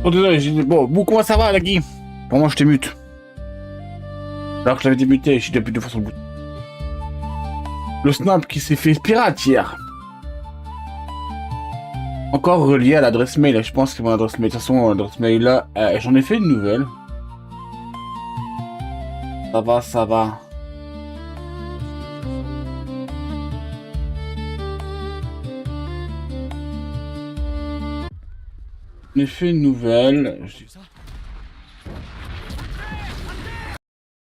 Oh, désolé, j'ai dit, bon, comment ça va, Guy? Pour moi, je t'ai mute. Alors que je l'avais démuté, je suis depuis 2 fois sur le bout. Le snap qui s'est fait pirate hier. Encore relié à l'adresse mail, je pense que mon adresse mail, de toute façon, l'adresse mail là, j'en ai fait une nouvelle. Ça va, ça va. J'en ai fait une nouvelle.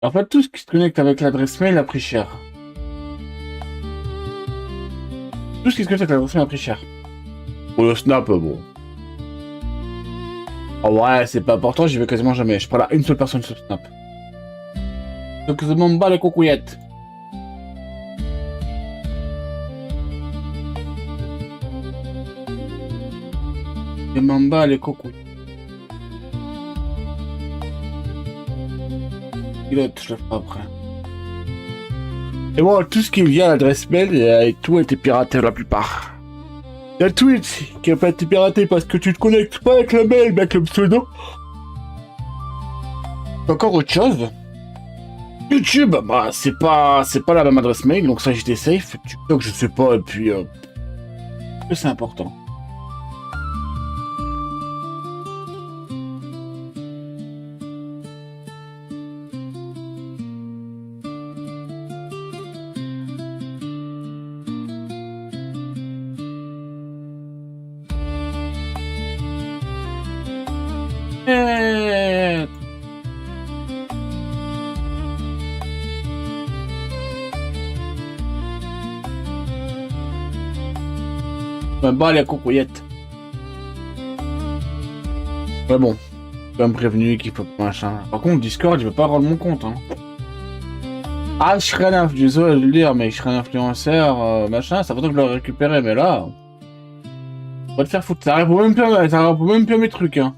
En fait, tout ce qui se connecte avec l'adresse mail a pris cher. Tout ce qui se connecte avec l'adresse mail a pris cher. Pour le snap, bon. Oh ouais, c'est pas important, j'y vais quasiment jamais. Je prends là une seule personne sur snap. Donc je m'en bats les coucouillettes. Je m'en bats les coucouillettes. Pilote, je le ferai après. Et bon, tout ce qui vient à l'adresse mail, et tout a été piraté la plupart. Il y a Twitch qui a pas été piraté parce que tu te connectes pas avec le mail, mais avec le pseudo. Encore autre chose. YouTube, bah c'est pas la même adresse mail, donc ça j'étais safe. TikTok je sais pas, et puis c'est important. Bah les coucouillettes. Ouais bon, tu me prévenu qu'il faut machin. Par contre Discord il veut pas rendre mon compte hein. Ah je serais un désolé de le dire mais je serais un influenceur machin, ça faudrait que je le récupérer mais là. On va te faire foutre, ça arrive même plus à mes trucs hein.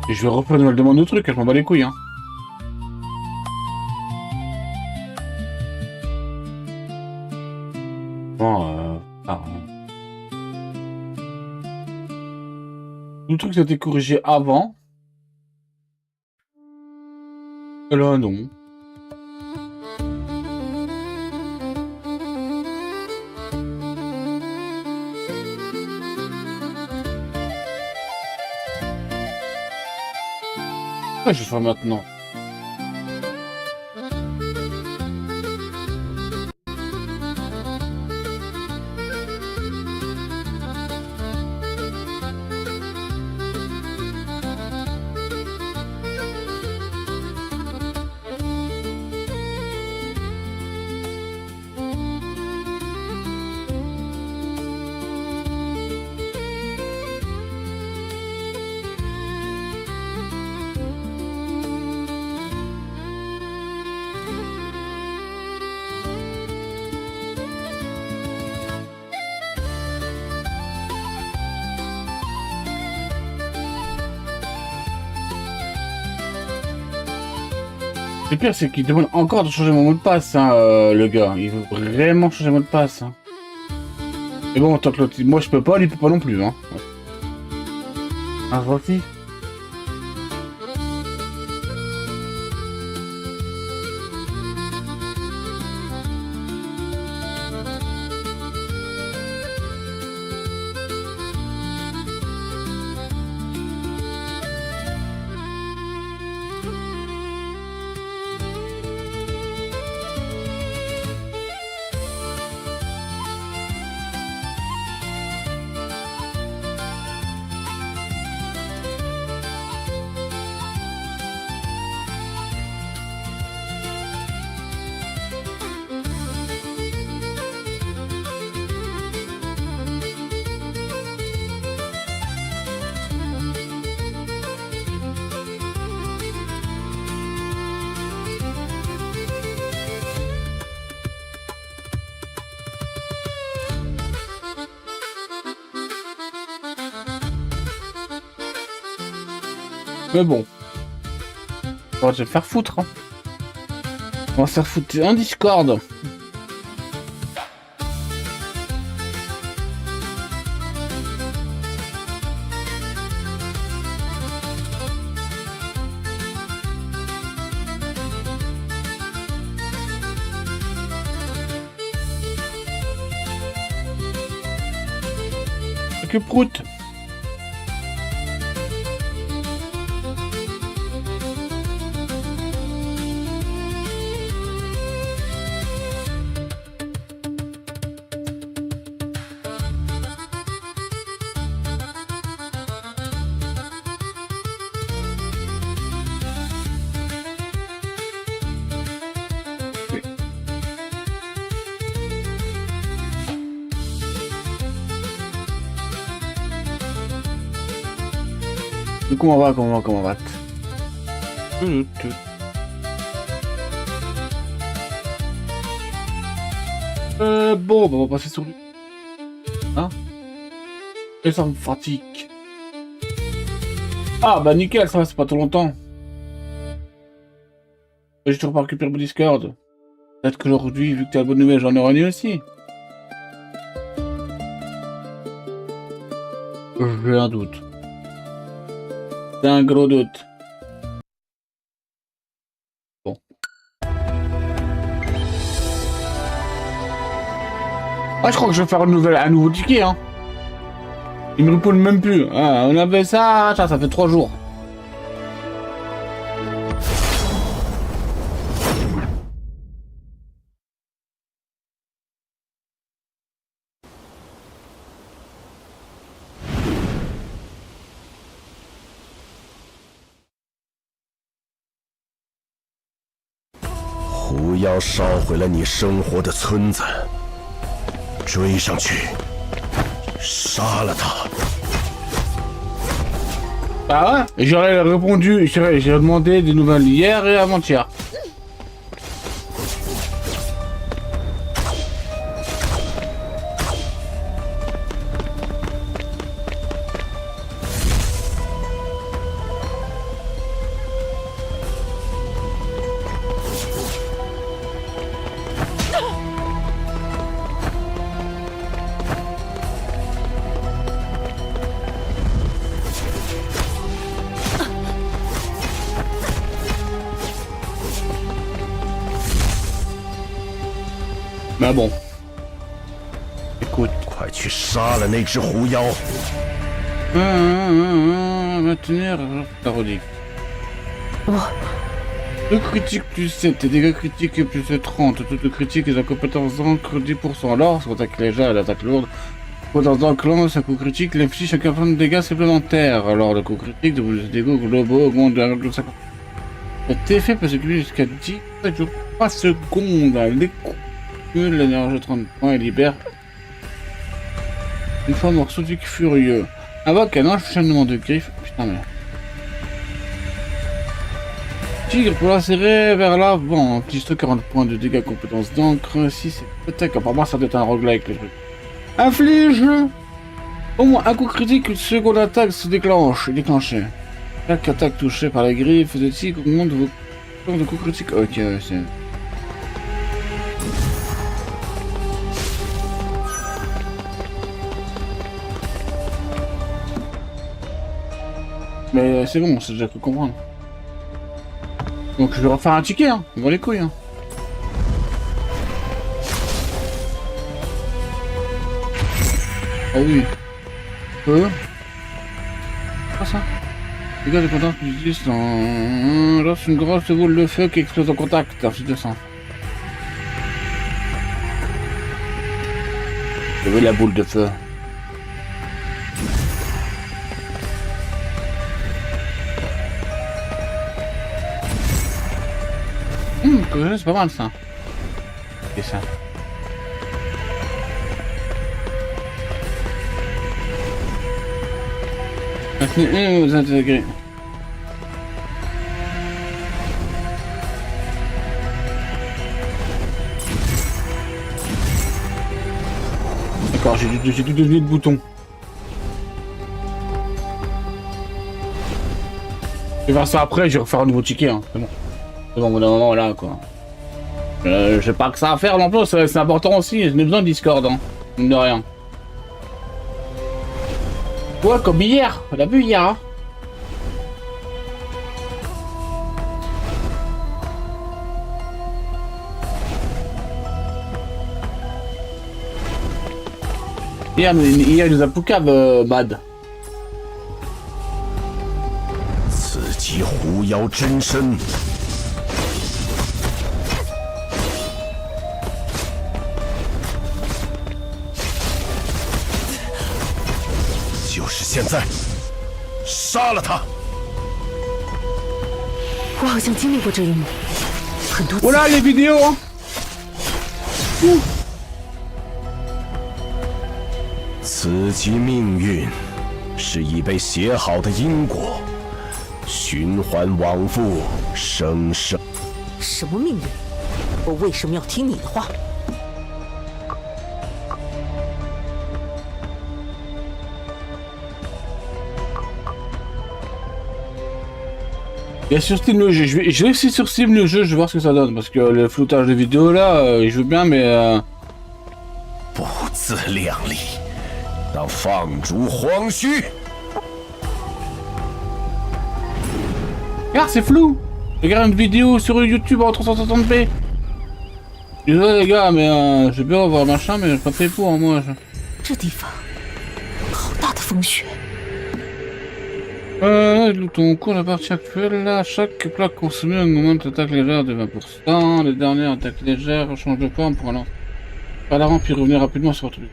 Et je vais reprendre la demande de trucs, je m'en bats les couilles hein. Bon le truc c'était corrigé avant. Et là non. Ouais, je fais maintenant. Le pire, c'est qu'il demande encore de changer mon mot de passe, hein, le gars. Il veut vraiment changer mon mot de passe. Hein. Mais bon, tant que l'autre... Moi, je peux pas, lui, il peut pas non plus, hein. Ah, voici. Mais bon. On va se faire foutre. Hein. On va se faire foutre un Discord. Que prout. Du coup, comment on va. Bon, bah, on va passer sur lui. Hein? Et ça me fatigue. Ah, bah nickel, ça va, c'est pas trop longtemps. J'ai toujours pas récupéré mon Discord. Peut-être qu'aujourd'hui, vu que t'as la bonne nouvelle, j'en aurai une aussi. J'ai un doute. C'est un gros doute. Bon. Ah, je crois que je vais faire un nouveau ticket, hein. Il me répondent même plus. Ah, on avait ça, ça fait 3 jours.狐妖烧毁了你生活的村子，追上去，杀了他。 Ah ouais, j'aurais répondu, j'ai demandé des nouvelles hier et avant-hier. Mais bon. Écoute. 快去杀了那只狐妖！ Maintenir parodique. Le critique plus 7 et dégâts critiques plus 30. Toute critique est à compétence d'encre 10%. Alors, si on attaque légère et l'attaque lourde, compétence d'encre lance un coup critique, l'inflige chacun point de dégâts supplémentaires. Alors, le coup critique de vos dégâts globaux augmente de 1,50. Cet effet peut s'écouler jusqu'à 10 jours 3 secondes. Les coups. L'énergie de 30 points et libère une fois morceau du furieux. Invoque un enchaînement de griffes. Putain, mais. Tigre pour l'insérer vers l'avant. Petit 40 points de dégâts, compétence d'encre. Si c'est attaque. Apparemment, ça doit être un roguelike le truc. Inflige au moins un coup critique, une seconde attaque se déclenchée. Chaque attaque touchée par la griffe de tigre augmente vos points de coup critique. Ok, c'est. Mais c'est bon, c'est déjà pu comprendre. Donc je vais refaire un ticket, hein. On va les couilles, hein. Oh oui. Quoi ça? Dégâts de contact plus 10 lance une grosse boule de feu qui explose en contact. Ensuite de ça. Je veux la boule de feu. C'est pas mal ça. Et ça. Vous intégrez. D'accord, j'ai tout devenu de bouton. Je vais faire ça après, je vais refaire un nouveau ticket, hein. C'est bon. C'est bon, au bout d'un moment, là, quoi. J'ai pas que ça à faire non plus, c'est important aussi. J'ai besoin de Discord, hein. Mine de rien. Ouais, comme hier. On l'a vu hier, hein. Hier, il nous a poucave, Bad. 此即狐妖真身。就是现在，杀了他！我好像经历过这一幕，很多次。 Voilà les vidéos, hein. 此即命运，是已被写好的因果，循环往复，生生。什么命运？我为什么要听你的话？ Il y a sur Steam le jeu, je vais essayer sur Steam le jeu, je vais voir ce que ça donne, parce que le floutage de vidéos là, je veux bien, mais 不自量力，当放逐荒墟。 Regarde, c'est flou. Regarde une vidéo sur YouTube en 360p. Désolé les gars, mais je vais bien revoir machin, mais je pas fait pour, hein, moi. 这地方好大的风雪。 Ton cours, la partie actuelle, là, chaque plaque consommée augmente l'attaque légère de 20%. Les dernières attaques légères changent de forme pour aller à l'avant puis revenir rapidement sur votre but.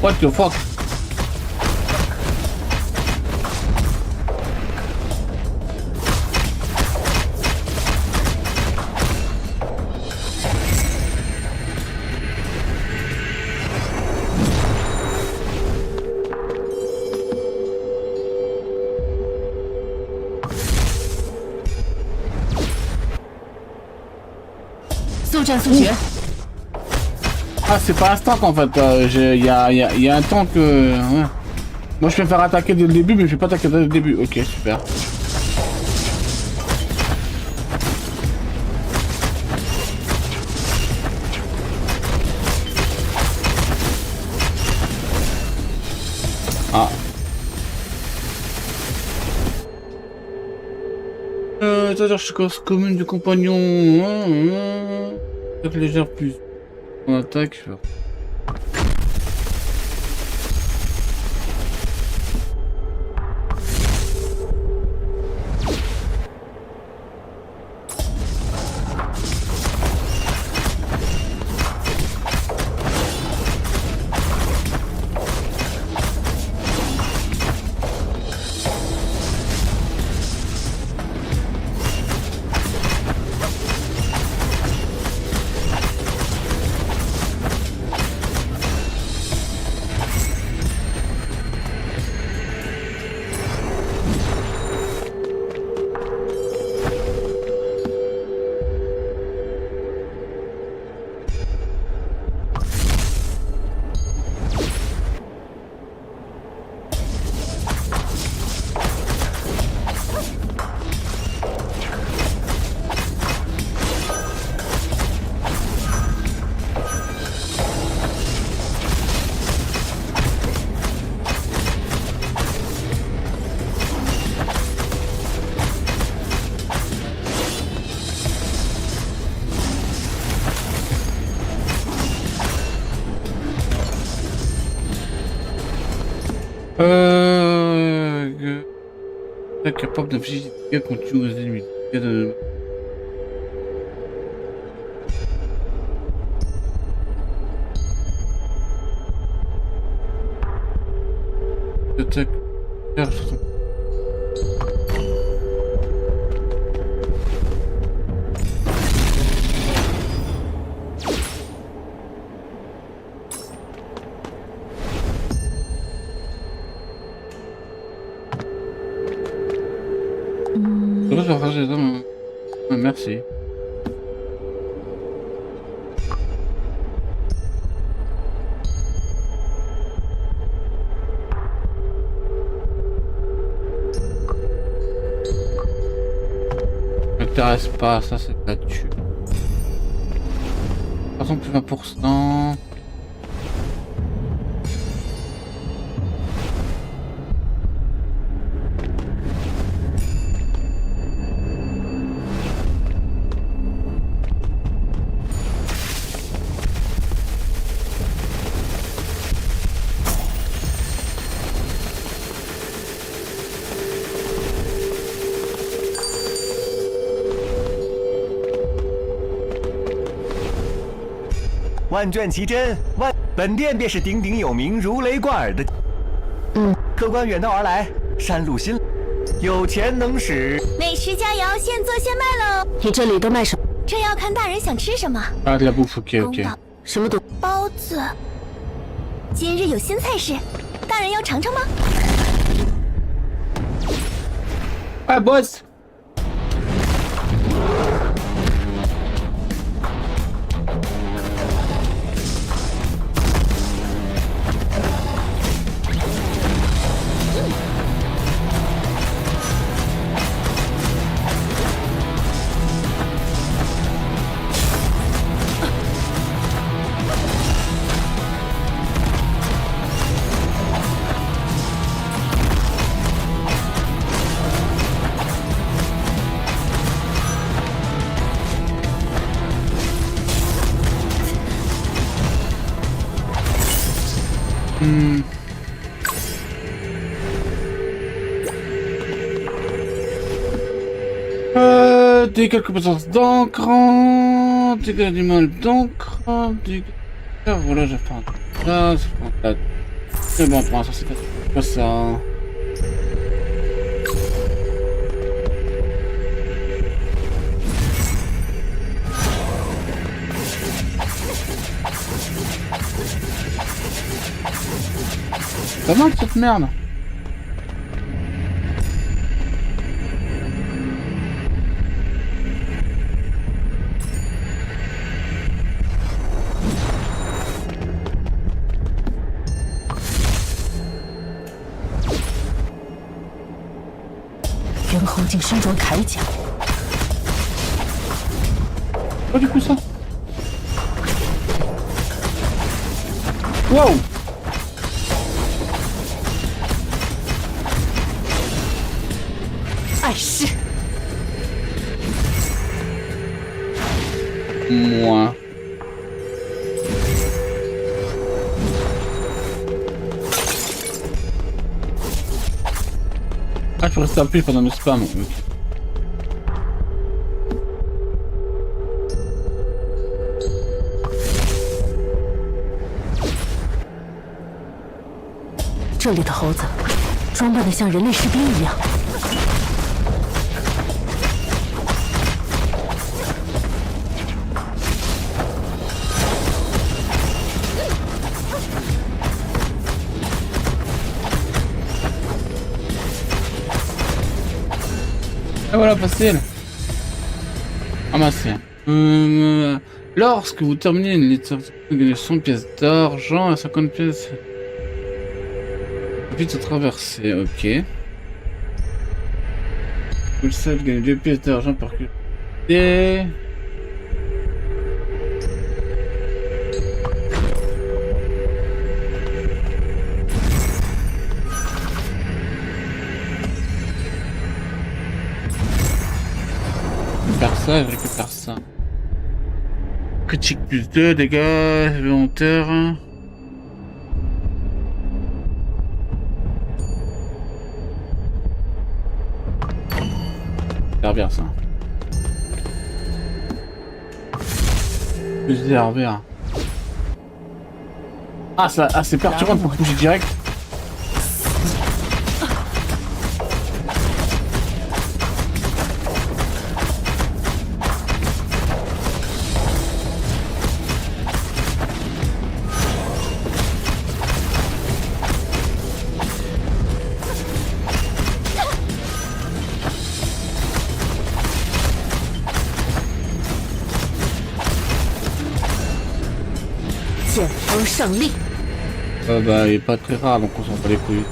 What the fuck? Ah, c'est pas un stock en fait, il y a un temps que... Ouais. Moi je peux me faire attaquer dès le début, mais je vais pas attaquer dès le début. Ok, super. Ah. C'est-à-dire je commune du compagnon... Attaque légère plus... On attaque... Capable d'infliger des dégâts continus aux ennemis. Attaque. je vais ranger les hommes. Merci. M'intéresse pas, ça c'est là-dessus. De toute façon, plus 20%.万卷齐真，本店便是鼎鼎有名如雷贯耳的。客官远道而来，山路辛，有钱能使。美食佳肴现做现卖喽！你这里都卖什么？这要看大人想吃什么。Ah, de la bouffe, ok, ok. 什么东？包子。今日有新菜式，大人要尝尝吗？ Ah, boss! Dégâts de compétence d'encre, dégâts d'animal d'encre, dégâts... Voilà, j'ai fait un truc là, ça fait un tas. C'est bon, pour l'instant, c'est pas ça. Pas mal cette merde. Oh, du coup ça. Wow. Moi. Ah, je peux rester appuyé pendant le spam. Okay. 这里的猴子装扮的像人类士兵一样。Et voilà, facile. Ramasser. Lorsque vous terminez une lettre, vous gagnez 100 pièces d'argent et 50 pièces. Vite à traverser, ok. Vous le savez, vous gagnez 2 pièces d'argent par culté. Ça, je récupère ça. Critique plus 2, dégâts volontaires. Ça bien ça. Plus d'RVA. Ah, ça, ah, c'est perturbant pour bouger direct. 见风上力。Bah, il est pas très rare, donc on s'en bat les couilles.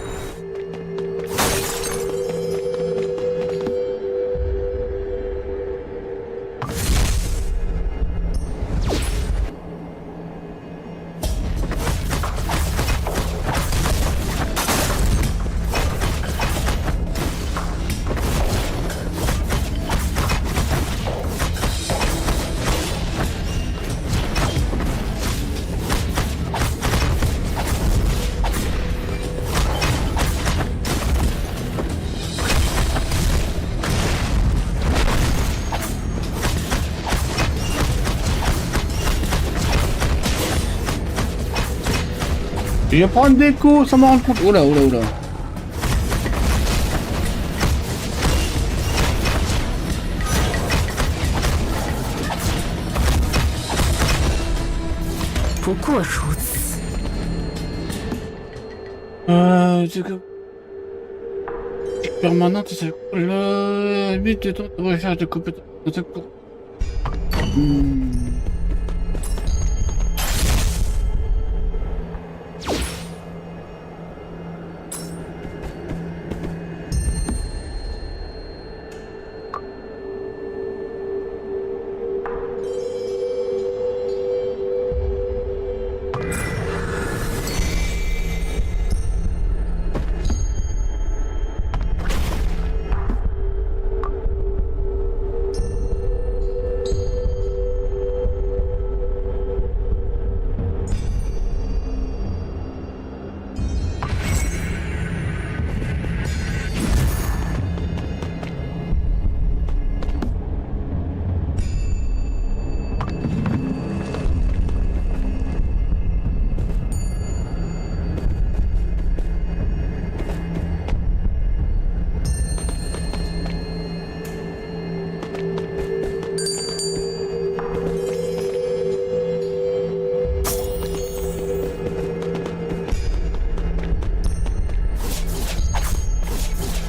Je vais prendre des coups sans m'en rendre compte. Oula, oula, oula. C'est que... Permanente, c'est le but de ton recherche de compétences.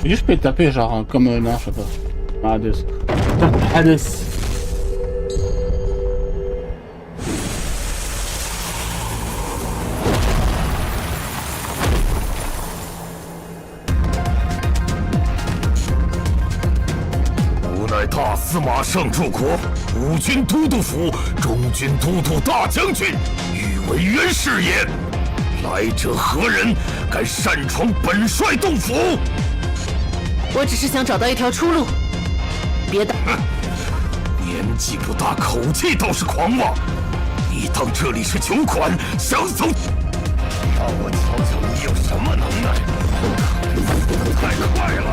Juste je peux taper genre comme non je sais pas. Hades. Hades.吾乃大司马圣柱国五军都督府中军都督大将军，欲为渊氏也。来者何人？敢擅闯本帅洞府？我只是想找到一条出路，别打。年纪不大，口气倒是狂妄。你当这里是酒馆，想走？让我瞧瞧你有什么能耐！死得太快了！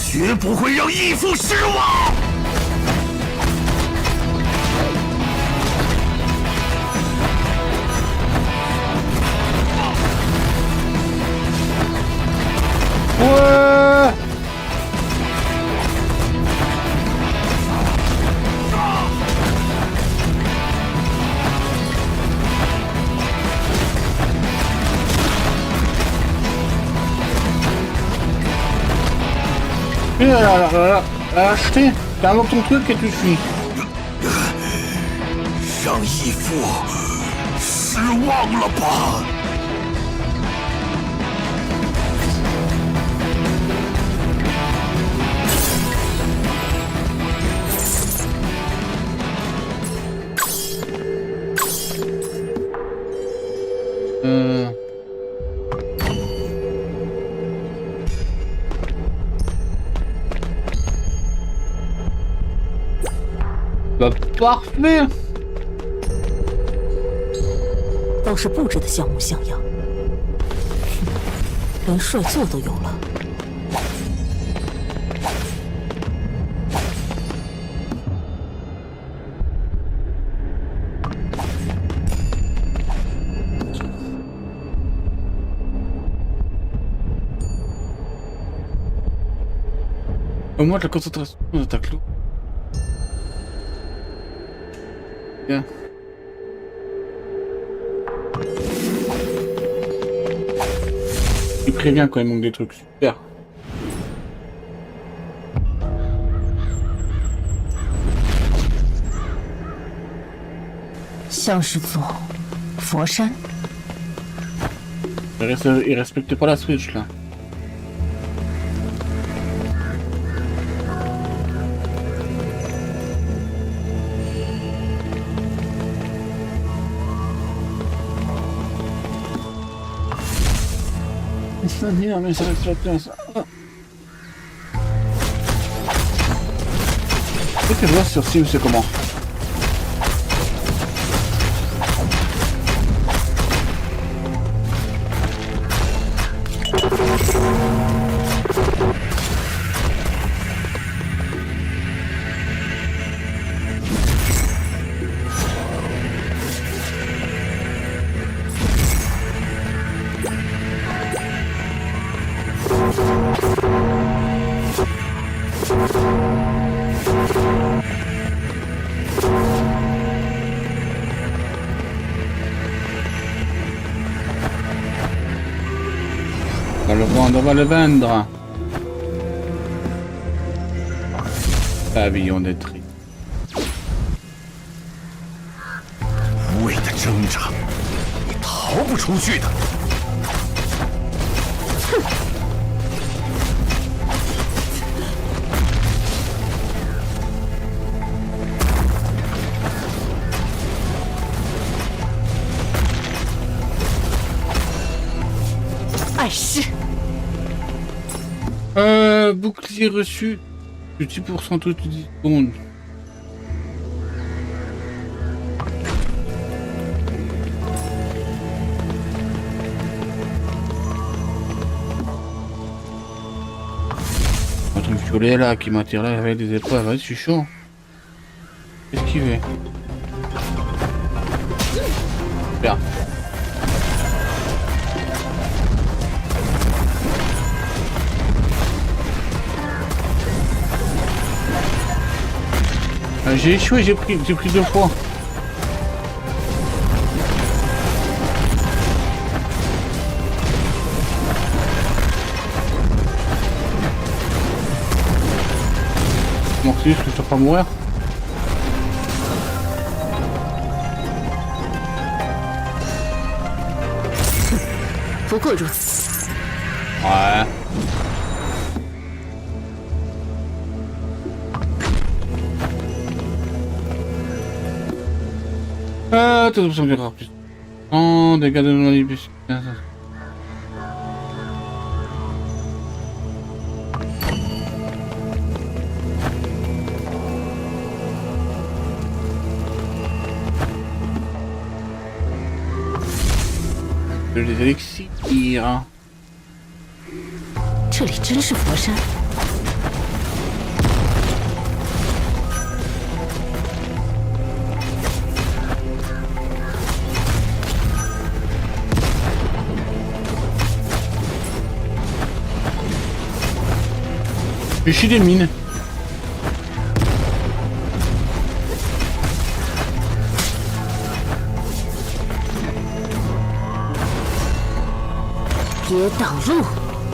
绝不会让义父失望！Ouais. Acheter, t'invoques ton truc et tu suis. 让义父失望了吧？Bah parfait. 倒是布置的像模像样，连帅座都有了。Augmente la concentration des attaques lourdes. Bien. Il prévient quand il manque des trucs. Super. Il respecte pas la Switch là. Mais ça reste la place. Peut-être que je vois sur Steam c'est comment. On va le vendre. Pavillon détruit. 无谓的挣扎，你逃不出去的。碍事。 Bouclier reçu. 10% toutes les 10 secondes. Un truc violet là qui m'attire là avec des épreuves. Vas-y, je suis chaud. Qu'est-ce qu'il fait? Super. J'ai échoué, j'ai pris 2 fois. Bon, c'est juste que je dois pas mourir. Ouais. T'as l'option de faire plus. Oh, dégâts de manipulation. Les élixirs. 这里真是佛山。 Je suis des mines.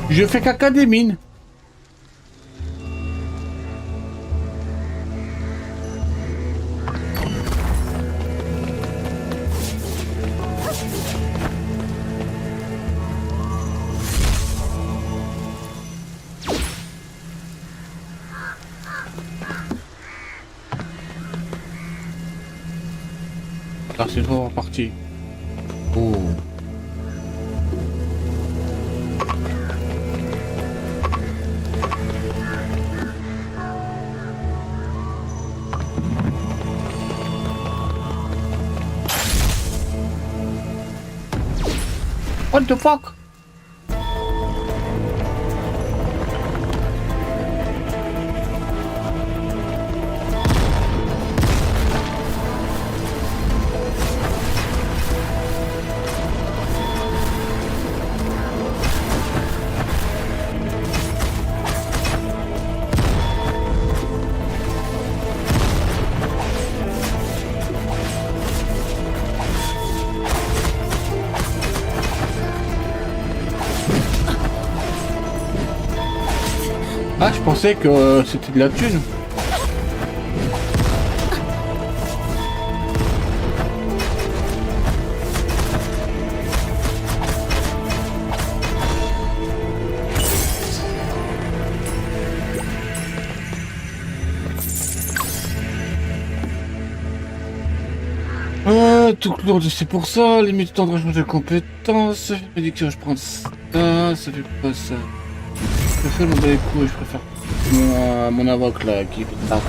Je fais caca des mines. Ah, c'est pas reparti. Oh. What the fuck? Ah, je pensais que c'était de la thune. Tout lourd, c'est pour ça, limite temps de rangement de compétences, ça fait prédiction, je prends ça, ça fait pas ça. Je préfère mon les coups et je préfère mon invoque là, qui est là.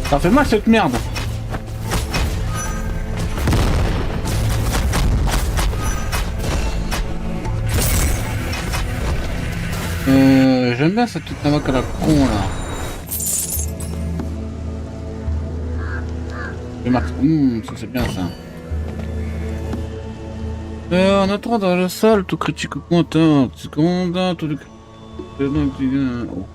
Ça fait mal cette merde. J'aime bien cette petite invoque à la con là. Ça c'est bien ça. En entrant dans la salle, tout critique content, tu commandes tout le... Oh.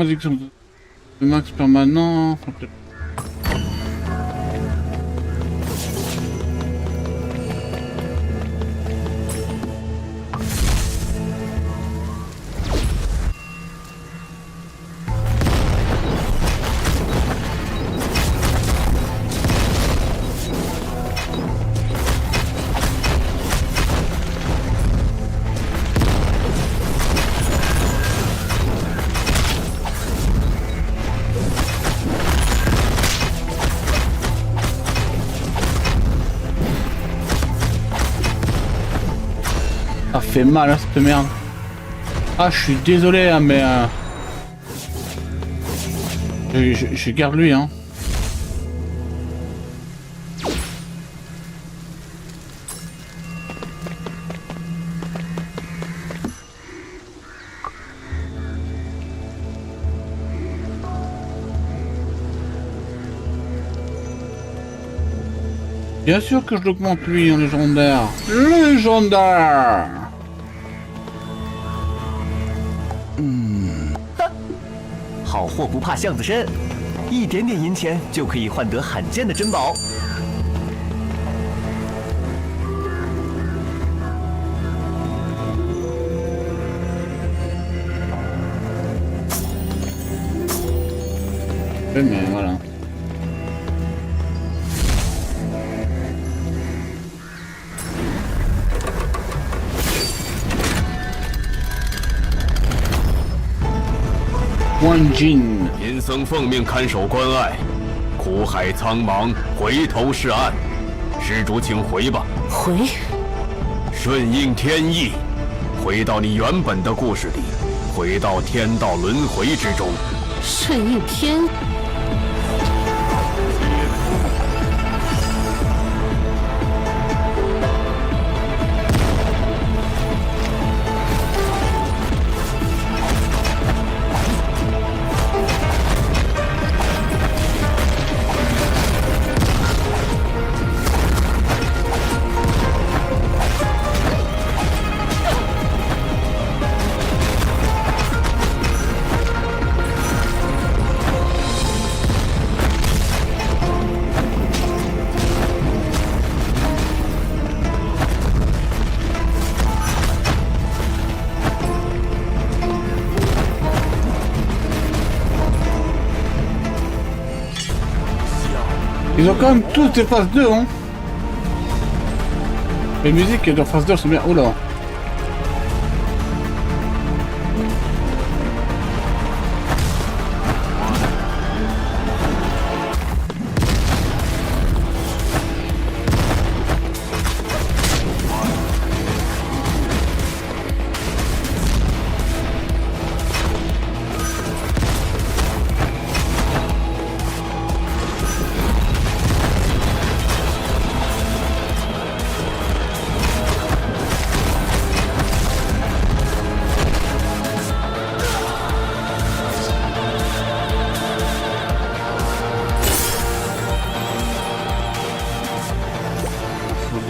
Addiction de max permanent. Ça fait mal hein, cette merde. Ah, je suis désolé hein, mais je garde lui hein. Bien sûr que je l'augmente lui en légendaire. Légendaire. 好货不怕巷子深，一点点银钱就可以换得罕见的珍宝。对面voilà。万金，贫僧奉命看守关隘，苦海苍茫，回头是岸。施主，请回吧。回？顺应天意，回到你原本的故事里，回到天道轮回之中。顺应天。Ils ont quand même tous des phases 2, hein. Les musiques de phase 2 sont bien. Oula.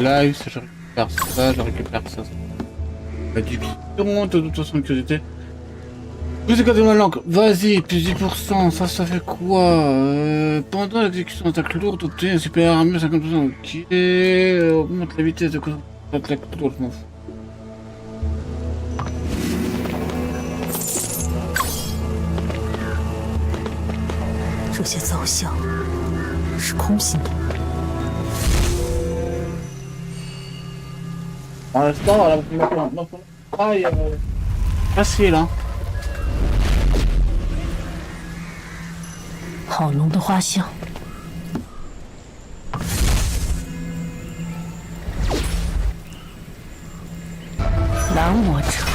Live, ça, je récupère ça, je récupère ça. Addiction, de toute façon, curiosité. Plus de ma langue, vas-y, plus 10%, ça fait quoi pendant l'exécution d'attaque lourde, obtenez un super armure 50%, ok, augmente la vitesse de l'attaque lourde, je m'en fous. 这些造像是空心的。 Pour l'instant, facile, hein. 好浓的花香，拦我者。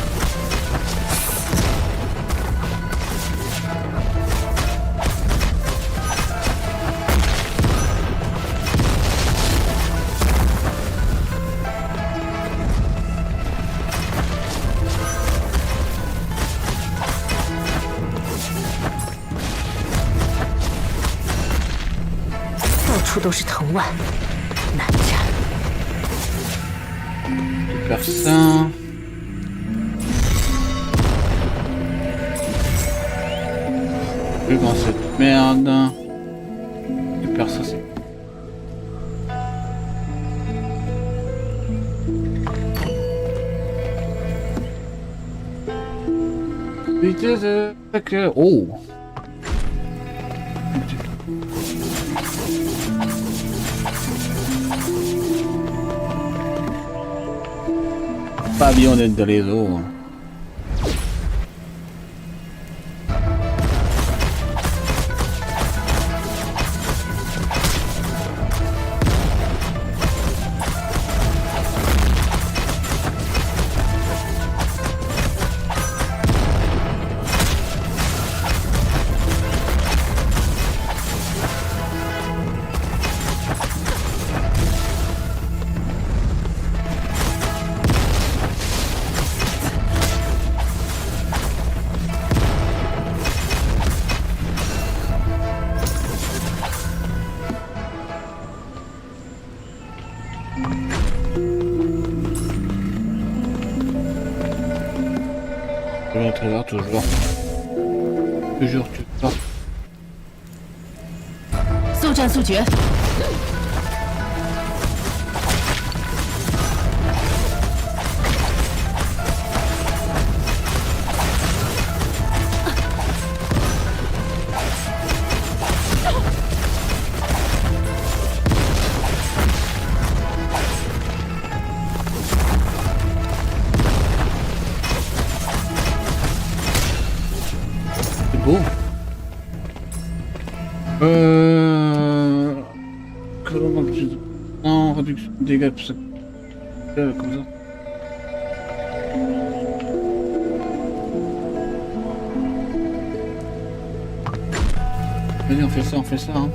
处都是藤蔓，难缠。Personne. Plus dans cette merde. Personne, c'est. Vitesse d'attaque. Oh! Pavillon dans les eaux. Toujours. Toujours, tu pars. 速战速决。Beau. Comment plus de... Non, réduction de dégâts, tout ça. Comme ça. Vas-y, on fait ça, hein.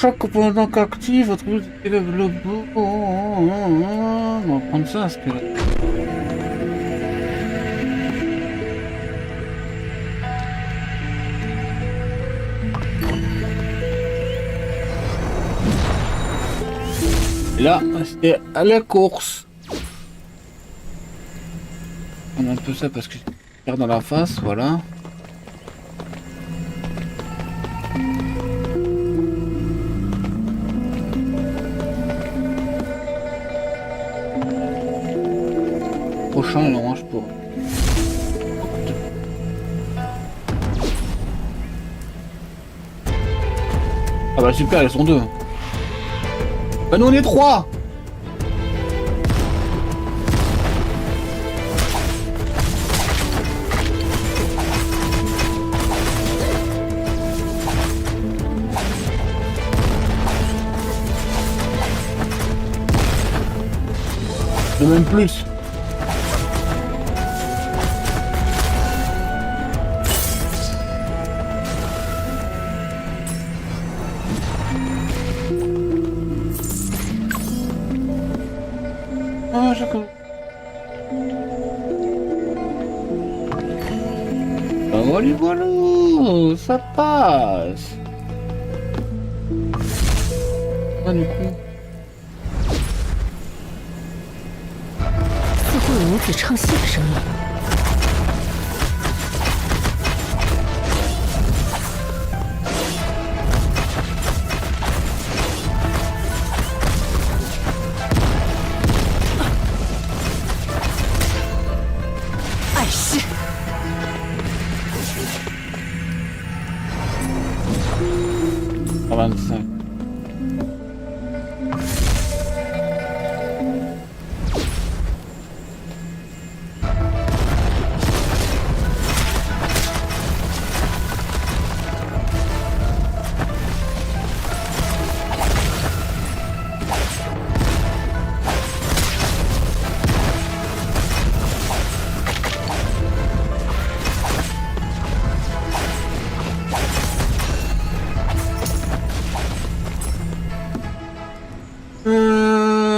choc pendant qu'actif, votre but élève le beau. On va prendre ça, ce que. Et là, c'est à la course. On a un peu ça parce que je perds dans la face, voilà. Prochain, il en mange pour. Ah bah super, ils sont deux. Bah nous on est trois. Et même plus. Ah, d'accord. Ah, voilà, voilà, ça passe. Ah, du coup. 似乎有女子唱戏的声音。碍事！À 25.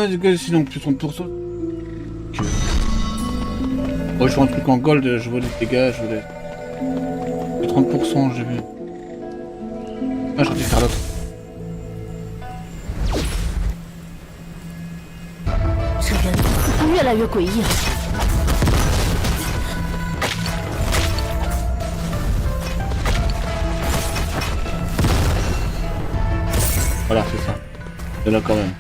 Du coup, sinon plus 30%. Que... Moi je vois un truc en gold, je vois les dégâts, je vois les 30%, j'ai vu. Ah, j'aurais dû faire l'autre. 这人似乎越来越诡异了。 Voilà, c'est ça. C'est là quand même.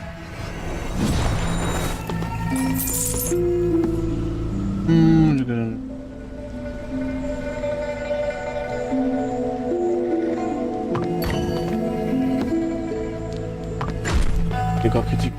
Décor critique.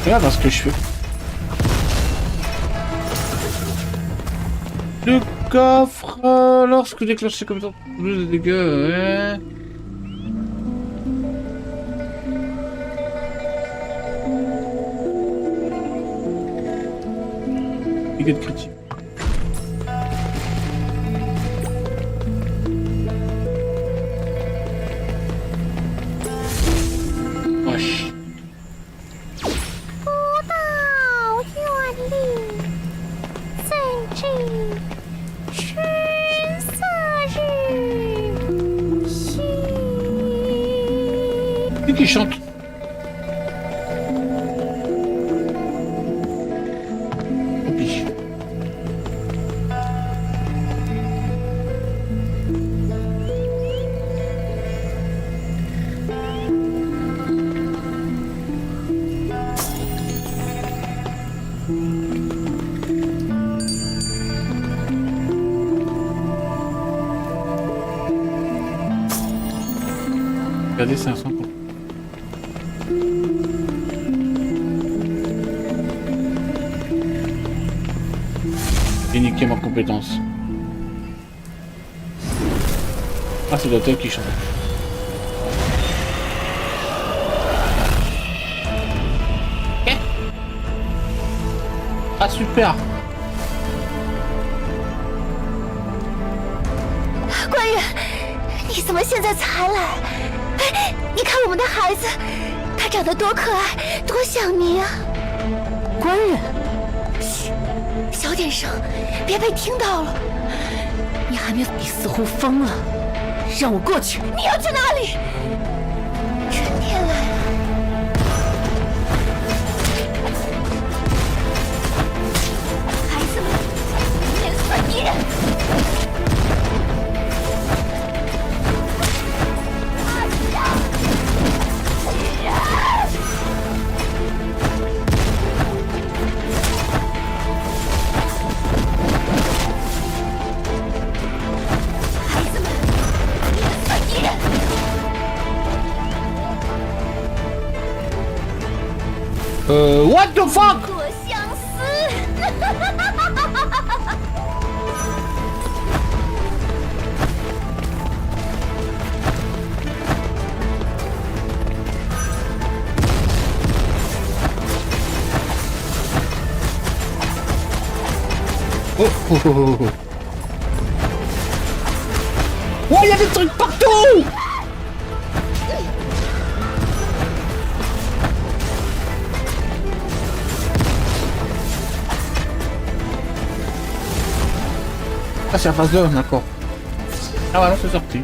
Regarde ce que je fais. Le coffre, lorsque déclenché comme ça, plus de dégâts, ouais. Dégâts de critique. Wesh. Qui chante. Oupi. Regardez 500. J'ai niqué ma compétence. Ah, c'est l'hôtel qui change. Ok. Ah, super. 官人，你怎么现在才来？哎，你看我们的孩子，他长得多可爱，多想你啊！官人，嘘，小点声，别被听到了。你还没有，你似乎疯了，让我过去。你要去哪里？春天来了。孩子们，天算敌人。What the fuck? 多相思。Oh, oh, oh, oh, oh. Oh, il y a des trucs partout! Ah, c'est la phase 2, d'accord. Ah, voilà, c'est sorti.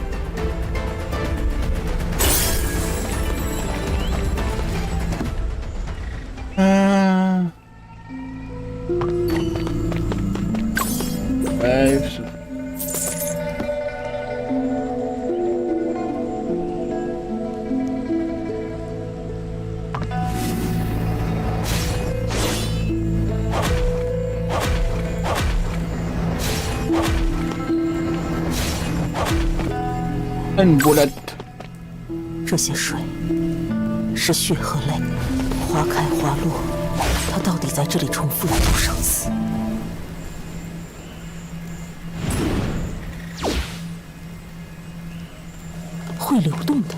Ouais, une boulette. 这些水是血和泪，花开花落，它到底在这里重复了多少次？会流动的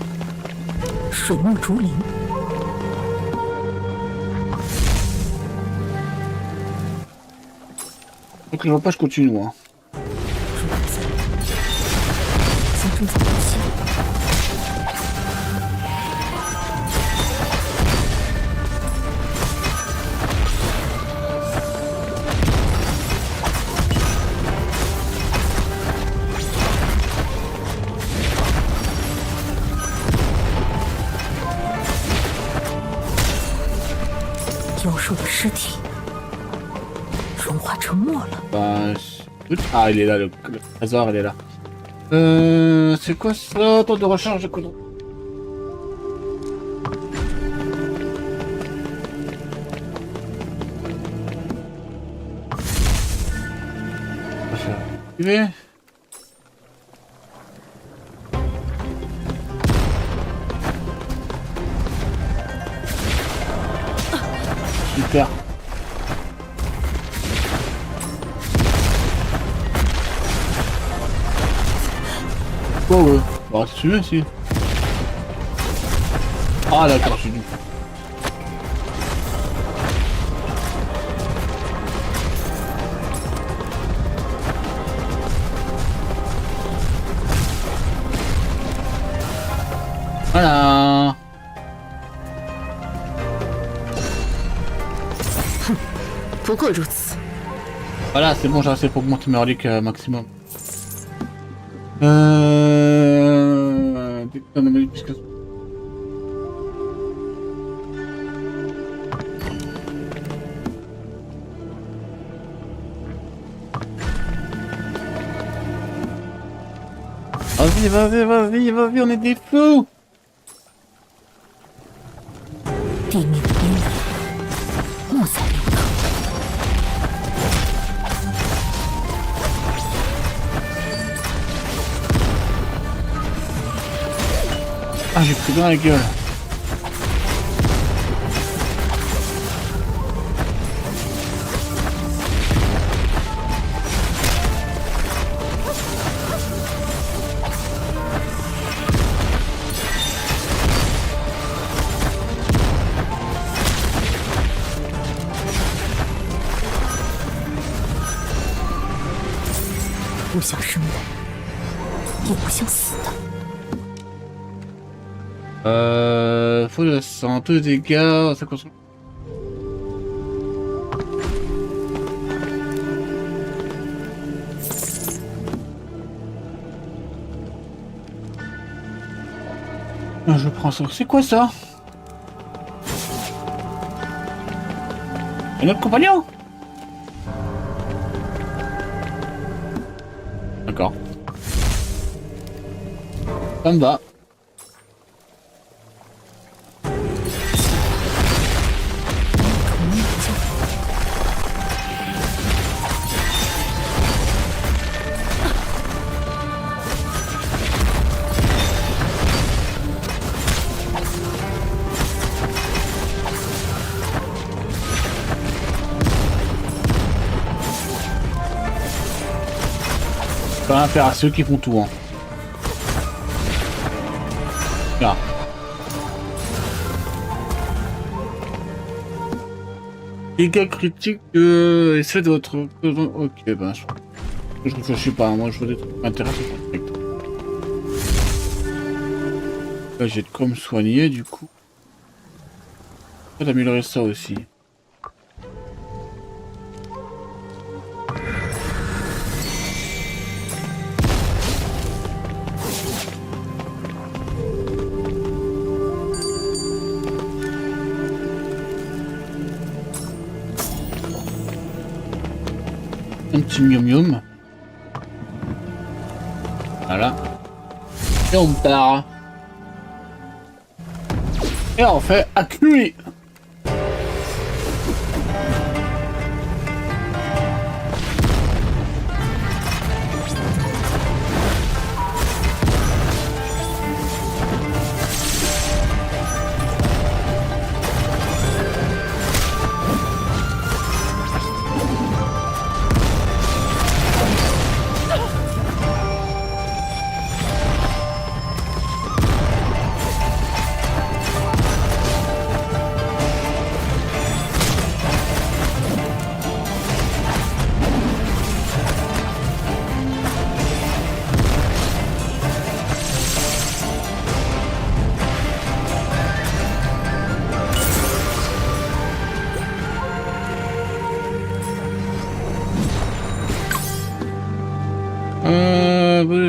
水墨竹林。Ok, je vois pas, je continue moi. 像正在呼吸。妖兽的尸体融化成沫了。 Bah, ah, il est là, le trésor, il est là. C'est quoi ça? Temps de recharge de coudre. On va faire activer. Super. Oh ouais, bah si tu veux si. Ah d'accord, je suis du. Voilà. Voilà, c'est bon, j'ai assez pour augmenter mes reliques maximum. Puisque... Vas-y, vas-y, vas-y, vas-y, on est des fous. 地面的边缘，莫再流淌。Ah Ah, j'ai pris dans la gueule.不像生的，也不像死的。 Faut le sang, 2 dégâts, ça construit. Je prends ça. C'est quoi ça? Un autre compagnon? D'accord. Ça me va. Faut rien faire à ceux qui font tout, hein. Là. Dégâts critiques essai de votre... Ok, ben je réfléchis pas, moi je veux des trucs qui m'intéressent. Là j'ai de quoi me soigner du coup. Peut-être améliorer ça aussi. Un petit mium mium. Voilà. Et on part. Et on fait accueillir.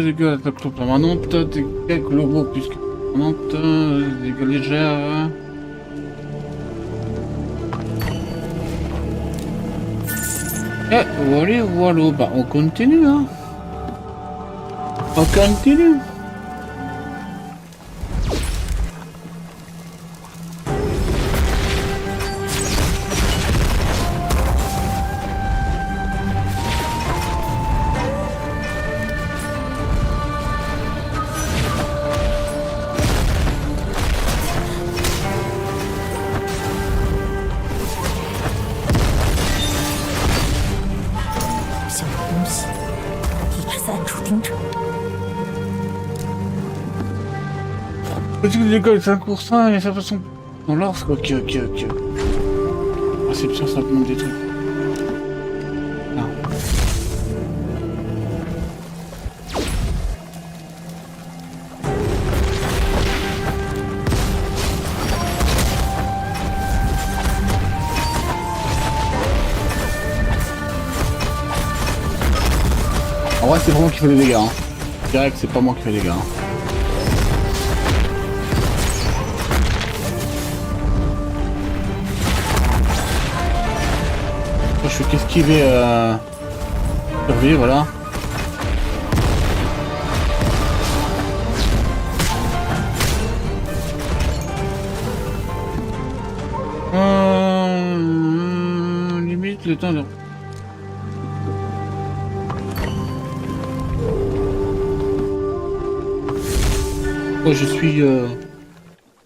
Dégâts d'attaque permanente, dégâts globaux plus que permanente, dégâts légers. Et voilà, bah on continue hein. On continue. Petit dégâts de 5% et ça façon dans l'orce quoi. Ok. Perception ça demande des trucs. Ah. En vrai c'est vraiment qui fait des dégâts hein. Je dirais que c'est pas moi qui fais des dégâts hein. Je fais qu'esquiver survie, voilà. Limite le temps de... Oh, je suis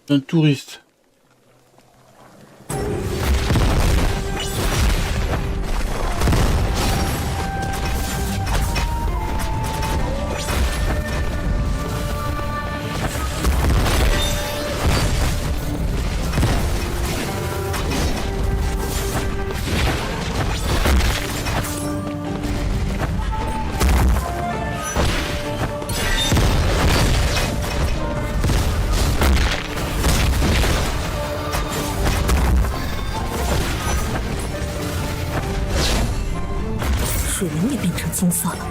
Un touriste.水纹也变成金色了。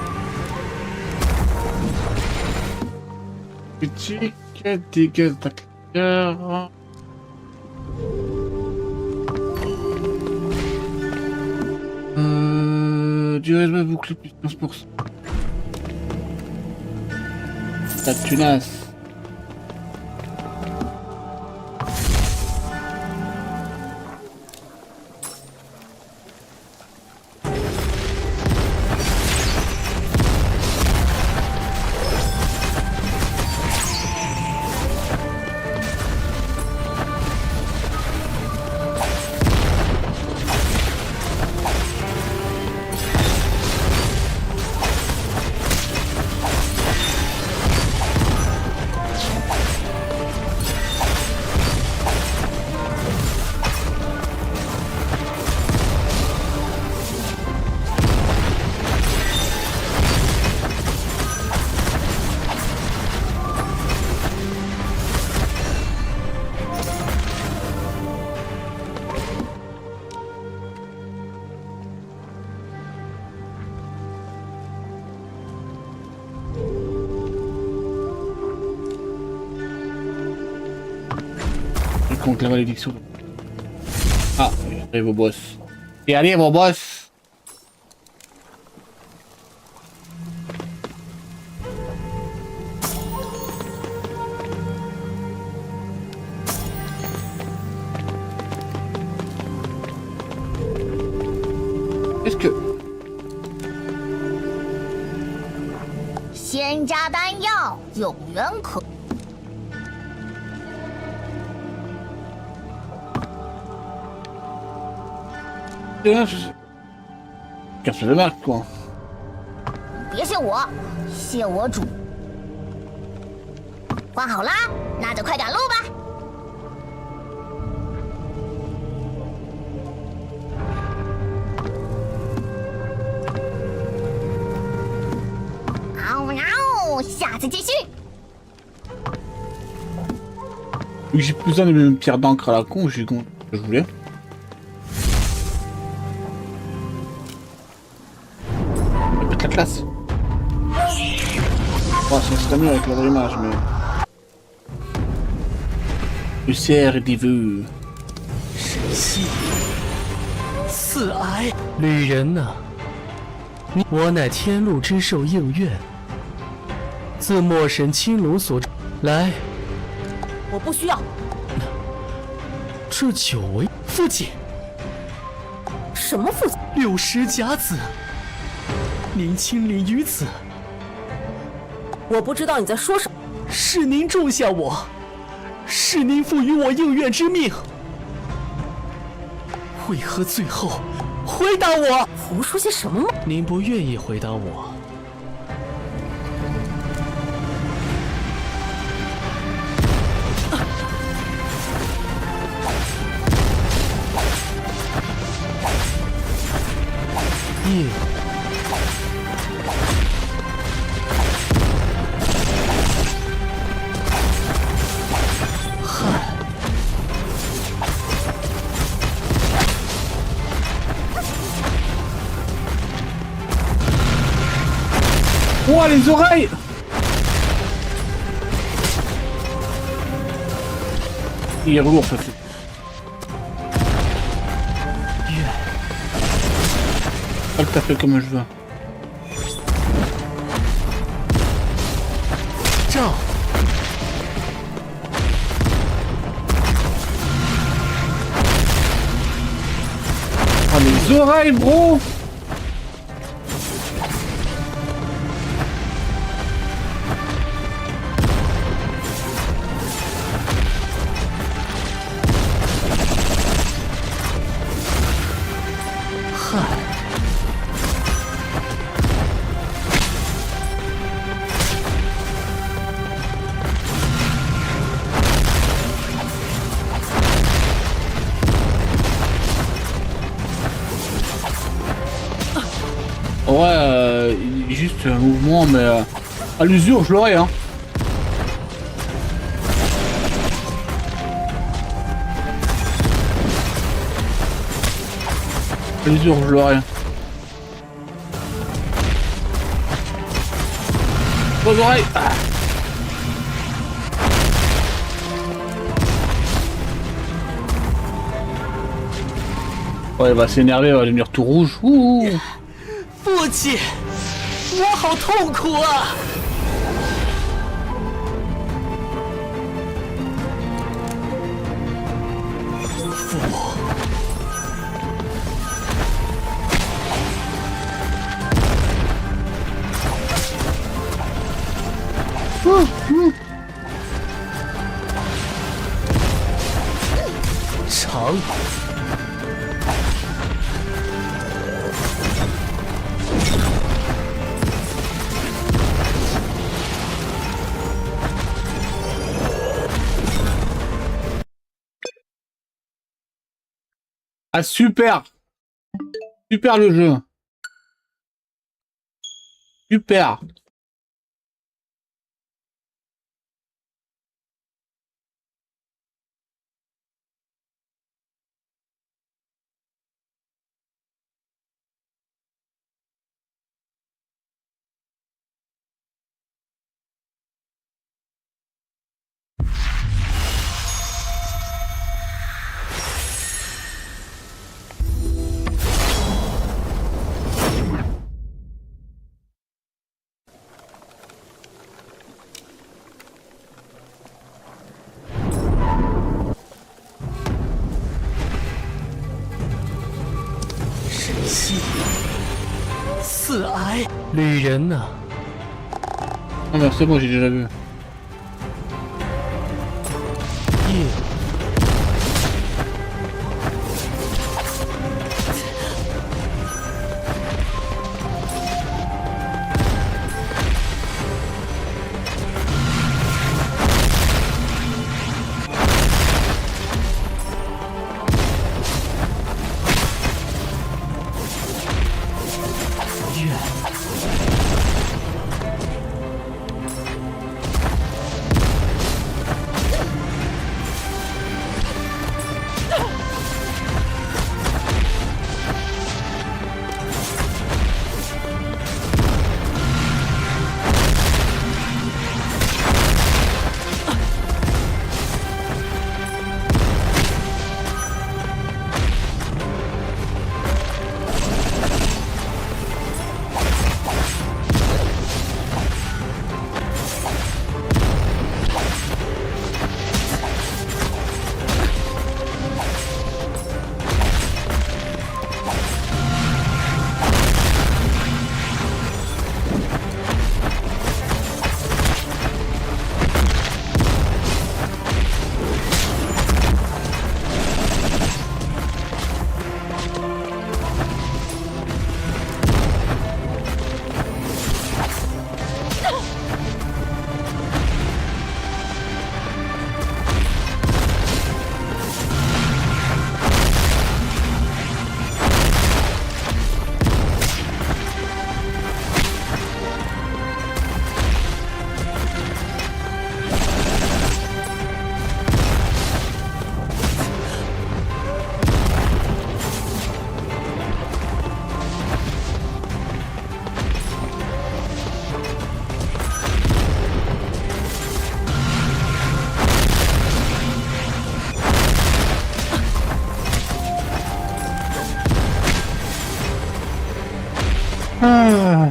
Critique, dégâts d'acteur. Durée de ma boucle plus 15%. La tunasse. Contre la malédiction. Ah, j'arrive au boss. Et allez, mon boss. Est-ce que... 仙家丹药，有缘可。 Casse le marque, quoi. 别谢我，谢我主。换好啦，那就快赶路吧。下次继续。 Vu que j'ai plus besoin de mes pierres d'encre à la con, j'ai con que je voulais. Peut-être la classe. Oh, ça serait mieux avec la vraie image, mais... Le cerf des vœux. 系四哀，旅人呐、我乃天路之兽应愿，自墨神青龙所来。我不需要。这久违父亲，什么父亲？六十甲子，您亲临于此，我不知道你在说什么。是您种下我，是您赋予我应愿之命。为何最后回答我？胡说些什么吗？您不愿意回答我。 应汉Ouah, les oreilles! Il est lourd, ça fait. 愿 Pas tout à fait comme je veux. 赵 Ah, les oreilles, bro! 害。Ouais, juste un mouvement, mais à l'usure, je l'aurais, hein. À l'usure, je l'aurais. Aux oreilles. Ah. Ouais, il va s'énerver, il va devenir tout rouge. Ouh. 父亲，我好痛苦啊！父母，长。 Ah super! Super le jeu! Super!旅人呢？ Non mais c'est bon, j'ai déjà vu. 夜。Ah.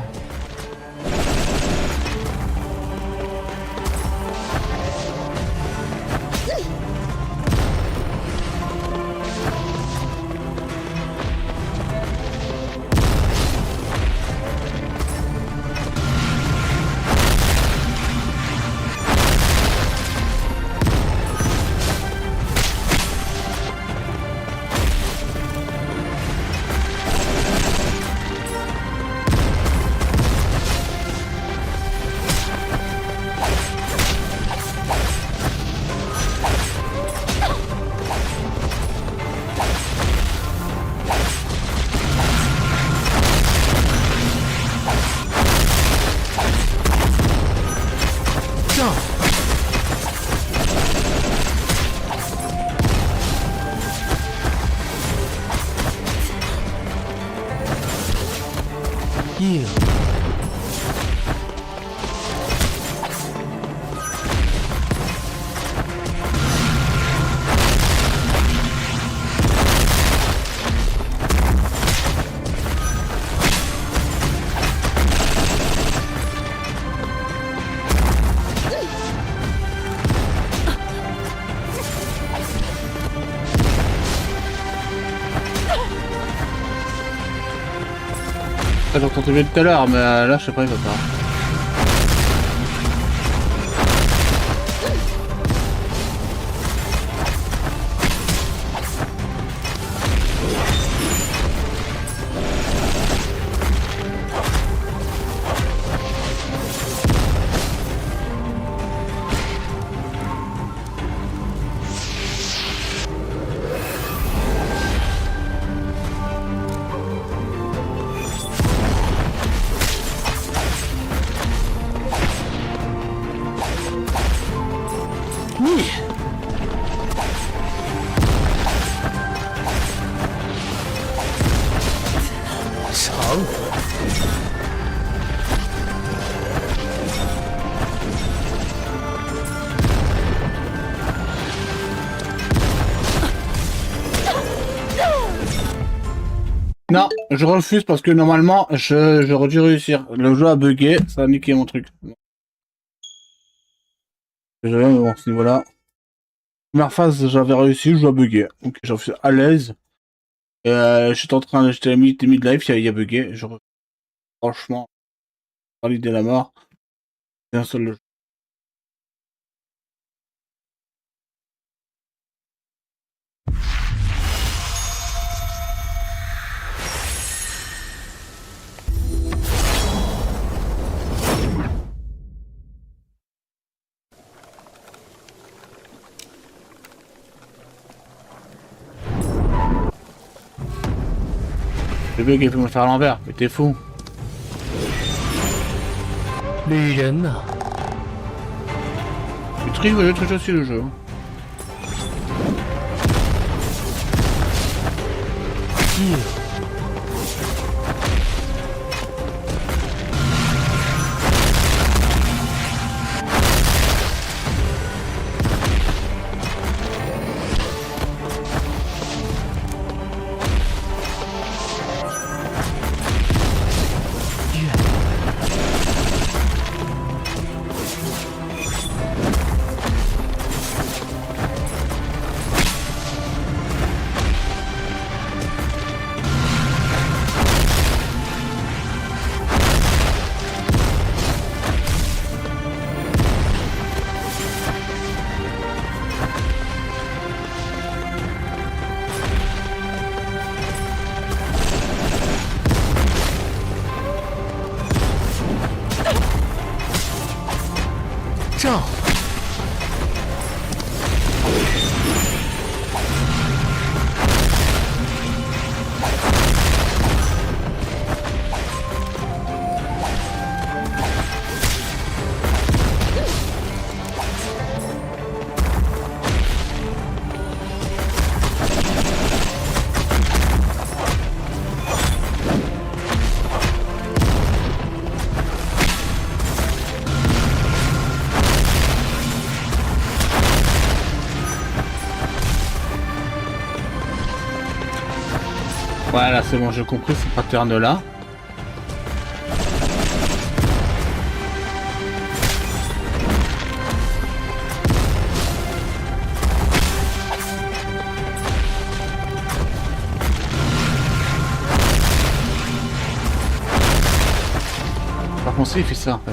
硬。J'ai entendu tout à l'heure, mais là je sais pas, il va pas. Non, je refuse parce que normalement j'aurais dû réussir. Le jeu a bugué, ça a niqué mon truc. Désolé, mais bon, à ce niveau-là. Première phase, j'avais réussi, le jeu a bugué. Donc j'en suis à l'aise. J'étais mis de live, il a bugué. Franchement, pas l'idée de la mort. C'est un seul jeu. Le bug il peut me faire à l'envers, mais t'es fou. 旅人呐、Il triche aussi le jeu. 硬。照。Voilà, c'est bon, j'ai compris ce pattern là. Par contre, il fait ça en fait.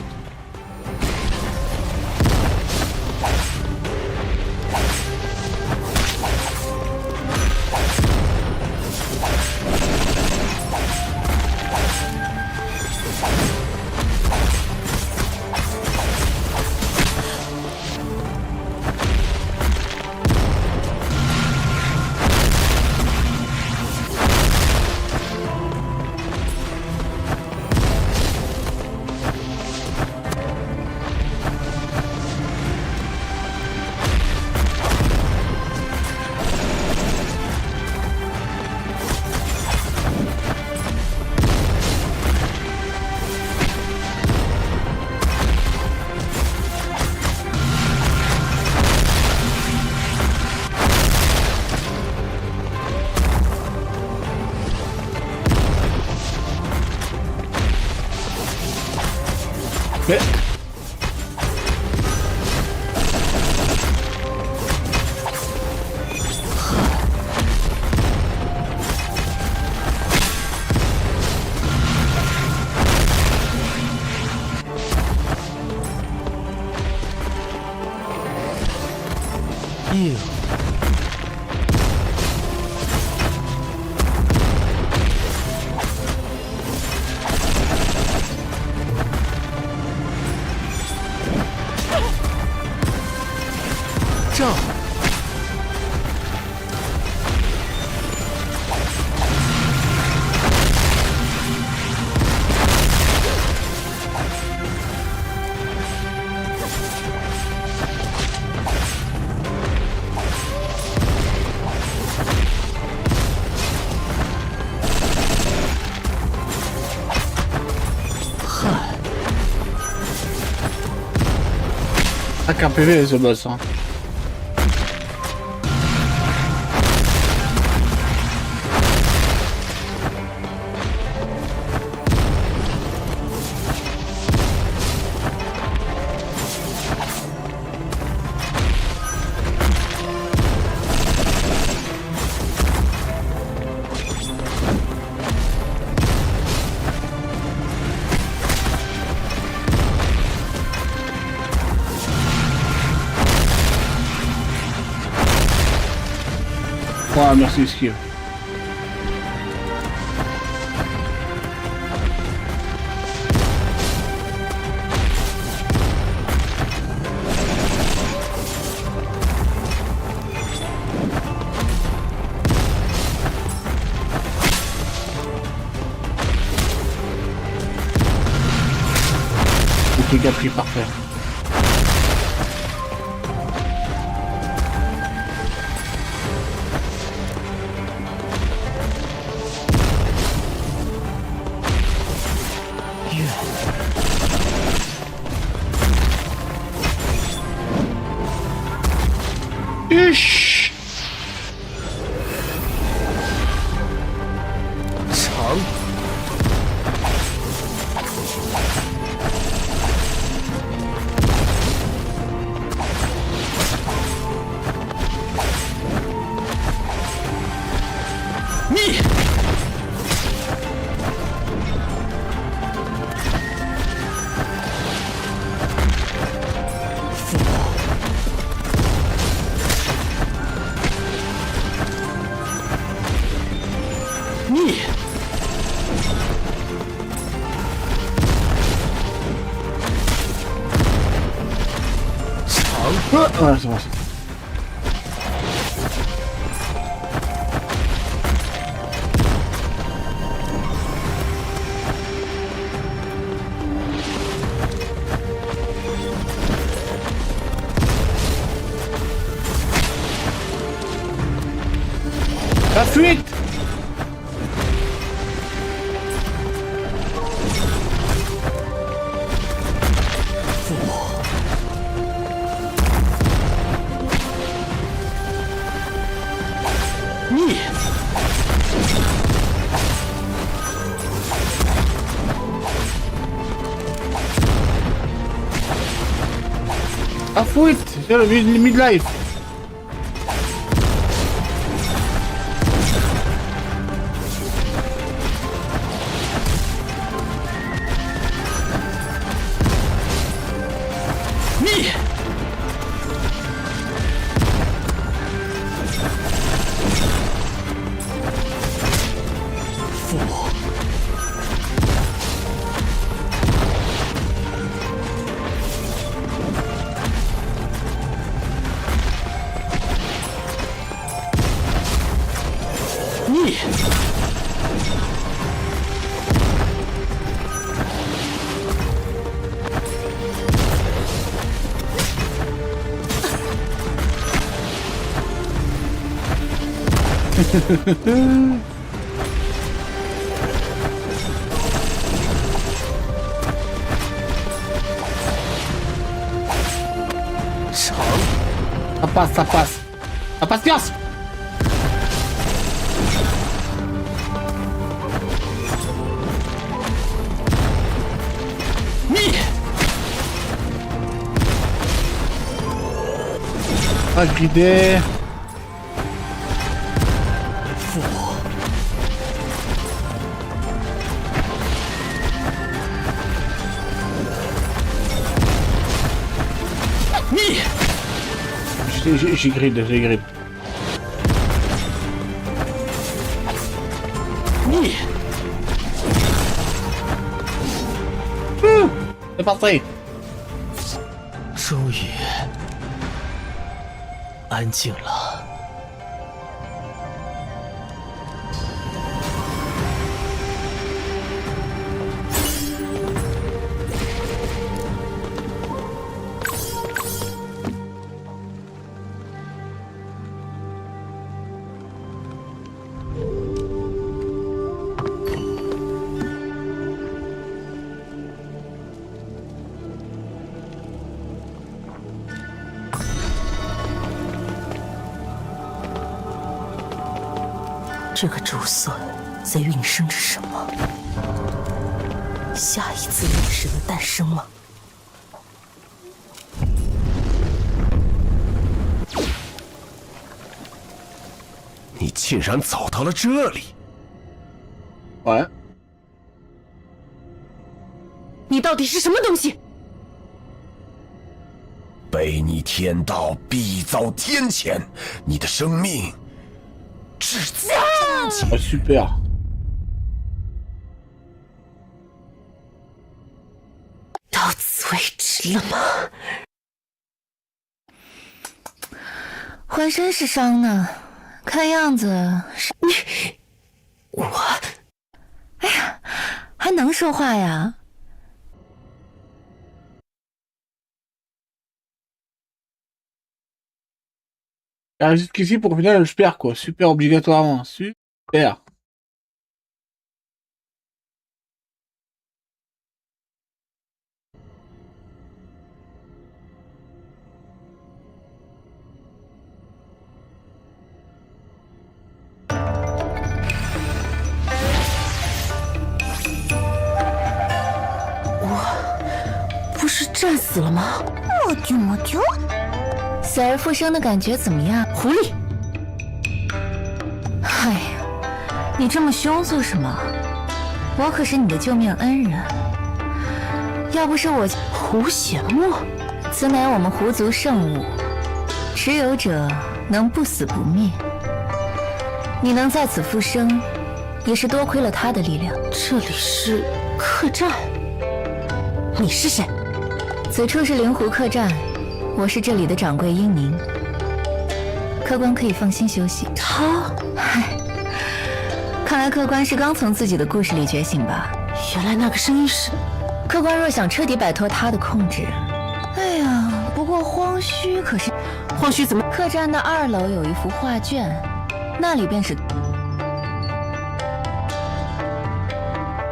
Mais...硬。照。Ah, qu'un PV ce boss, hein. Ouais, merci Skill. Ok, gars pris parfait.嘘。长。密。密。长。Ouais, c'est bon. La fuite!密。La fuite! C'est le midlife!密。密。长。Ça passe, ça passe. Ça passe, casse!密。pas grider. J'ai grid, j'ai grid. C'est parti. 终于安静了。这个主色在孕生着什么？下一次历史的诞生吗？你竟然走到了这里！喂，你到底是什么东西？背逆天道，必遭天谴，你的生命至此终结。Ah, super. 到此为止了吗？浑身是伤呢，看样子是我，哎呀，还能说话呀？ Jusqu'ici, pour finir, je perds quoi. Super obligatoirement. Super.我不是战死了吗？我就。 死而复生的感觉怎么样？狐狸！哎呀，你这么凶做什么？我可是你的救命恩人，要不是我胡显墨，此乃我们狐族圣物，持有者能不死不灭。你能在此复生，也是多亏了他的力量。这里是客栈，你是谁？此处是灵狐客栈。 我是这里的掌柜英宁，客官可以放心休息。他，嗨，看来客官是刚从自己的故事里觉醒吧？原来那个声音是……客官若想彻底摆脱他的控制，哎呀，不过荒墟可是……荒墟怎么？客栈的2楼有一幅画卷，那里便是。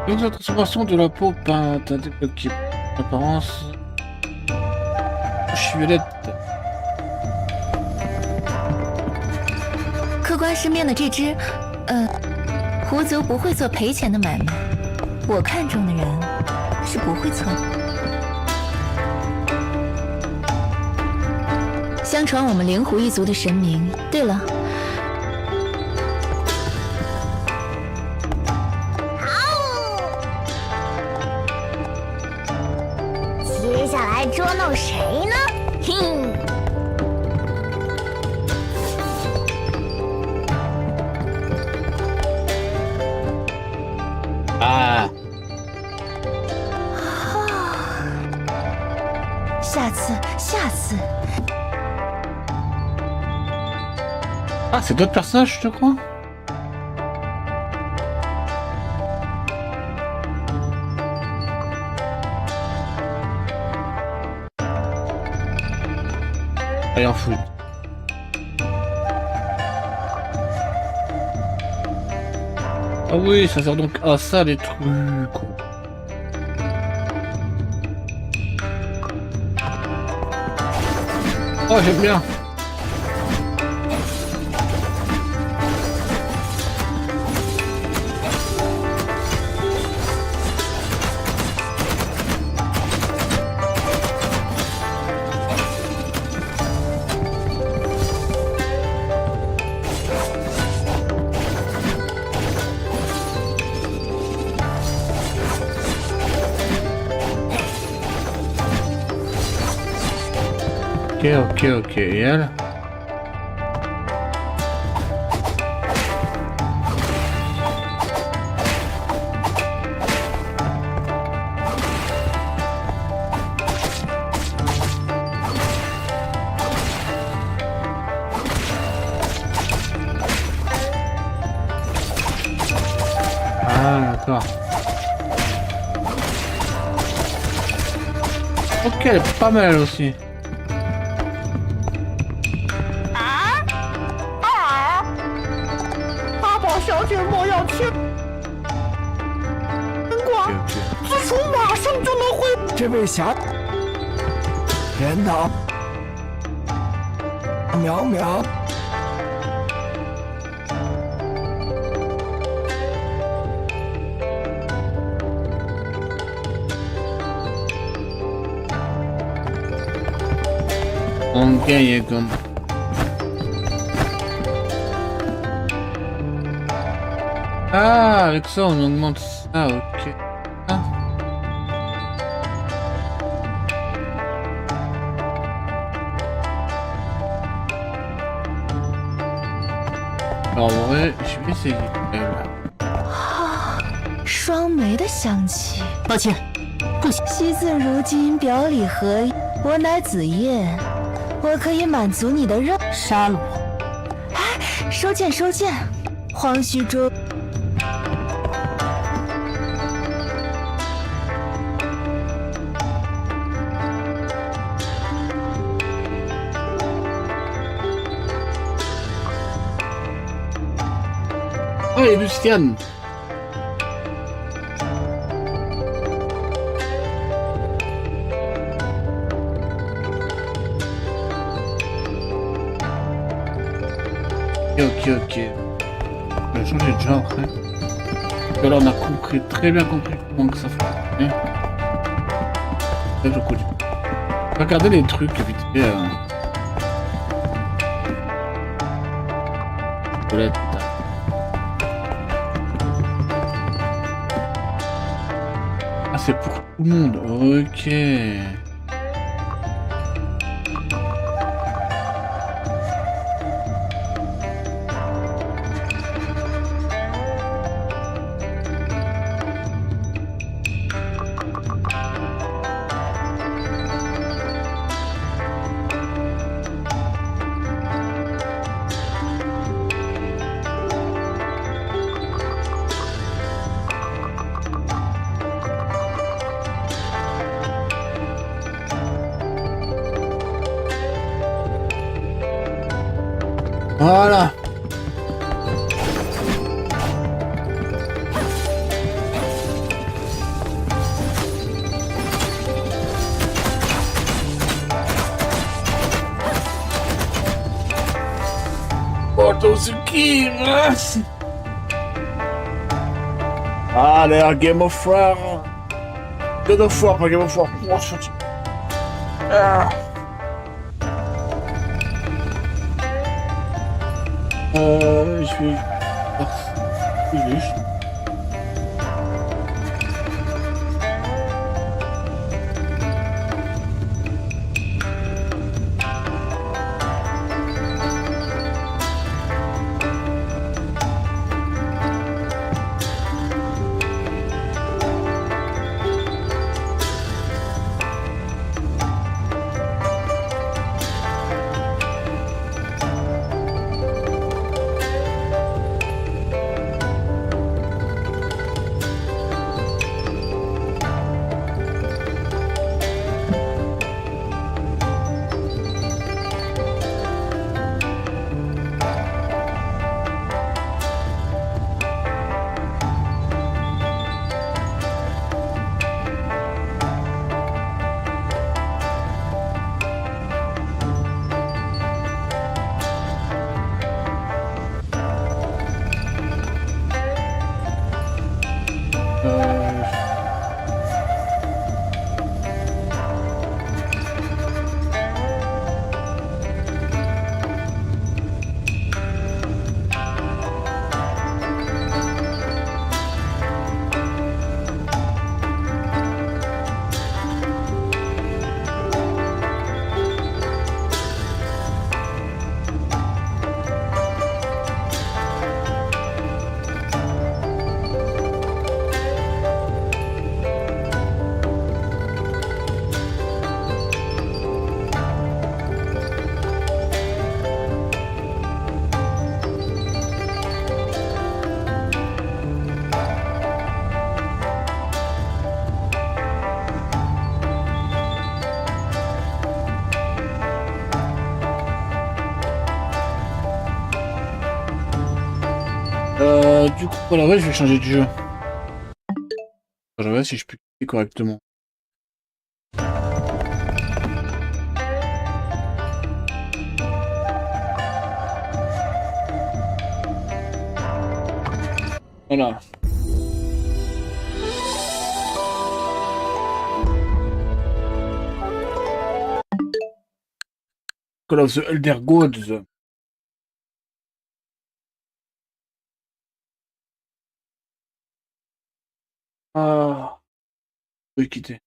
Une transformation de la peau peinte qui apparence violette。客官身边的这只，狐族不会做赔钱的买卖，我看中的人是不会错的。相传我们灵狐一族的神明。对了。 接下来捉弄谁呢？哼！啊！下次。Ah, c'est d'autres personnages, je crois. Rien foutre. Ah oui, ça sert donc à ça les trucs. Oh, j'aime bien. Ok. Et elle? Ah, d'accord. Ok, elle est pas mal aussi. Ok. 这位侠人呐，苗苗，On gagne comme. Ah, avec ça, on augmente ça, ok. Ah. Alors, en vrai, je vais essayer. 双眉的香气，抱歉，不行。惜字如金，表里合一。我乃紫燕，我可以满足你的任。杀了我！哎，收剑，黄须州。Oh, Luciane. Ok. Le jeu est déjà après. Parce que là on a compris, très bien compris comment que ça fonctionne. Là je conduis. Regardez les trucs vite fait. Toilette. Ah c'est pour tout le monde, ok. Voilà. Jeudicouvre. Allez, Game of War. God of War, pas Game of War. Ah. Je vais faire juste. Du coup, voilà, ouais, je vais changer de jeu. Je vais voir si je peux cliquer correctement. Voilà. Call of the Elder Gods. Ah, je vais quitter.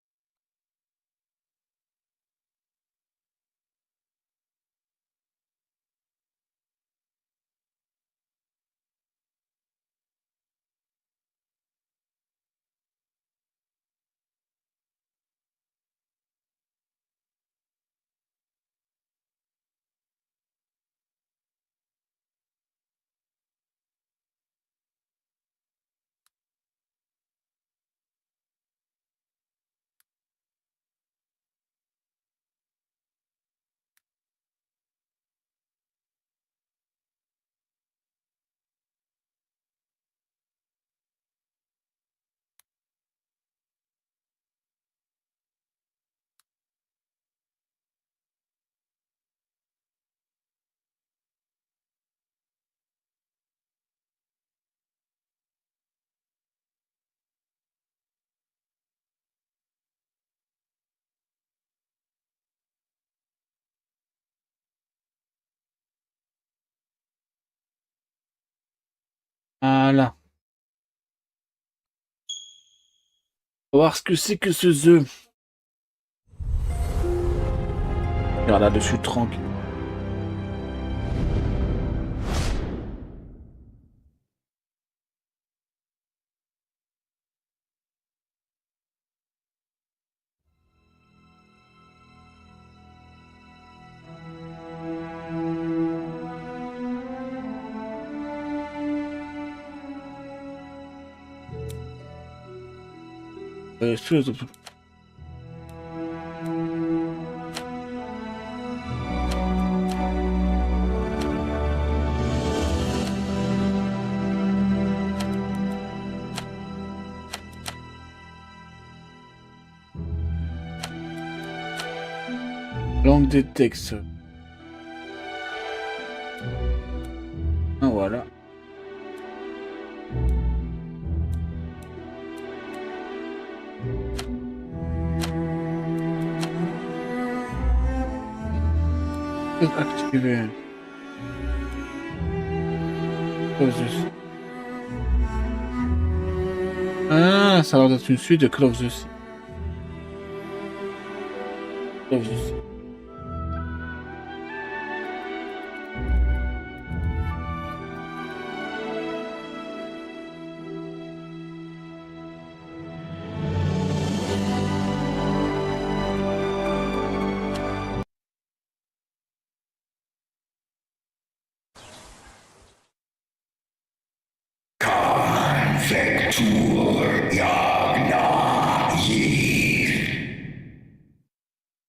Voilà. On va voir ce que c'est que ce œuf. Regarde là-dessus, tranquille. Excuse. Langue des textes. Ah, voilà. Activer. Ah, ça a l'air d'être une suite de Call of the Sea. Call of the Sea.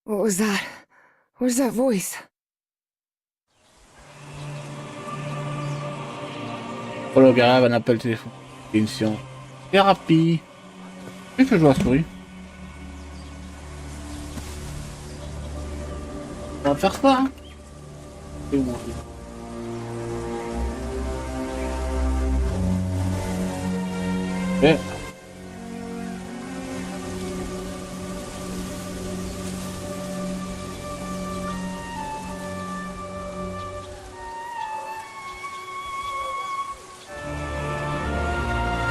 What was that? What is that voice? Holographe, un appel téléphone. Émission. Thérapie. Qu'est-ce que je joue à la souris? On va faire ça, hein. C'est bon. Eh.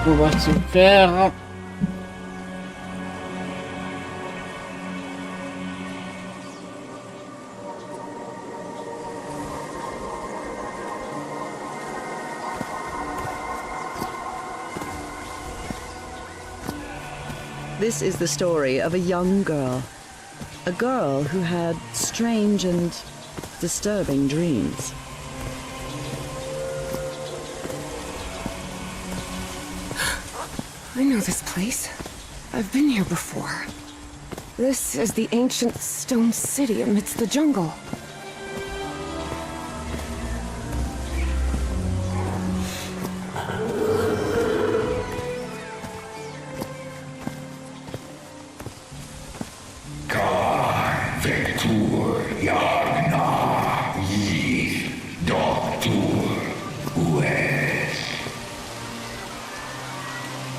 On va se faire... This is the story of a young girl. A girl who had strange and disturbing dreams. I know this place. I've been here before. This is the ancient stone city amidst the jungle.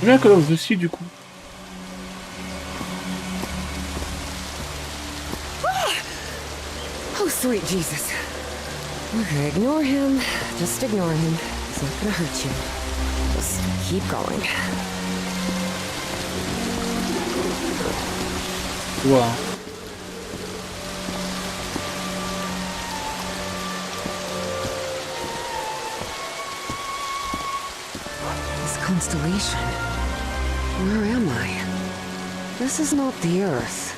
C'est bien Call of the Sea du coup. Oh, sweet Jesus. Okay, ignore him. Just ignore him. He's not gonna hurt you. Just keep going. Wow. This constellation. Where am I? This is not the Earth.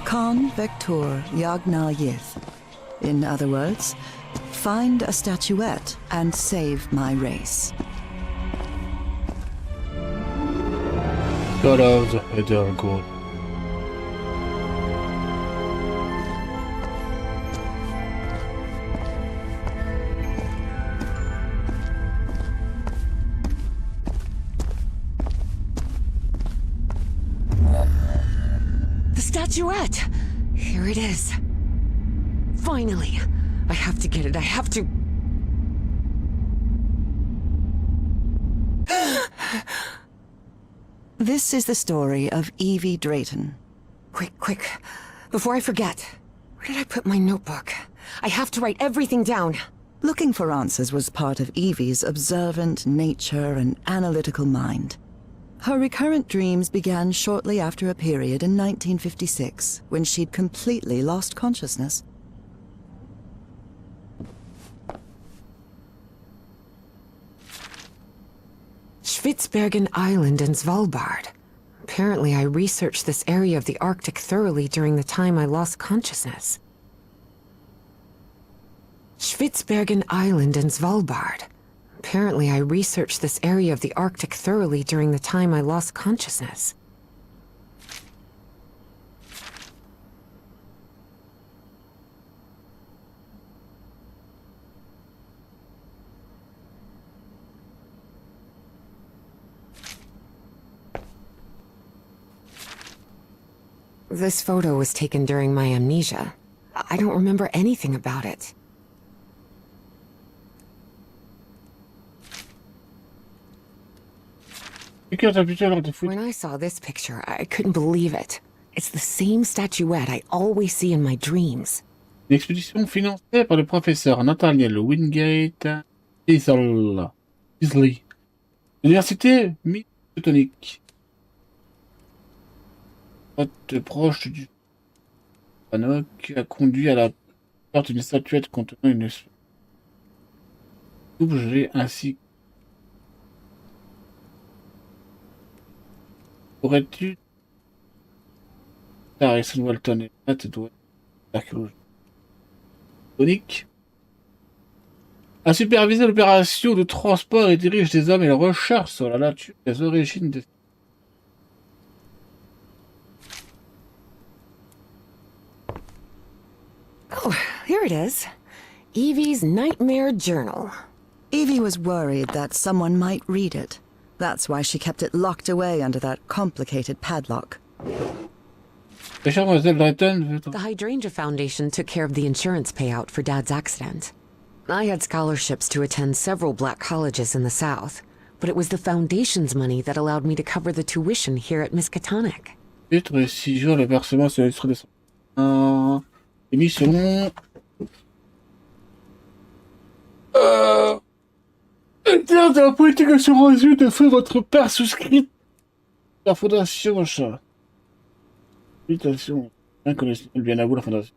Khan Vector Yagna Yith. In other words, find a statuette and save my race. God of the Heather God. The statuette! Here it is. Finally! I have to get it. I have to... This is the story of Evie Drayton. Quick, quick. Before I forget. Where did I put my notebook? I have to write everything down. Looking for answers was part of Evie's observant nature and analytical mind. Her recurrent dreams began shortly after a period in 1956, when she'd completely lost consciousness. Spitsbergen Island and Svalbard. Apparently I researched this area of the Arctic thoroughly during the time I lost consciousness. Spitsbergen Island and Svalbard. Apparently I researched this area of the Arctic thoroughly during the time I lost consciousness. This photo was taken during my amnesia. I don't remember anything about it. When I saw this picture, I couldn't believe it. It's the same statuette I always see in my dreams. Une expédition financée par le professeur Nathaniel Wingate Isley. L'université Miskatonic. Proche du Panoc a conduit à la porte d'une statuette contenant une objet ainsi. Aurais-tu Harrison Walton et Matt doit l'archéologie tonique a supervisé l'opération de transport et dirige des hommes et la recherche sur la nature des origines des... Oh, here it is. Evie's Nightmare Journal. Evie was worried that someone might read it. That's why she kept it locked away under that complicated padlock. The Hydrangea Foundation took care of the insurance payout for Dad's accident. I had scholarships to attend several black colleges in the South, but it was the Foundation's money that allowed me to cover the tuition here at Miskatonic. 6 jours, le versement sur l'extrait de son... émission... Interne de la politique assurance vie de faire votre père souscrit la fondation machin. Invitation. Bien à vous la fondation.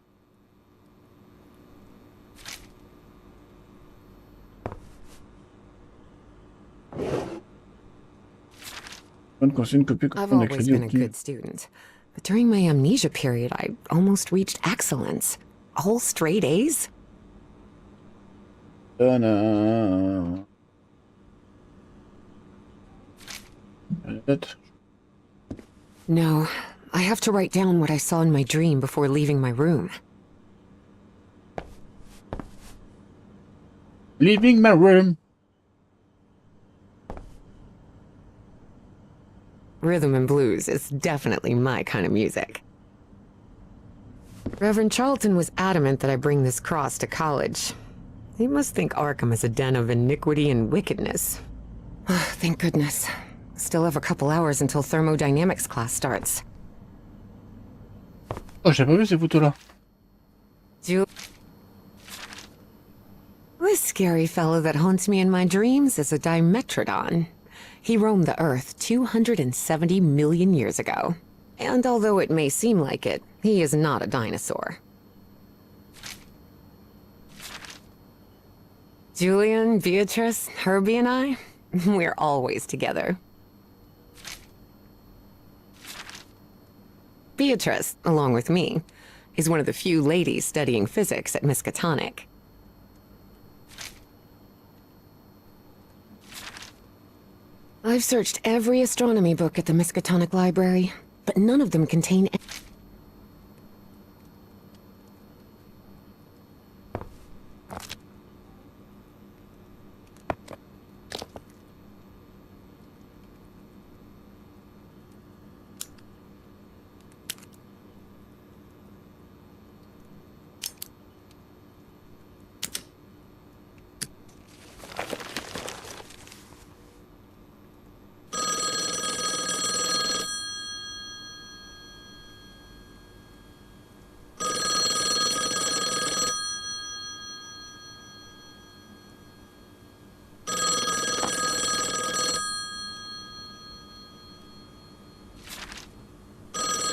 I've always been a good student, but during my amnesia period, I almost reached excellence. All straight A's? No, I have to write down what I saw in my dream before leaving my room. Leaving my room. Rhythm and blues is definitely my kind of music. Reverend Charlton was adamant that I bring this cross to college. He must think Arkham is a den of iniquity and wickedness. Thank goodness. Still have a couple hours until thermodynamics class starts. Oh, j'ai pas vu ces photos-là. This scary fellow that haunts me in my dreams is a Dimetrodon. He roamed the Earth 270 million years ago. And although it may seem like it, he is not a dinosaur. Julian, Beatrice, Herbie and I, we're always together. Beatrice, along with me, is one of the few ladies studying physics at Miskatonic. I've searched every astronomy book at the Miskatonic Library, but none of them contain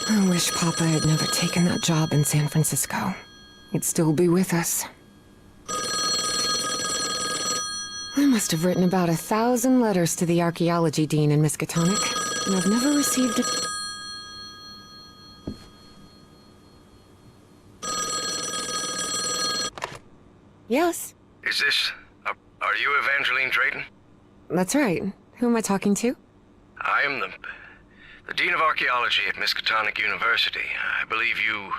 I wish Papa had never taken that job in San Francisco. He'd still be with us. I must have written about 1,000 letters to the archaeology dean in Miskatonic, and I've never received a... Yes? Is this... are you Evangeline Drayton? That's right. Who am I talking to? I am the Dean of Archaeology at Miskatonic University. I believe you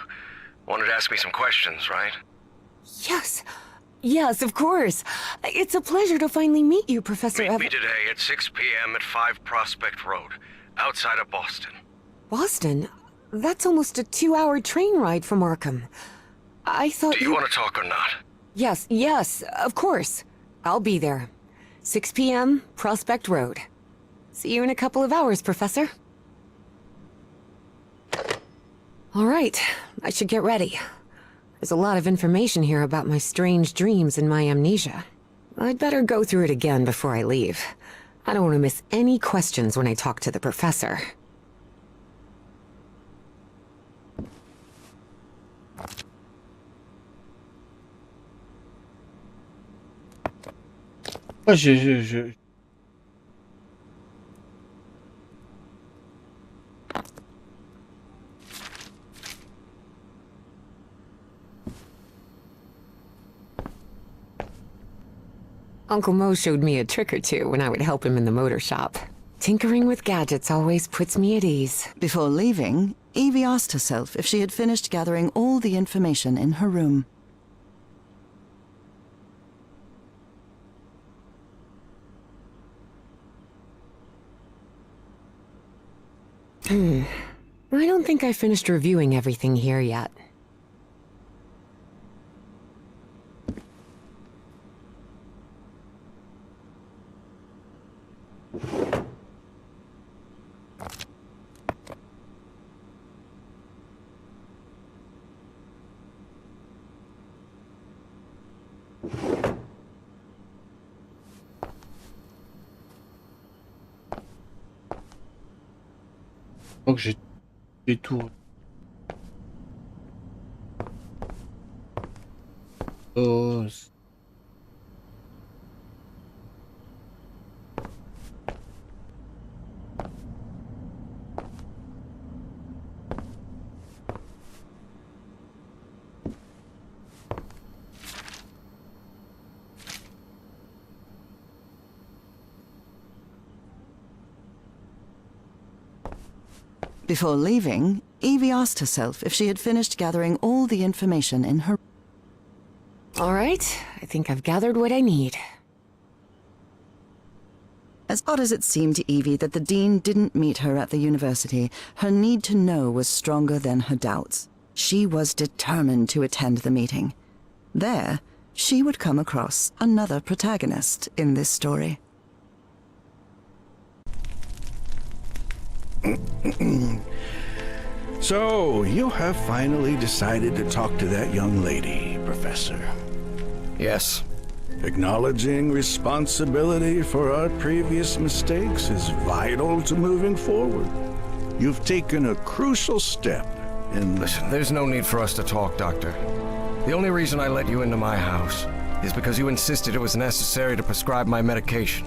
wanted to ask me some questions, right? Yes. Yes, of course. It's a pleasure to finally meet you, Professor Meet me today at 6 p.m. at 5 Prospect Road, outside of Boston. Boston? That's almost a 2-hour train ride from Arkham. I thought Do you want to talk or not? Yes, yes, of course. I'll be there. 6 p.m., Prospect Road. See you in a couple of hours, Professor. All right, I should get ready. There's a lot of information here about my strange dreams and my amnesia. I'd better go through it again before I leave. I don't want to miss any questions when I talk to the professor. Ouais, Uncle Mo showed me a trick or two when I would help him in the motor shop. Tinkering with gadgets always puts me at ease. Before leaving, Evie asked herself if she had finished gathering all the information in her room. I don't think I finished reviewing everything here yet. Donc j'ai tout. Oh. Before leaving, Evie asked herself if she had finished gathering all the information in her... All right, I think I've gathered what I need. As odd as it seemed to Evie that the dean didn't meet her at the university, her need to know was stronger than her doubts. She was determined to attend the meeting. There, she would come across another protagonist in this story. So, you have finally decided to talk to that young lady, Professor. Yes. Acknowledging responsibility for our previous mistakes is vital to moving forward. You've taken a crucial step in... Listen, there's no need for us to talk, Doctor. The only reason I let you into my house is because you insisted it was necessary to prescribe my medication.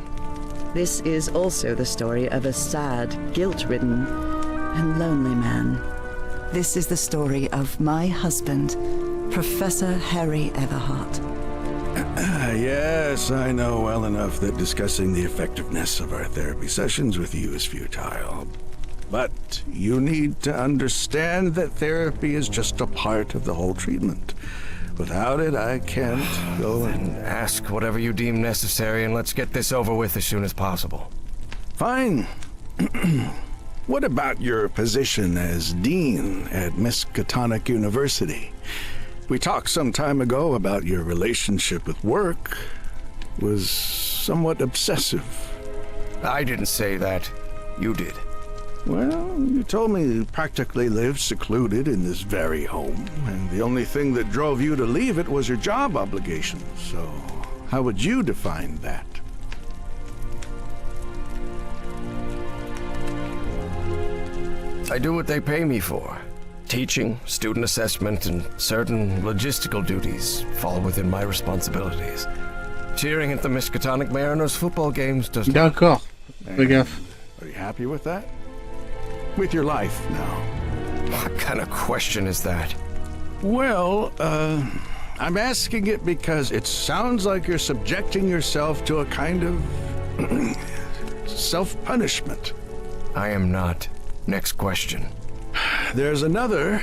This is also the story of a sad, guilt-ridden, and lonely man. This is the story of my husband, Professor Harry Everhart. Yes, I know well enough that discussing the effectiveness of our therapy sessions with you is futile. But you need to understand that therapy is just a part of the whole treatment. Without it, I can't go and... Ask whatever you deem necessary, and let's get this over with as soon as possible. Fine. What about your position as dean at Miskatonic University? We talked some time ago about your relationship with work. It was somewhat obsessive. I didn't say that. You did. Well, you told me you practically lived secluded in this very home, and the only thing that drove you to leave it was your job obligations. So, how would you define that? I do what they pay me for. Teaching, student assessment, and certain logistical duties fall within my responsibilities. Cheering at the Miskatonic Mariners football games does not... D'accord. Fais gaffe. Are you happy with that? With your life now? What kind of question is that? Well, I'm asking it because it sounds like you're subjecting yourself to a kind of self-punishment. I am not. Next question. There's another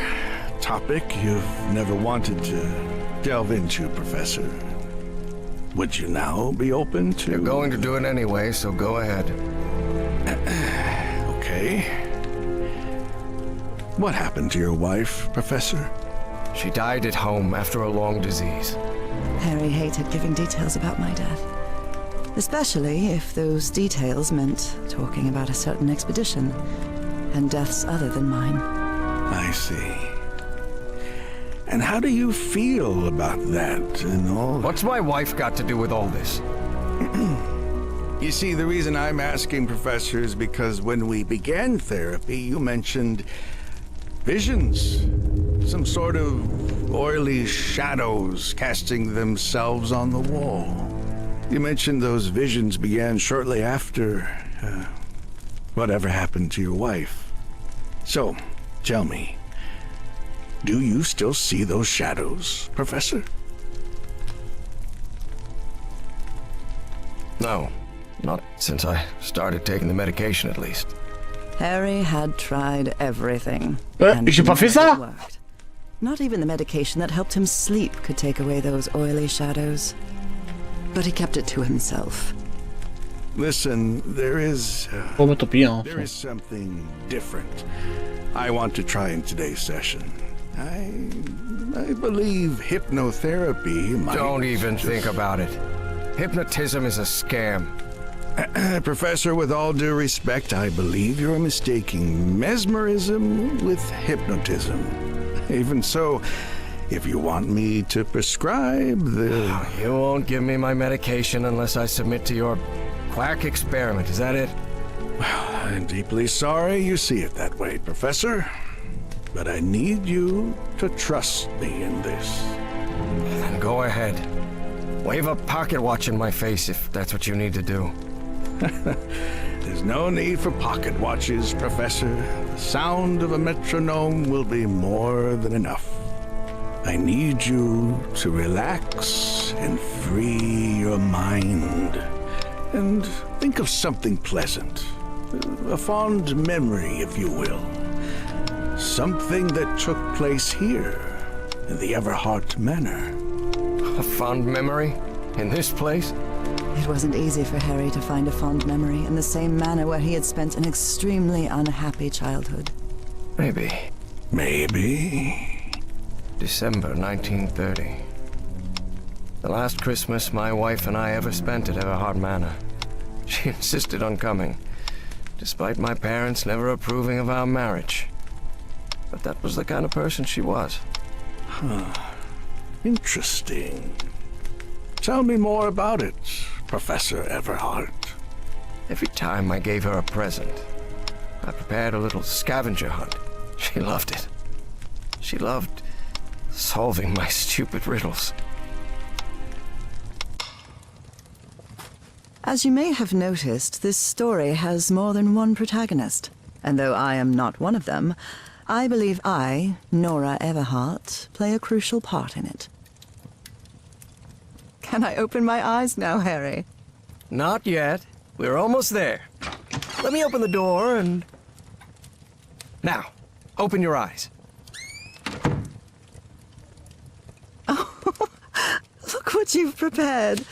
topic you've never wanted to delve into, Professor. Would you now be open to... You're going to do it anyway, so go ahead. Okay. What happened to your wife, Professor? She died at home after a long disease. Harry hated giving details about my death. Especially if those details meant talking about a certain expedition and deaths other than mine. I see. And how do you feel about that and all? What's my wife got to do with all this? You see, the reason I'm asking, Professor, is because when we began therapy, you mentioned visions. Some sort of oily shadows casting themselves on the wall. You mentioned those visions began shortly after whatever happened to your wife. So, tell me, do you still see those shadows, Professor? No, not since I started taking the medication, at least. Harry had tried everything. J'ai pas fait ça! It worked. Not even the medication that helped him sleep could take away those oily shadows. But he kept it to himself. Listen, there is something different I want to try in today's session. I believe hypnotherapy might... Don't even think about it. Hypnotism is a scam. Professor, with all due respect, I believe you're mistaking mesmerism with hypnotism. Even so, if you want me to prescribe the... You won't give me my medication unless I submit to your quack experiment, is that it? Well, I'm deeply sorry you see it that way, Professor. But I need you to trust me in this. Then go ahead. Wave a pocket watch in my face if that's what you need to do. There's no need for pocket watches, Professor. The sound of a metronome will be more than enough. I need you to relax and free your mind. And think of something pleasant. A fond memory, if you will. Something that took place here, in the Everhart Manor. A fond memory? In this place? It wasn't easy for Harry to find a fond memory in the same manor where he had spent an extremely unhappy childhood. Maybe. Maybe. December 1930. The last Christmas my wife and I ever spent at Everhard Manor. She insisted on coming, despite my parents never approving of our marriage. But that was the kind of person she was. Huh. Interesting. Tell me more about it, Professor Everhard. Every time I gave her a present, I prepared a little scavenger hunt. She loved it. She loved solving my stupid riddles. As you may have noticed, this story has more than one protagonist. And though I am not one of them, I believe I, Nora Everhart, play a crucial part in it. Can I open my eyes now, Harry? Not yet. We're almost there. Let me open the door and... Now, open your eyes. Oh, look what you've prepared.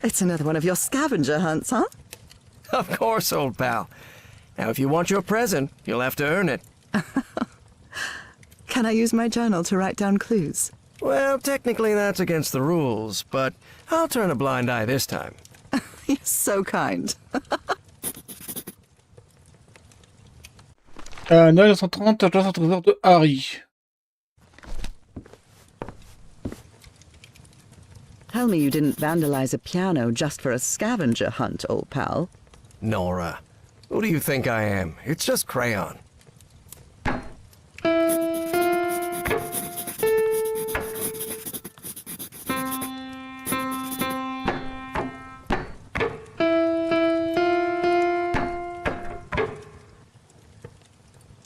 It's another one of your scavenger hunts, huh? Of course, old pal. Now, if you want your present, you'll have to earn it. Can I use my journal to write down clues? Well, technically that's against the rules, but I'll turn a blind eye this time. You're so kind. 930, adresse au trésor de Harry. Tell me you didn't vandalize a piano just for a scavenger hunt, old pal. Nora, who do you think I am? It's just crayon.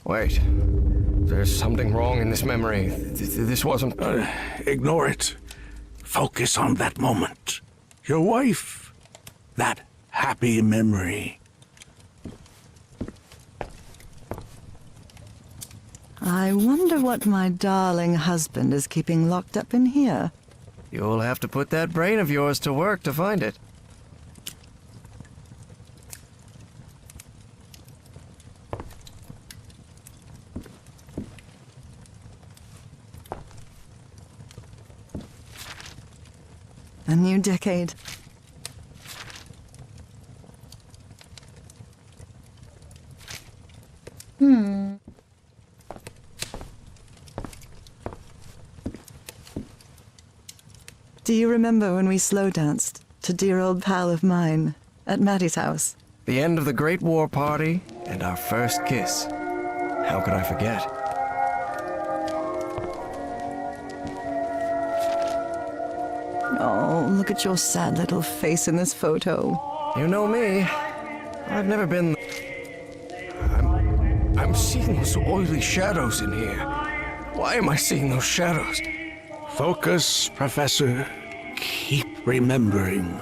Wait. There's something wrong in this memory. This wasn't... Ignore it. Focus on that moment. Your wife. That happy memory. I wonder what my darling husband is keeping locked up in here. You'll have to put that brain of yours to work to find it. A new decade. Do you remember when we slow danced to dear old pal of mine at Maddie's house? The end of the Great War Party and our first kiss. How could I forget? Oh, look at your sad little face in this photo. You know me. I've never been... I'm seeing those oily shadows in here. Why am I seeing those shadows? Focus, Professor. Keep remembering.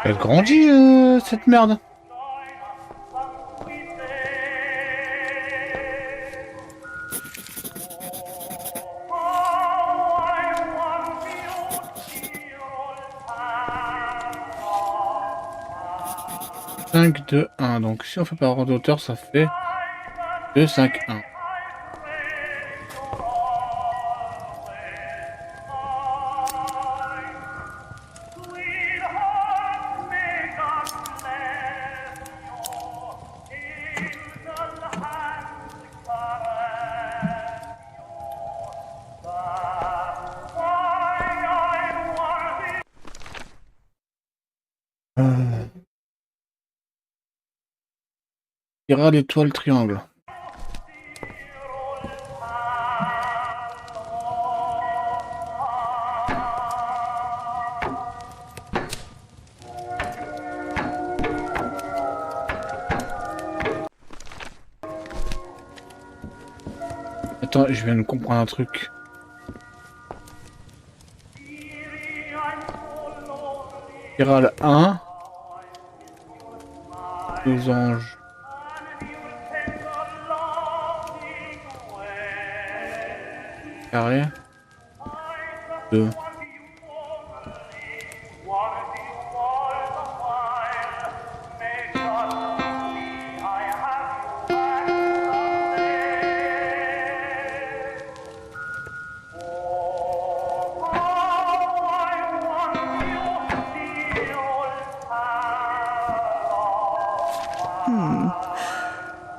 Elle grandit, cette merde. Cinq, 2, 1. Donc si on fait par ordre d'auteur, ça fait 2, 5, 1. Tira l'étoile triangle. Attends, je viens de comprendre un truc. Spirale 1. Losange. carré. 2.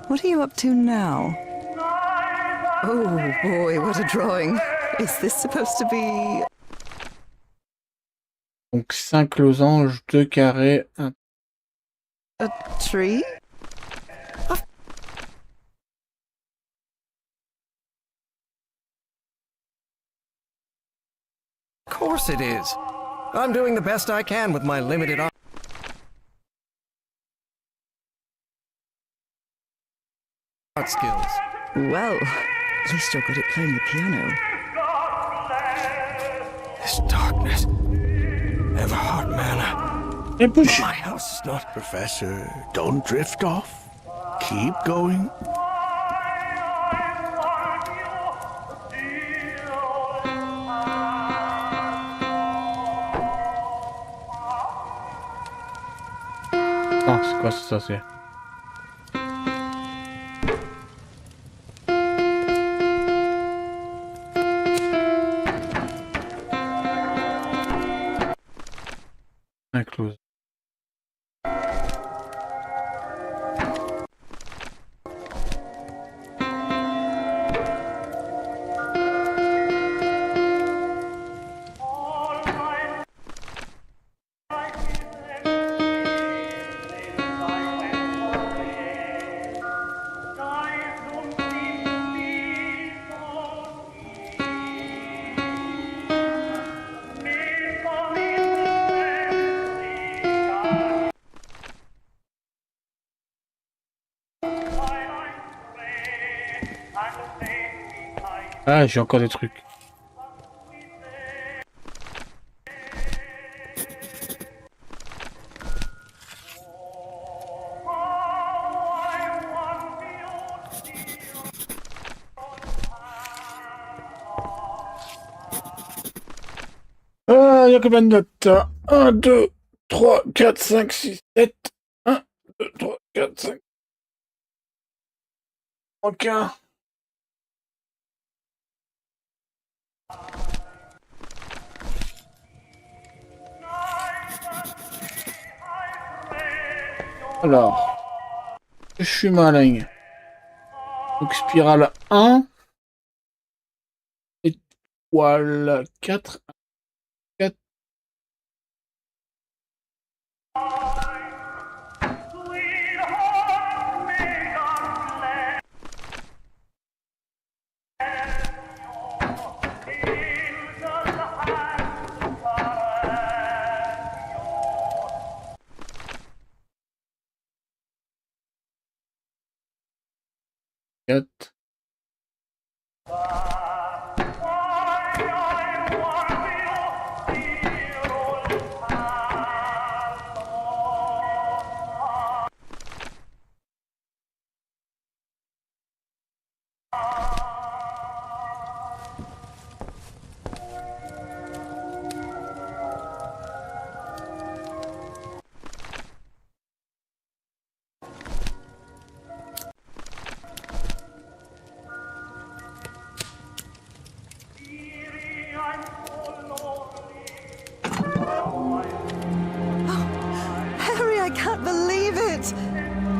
What are you up to now? Oh boy, what a drawing. Is this supposed to be... Donc 5 losanges, 2 carrés, 1. a tree? Of course it is. I'm doing the best I can with my limited art skills. Well, at least you're good at playing the piano. This darkness. Everhart Manor. Et push. My house is not... Professor, don't drift off. Keep going. Ah, c'est quoi ça, c'est... Un close. Ah, j'ai encore des trucs. Ah, il y a combien de notes? 1, 2, 3, 4, 5, 6, 7. 1, 2, 3, 4, 5. Aucun. Alors, je suis malin. Donc spirale 1, étoile 4, 4. I can't believe it!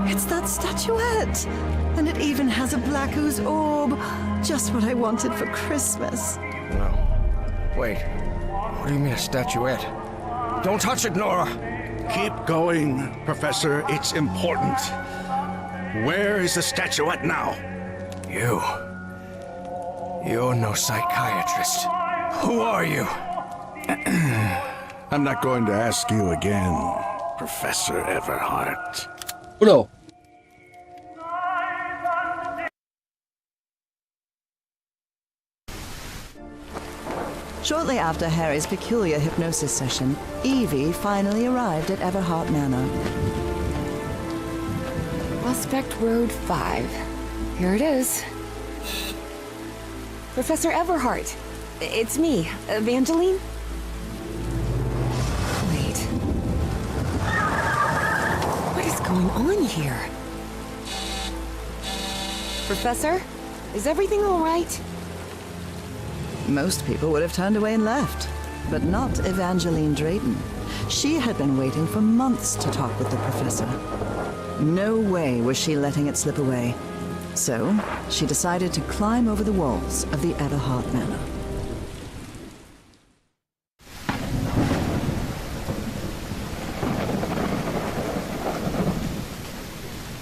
It's that statuette! And it even has a black ooze orb. Just what I wanted for Christmas. No. Wait. What do you mean a statuette? Don't touch it, Nora! Keep going, Professor. It's important. Where is the statuette now? You're no psychiatrist. Who are you? I'm not going to ask you again, Professor Everhart. Oula. Shortly after Harry's peculiar hypnosis session, Evie finally arrived at Everhart Manor. Prospect Road 5. Here it is. Professor Everhart. It's me, Evangeline. Wait. What is going on here? Professor? Is everything all right? Most people would have turned away and left, but not Evangeline Drayton. She had been waiting for months to talk with the professor. No way was she letting it slip away. So, she decided to climb over the walls of the Everhart Manor.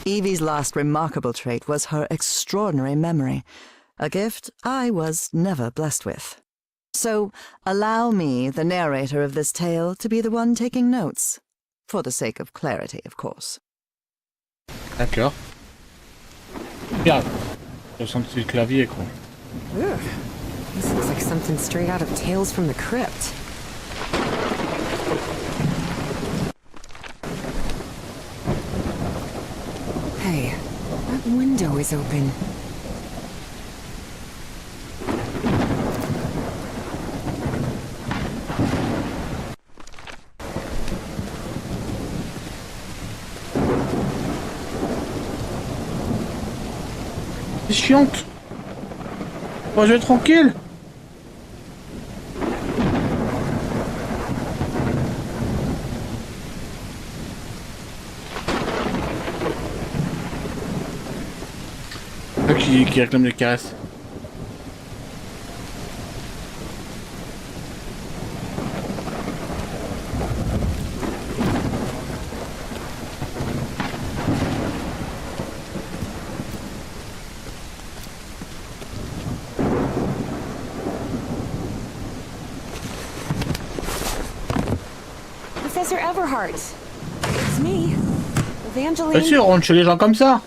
Evie's last remarkable trait was her extraordinary memory, a gift I was never blessed with. So, allow me, the narrator of this tale, to be the one taking notes. For the sake of clarity, of course. D'accord. Regarde. Le son du clavier, quoi. Ugh. This looks like something straight out of Tales from the Crypt. Hey, that window is open. C'est chiante. Moi, je vais être tranquille. Qui réclame des caresses. Professor Everhart. It's me, Evangeline. Bien sûr, on rentre chez les gens comme ça.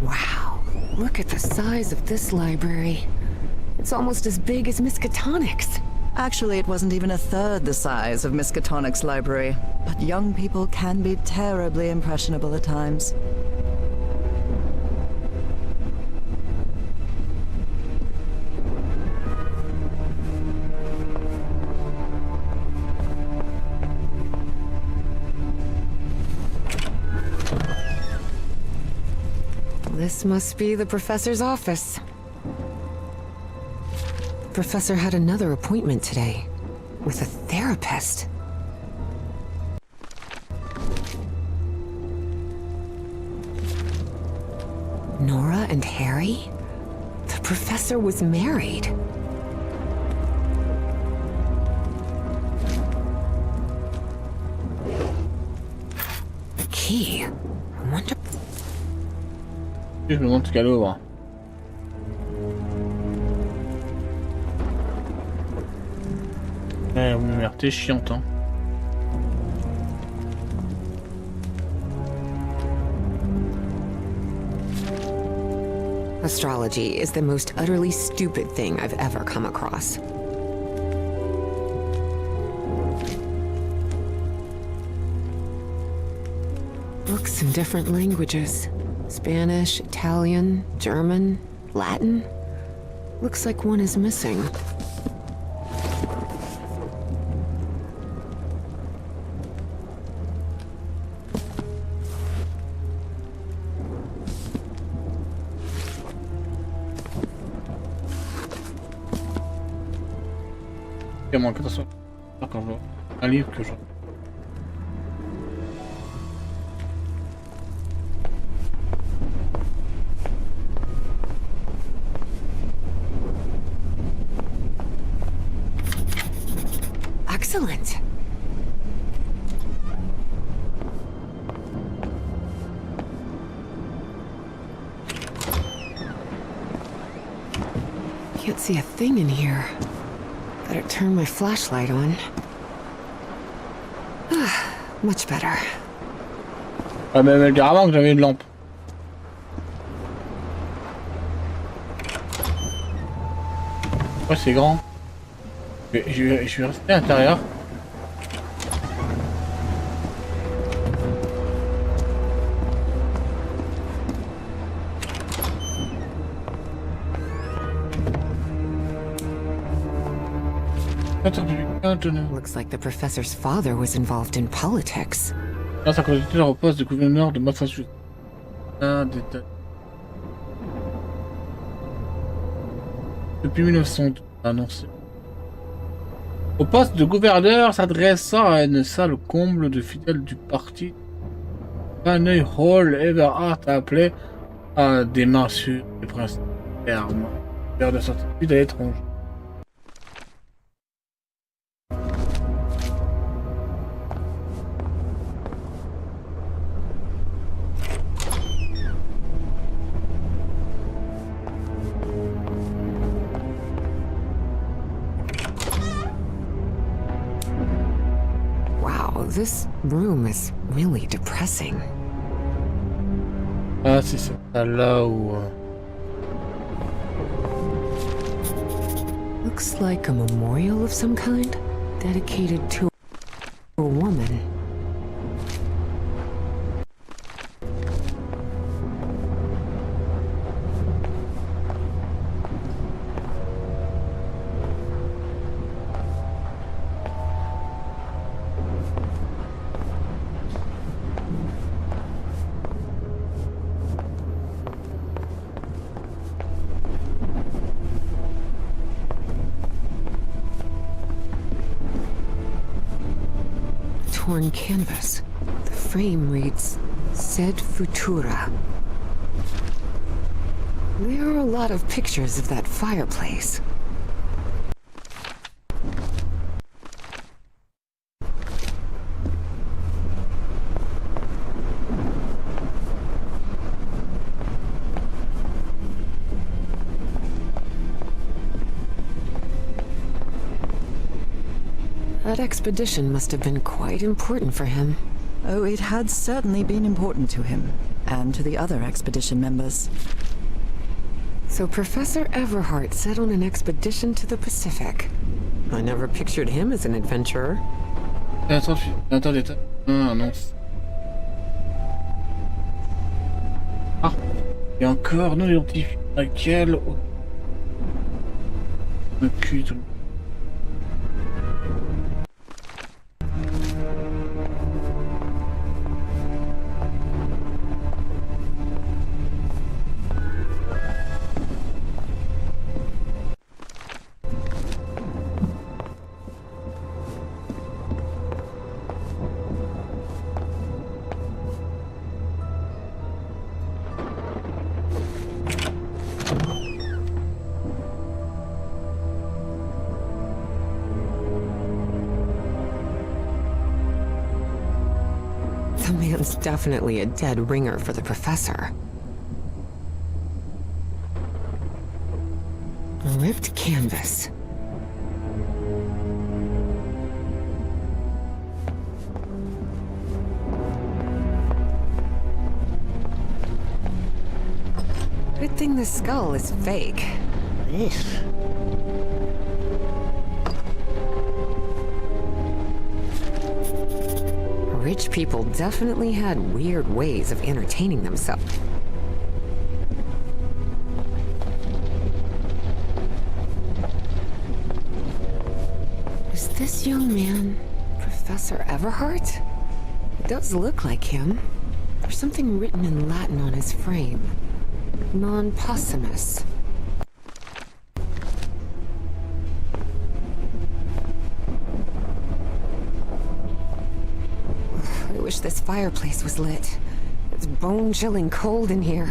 Wow, look at the size of this library. It's almost as big as Miskatonic's. Actually, it wasn't even a third the size of Miskatonic's library, but young people can be terribly impressionable at times. This must be the professor's office. Professor had another appointment today with a therapist. Nora and Harry? The professor was married. The key. I wonder. Je me demande ce qu'elle ouvre. Merde, t'es chiante, hein. Astrology is the most utterly stupid thing I've ever come across. Books in different languages. Spanish, Italian, German, Latin. Looks like one is missing. Il y a moins attention quand je vois un livre que je... Excellent. Can't see a thing in here. Better turn my flashlight on. Much better. Ah, mais elle carrément que j'avais une lampe. Ouais, c'est grand. Je vais rester à l'intérieur. Looks like the professor's father was involved in politics. Là, sa candidature au poste de gouverneur de Massachusetts. Un détail. Depuis 1912, annoncé. Au poste de gouverneur s'adressant à une salle comble de fidèles du parti, Faneuil Hall Everhart a appelé à des mains sûres et principes fermes vers de certitude à l'étranger. This room is really depressing. Ah, c'est ça là où... Looks like a memorial of some kind, dedicated to a woman. Torn canvas. The frame reads, Sed Futura. There are a lot of pictures of that fireplace. That expedition must have been quite important for him. Oh, it had certainly been important to him, and to the other expedition members. So Professor Everhart set on an expedition to the Pacific. I never pictured him as an adventurer. Attends. Ah, non. Ah, et encore non identifié. Laquelle? Le cul. The man's definitely a dead ringer for the professor. Ripped canvas. Good thing the skull is fake. Rich people definitely had weird ways of entertaining themselves. Is this young man Professor Everhart? It does look like him. There's something written in Latin on his frame. Non possumus. I wish this fireplace was lit. It's bone-chilling cold in here.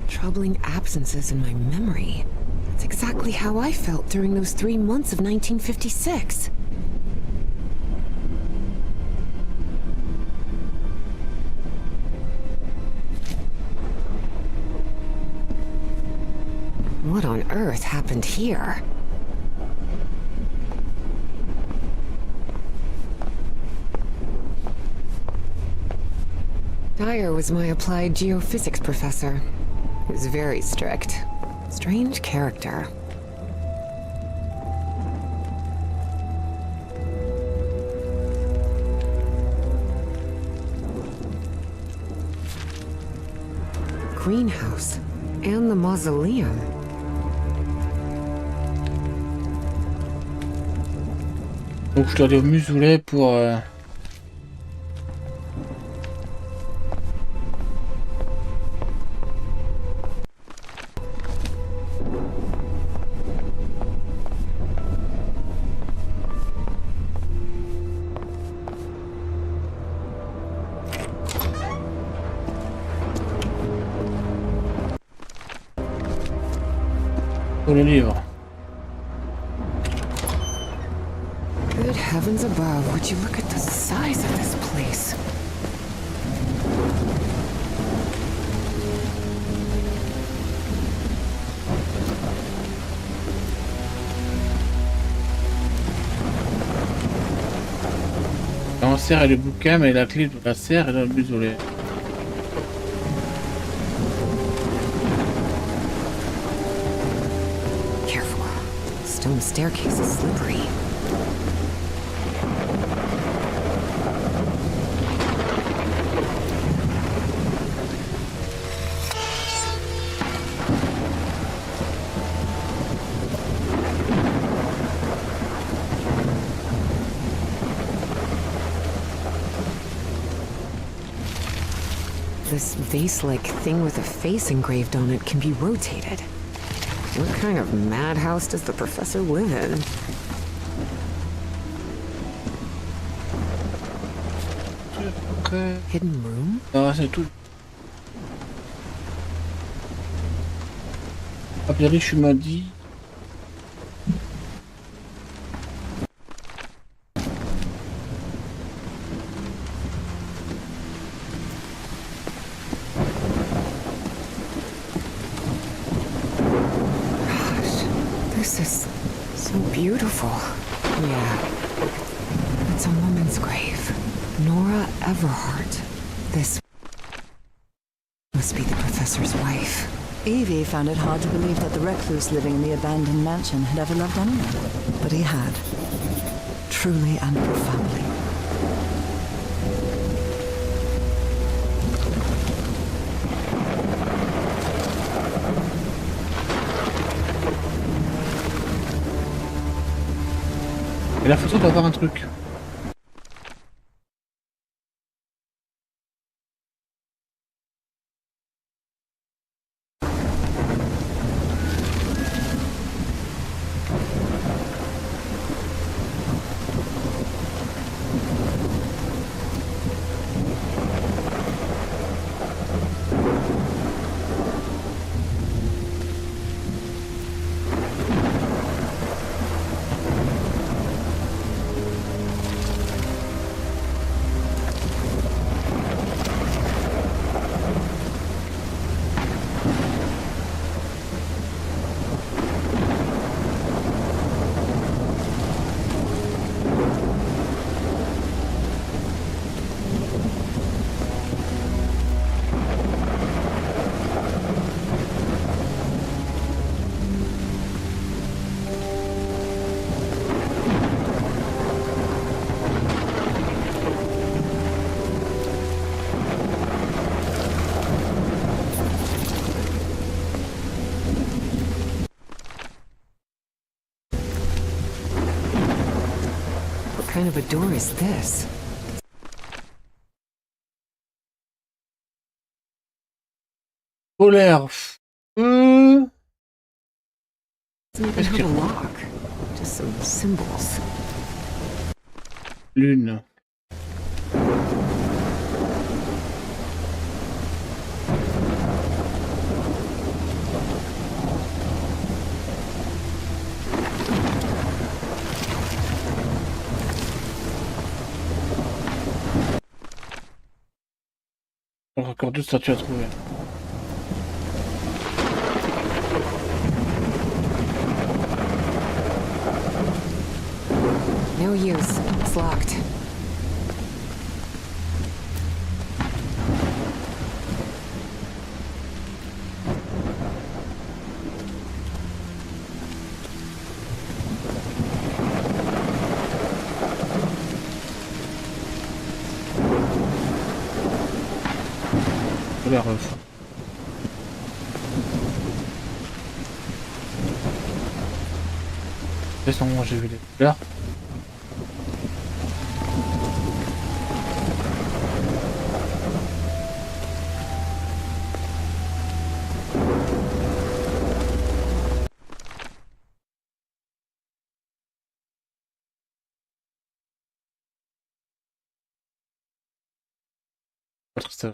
Troubling absences in my memory. That's exactly how I felt during those 3 months of 1956. What on earth happened here? Dyer was my applied geophysics professor. He was very strict. Strange character. Greenhouse. And the mausoleum. Donc je dois aller au muselet pour... le livre. Good heavens above, would you look at the size of this place? La serre et le bouquin, mais la clé de la serre est dans le muselet. Careful. Stone staircase is slippery. This vase-like thing with a face engraved on it can be rotated. What kind of madhouse does the professor live in? Hidden room? Ah, c'est tout. Ah, bien riche, tu m'as dit. This is so beautiful. Yeah. It's a woman's grave. Nora Everhart. This must be the professor's wife. Evie found it hard to believe that the recluse living in the abandoned mansion had ever loved anyone. But he had. Truly and profoundly. Et la photo doit avoir un truc. What kind of a door is this? Polaire. Doesn't even have a lock. Just some symbols. Lune. Encore deux statues à trouver. No use. It's locked. Faut les refs. Laisse-moi, j'ai vu les fleurs. Ça.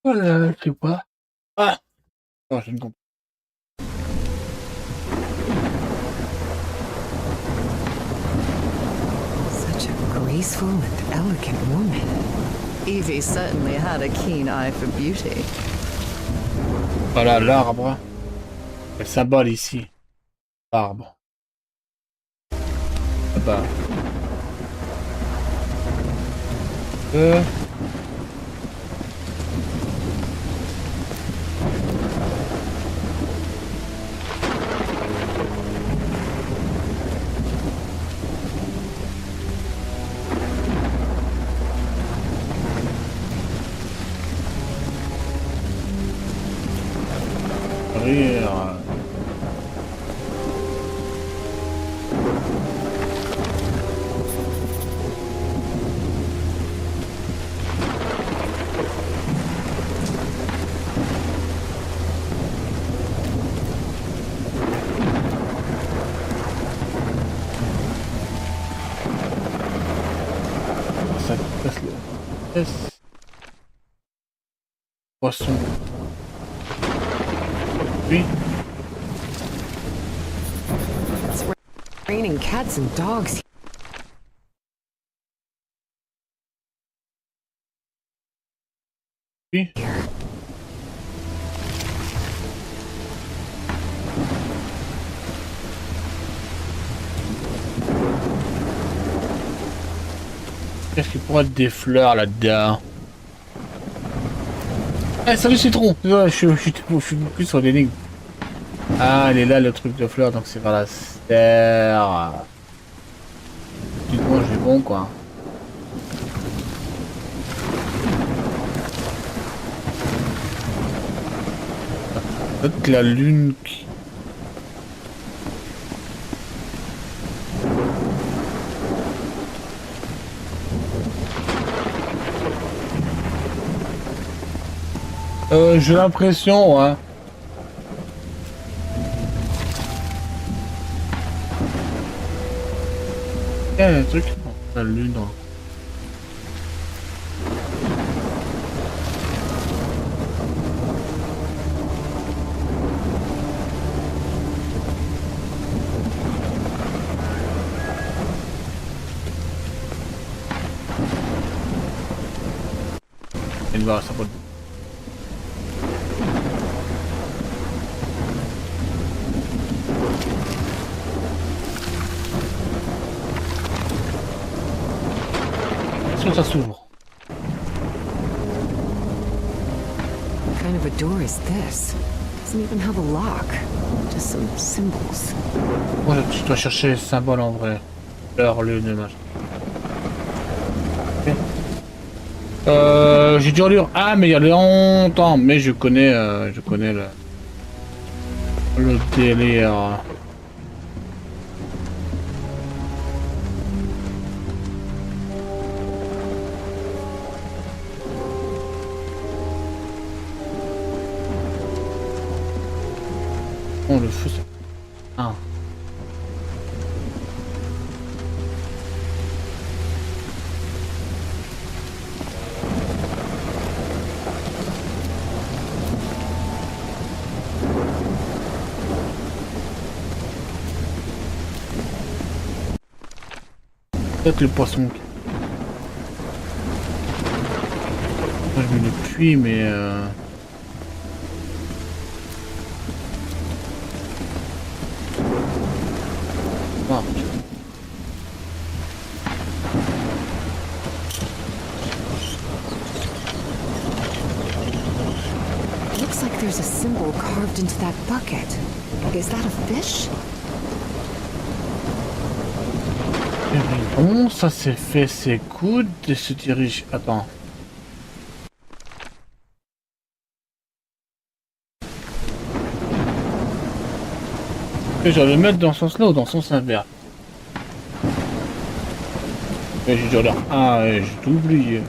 Voilà, je sais pas. Ah, oh, je ne comprends. Such a graceful and elegant woman. Evie certainly had a keen eye for beauty. Voilà l'arbre. Le symbole ici. L'arbre. Là-bas. Rire. Ça casse le... Yes. Poisson. Oui. It's raining cats and dogs Oui. here. Qu'est-ce qu'il pourrait être des fleurs là-dedans? Eh, salut Citron! Ouais, je suis plus sur l'énigme. Ah, elle est là le truc de fleurs, donc c'est vers la serre. Dites-moi, j'ai bon quoi. Peut-être la lune qui... j'ai l'impression, hein. Il y a un truc, la lune. Il va, ça va. Ça s'ouvre. What kind of a door is this? Doesn't even have a lock. Just some symbols. Ouais, tu dois chercher les symboles en vrai. L'heure, lune, machin. Okay. J'ai dû en lire. Ah, mais il y a longtemps. Mais je connais le délire. Oh, le feu, ça... Ah. Peut-être le poisson. Moi, je me le cuis, mais marque. Looks like there's a symbol carved into that bucket. Is that a fish? Bon, ça c'est fait ses coudes et se dirige. Attends. Et je vais le mettre dans ce sens-là ou dans le sens inverse. Et j'ai déjà l'air. Ah, j'ai tout oublié.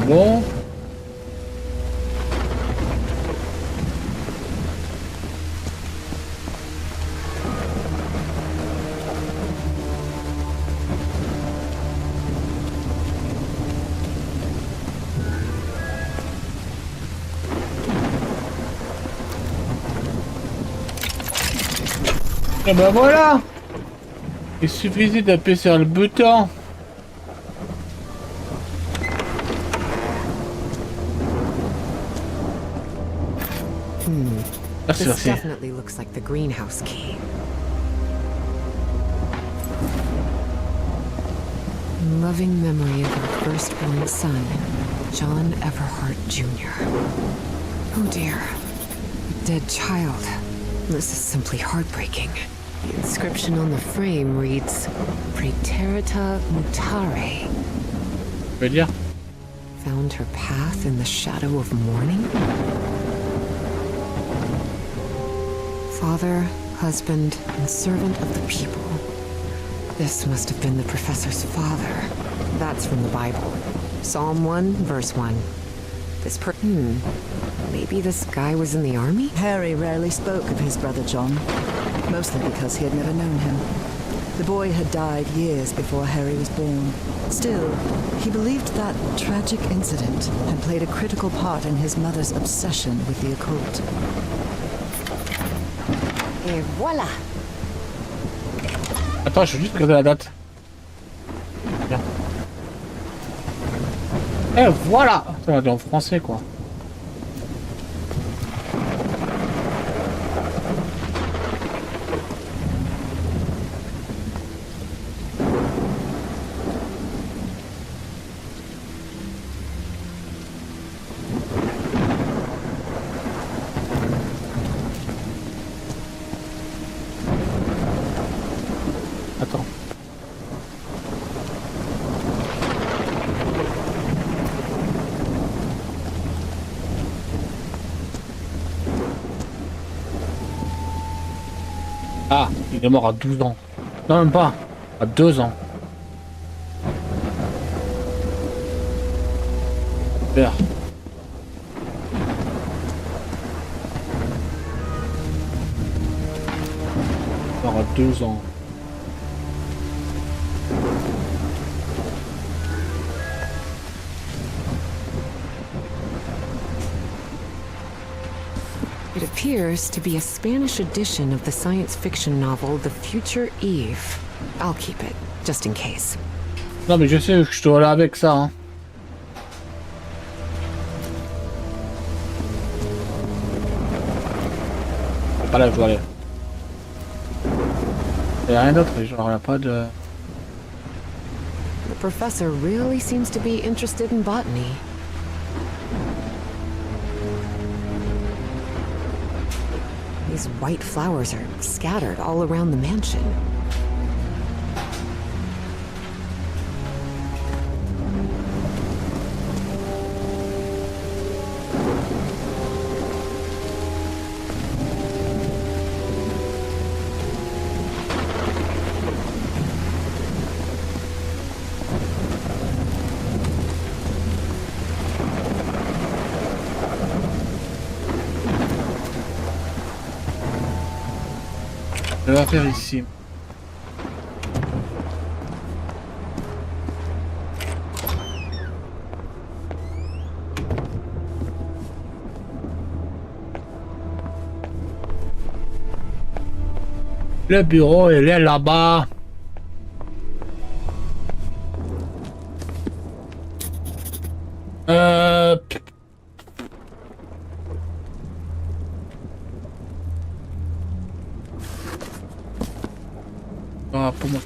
Bon. Et ben voilà. Il suffisait d'appuyer sur le bouton. This definitely looks like the greenhouse key. In loving memory of our firstborn son, John Everhart Jr. Oh dear. A dead child. This is simply heartbreaking. The inscription on the frame reads, Praeterita Mutare. Je veux dire. Found her path in the shadow of mourning? Father, husband, and servant of the people. This must have been the professor's father. That's from the Bible. Psalm 1, verse 1. Maybe this guy was in the army? Harry rarely spoke of his brother John, mostly because he had never known him. The boy had died years before Harry was born. Still, he believed that tragic incident had played a critical part in his mother's obsession with the occult. Et voilà! Attends, je veux juste regarder la date. Bien. Et voilà! Ça va dire en français quoi. Attends. Ah, il est mort à 12 ans. Non, même pas. À 2 ans. Super. Mort à 2 ans. It appears to be a Spanish edition of the science fiction novel The Future Eve. I'll keep it, just in case. Non mais je sais que je dois aller avec ça. Hein. Pas là, je dois aller. Il n'y a rien d'autre, genre il n'y a pas de... The professor really seems to be interested in botany. These white flowers are scattered all around the mansion. Je vais faire ici. Le bureau, il est là-bas. Euh... Ah, pour moi.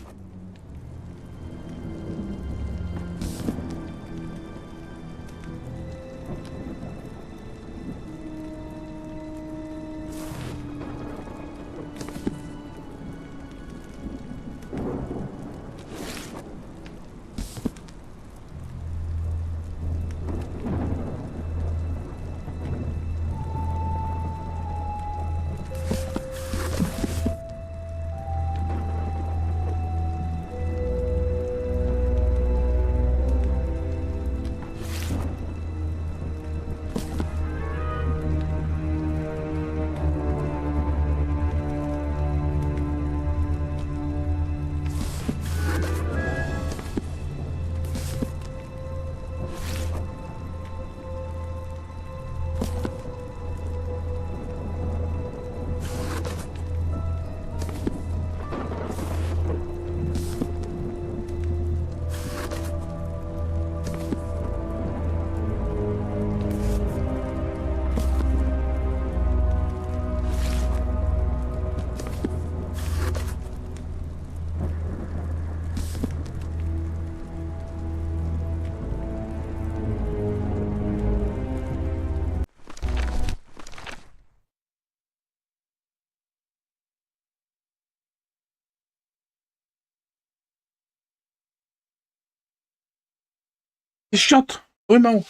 C'est chiante. Vraiment.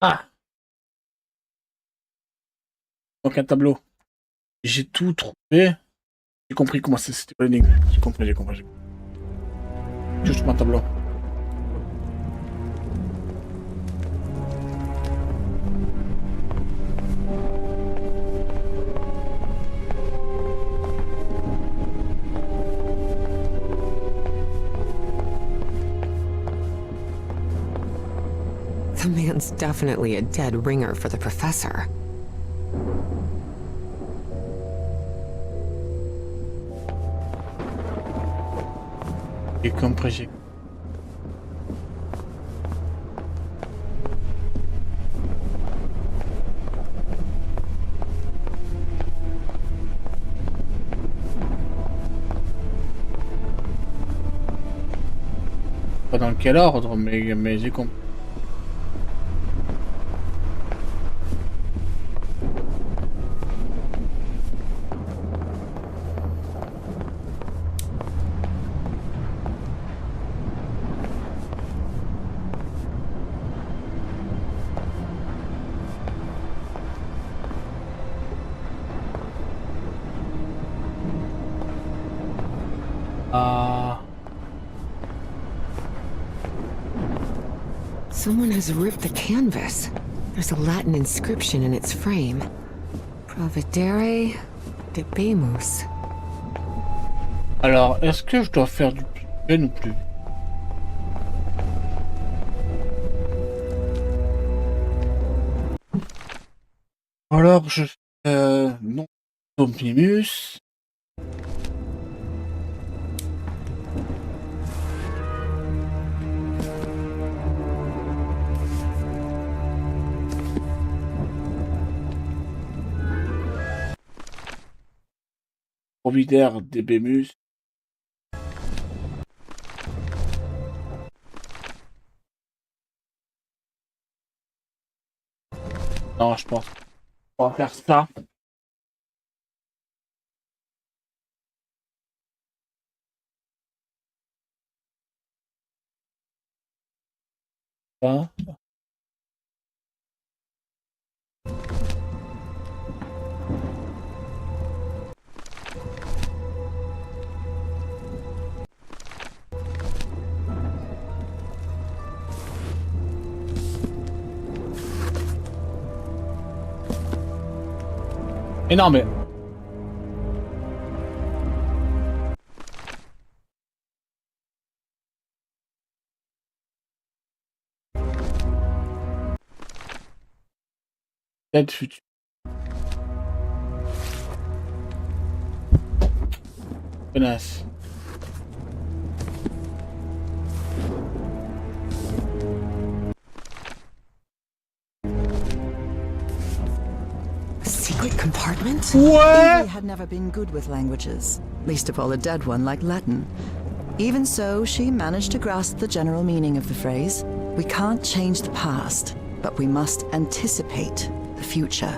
Ah. Donc un tableau. J'ai tout trouvé. J'ai compris comment c'était pas l'énigme. J'ai compris, j'ai compris. Juste mon tableau. The man's definitely a dead ringer for the professor. J'ai compris, j'ai... Pas dans quel ordre, mais j'ai compris. Someone has ripped the canvas. There's a Latin inscription in its frame. Providere debemus. Alors, est-ce que je dois faire du plus peine ou plus? Alors, je fais... non. Optimus. Providere debemus. Non, je pense. On va faire ça. Ça. Et non, mais... Peut-être futur. Menace. A secret compartment? Ouais! Evie had never been good with languages, least of all a dead one like Latin. Even so, she managed to grasp the general meaning of the phrase. We can't change the past, but we must anticipate the future.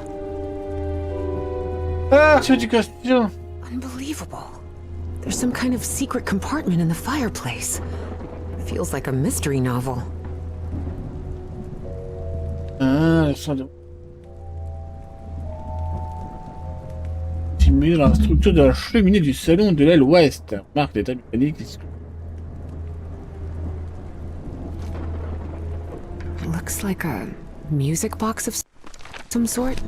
Ah, jeudicouvre. Unbelievable. There's some kind of secret compartment in the fireplace. Feels like a mystery novel. Ah, ça de... Simule la structure de la cheminée du salon de l'aile ouest. Marque d'état mécanique. Looks like a music box of some sort.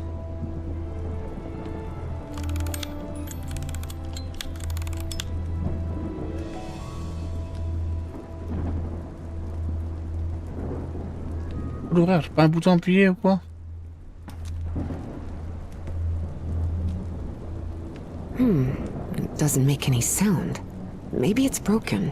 L'horaire, j'ai pas un bouton appuyé ou quoi? It doesn't make any sound. Maybe it's broken.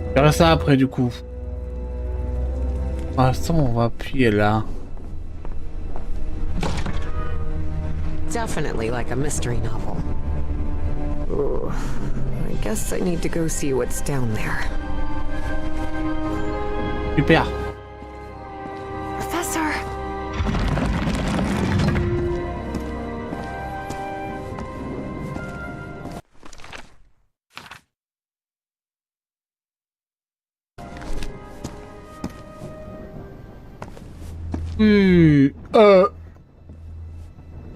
Je verrai ça après du coup. Pour l'instant, on va appuyer là. Definitely like a mystery novel. Ooh, I guess I need to go see what's down there. Super. Professor!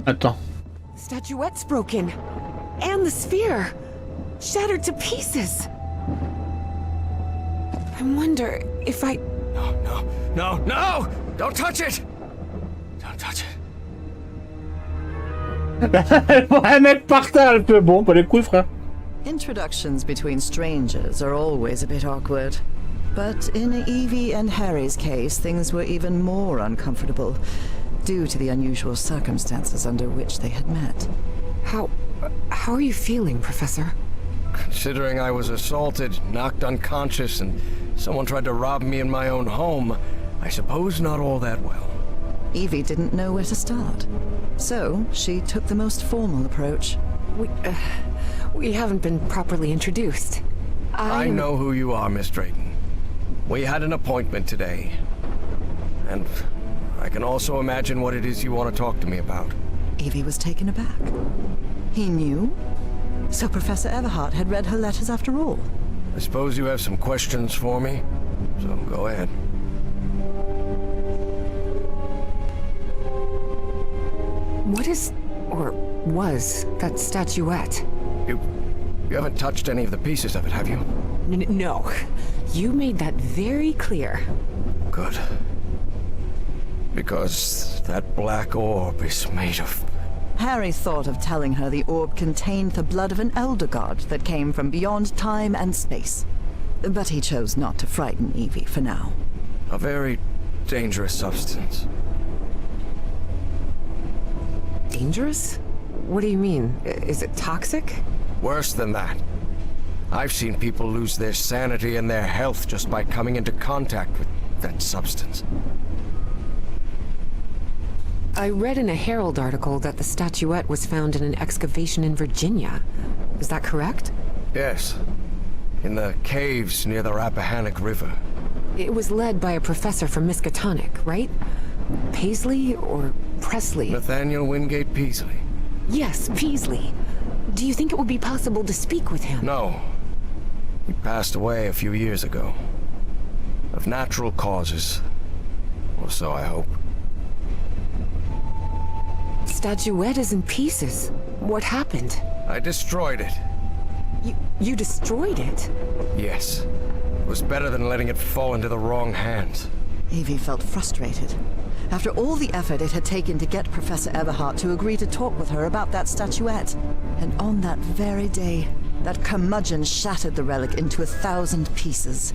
Attends. Statuette's broken. And the sphere. Shattered to pieces. I wonder if I... No! Don't touch it! Don't touch it. Un mec par terre, elle peut. Bon, pas les couilles, frère. Introductions between strangers are always a bit awkward. But in Evie and Harry's case, things were even more uncomfortable, due to the unusual circumstances under which they had met. How are you feeling, Professor? Considering I was assaulted, knocked unconscious, and someone tried to rob me in my own home, I suppose not all that well. Evie didn't know where to start. So, she took the most formal approach. We haven't been properly introduced. I know who you are, Miss Drayton. We had an appointment today. And I can also imagine what it is you want to talk to me about. Evie was taken aback. He knew? So Professor Everhart had read her letters after all? I suppose you have some questions for me, so go ahead. What is, or was, that statuette? You haven't touched any of the pieces of it, have you? No. You made that very clear. Good. Because that black orb is made of... Harry thought of telling her the orb contained the blood of an elder god that came from beyond time and space. But he chose not to frighten Evie for now. a very dangerous substance. Dangerous? What do you mean? Is it toxic? Worse than that. I've seen people lose their sanity and their health just by coming into contact with that substance. I read in a Herald article that the statuette was found in an excavation in Virginia. Is that correct? Yes. In the caves near the Rappahannock River. It was led by a professor from Miskatonic, right? Paisley or Presley? Nathaniel Wingate Peasley. Yes, Peasley. Do you think it would be possible to speak with him? No. He passed away a few years ago. Of natural causes. Or so I hope. Statuette is in pieces. What happened? I destroyed it. You destroyed it? Yes. It was better than letting it fall into the wrong hands. Evie felt frustrated. After all the effort it had taken to get Professor Everhart to agree to talk with her about that statuette. And on that very day, that curmudgeon shattered the relic into 1,000 pieces.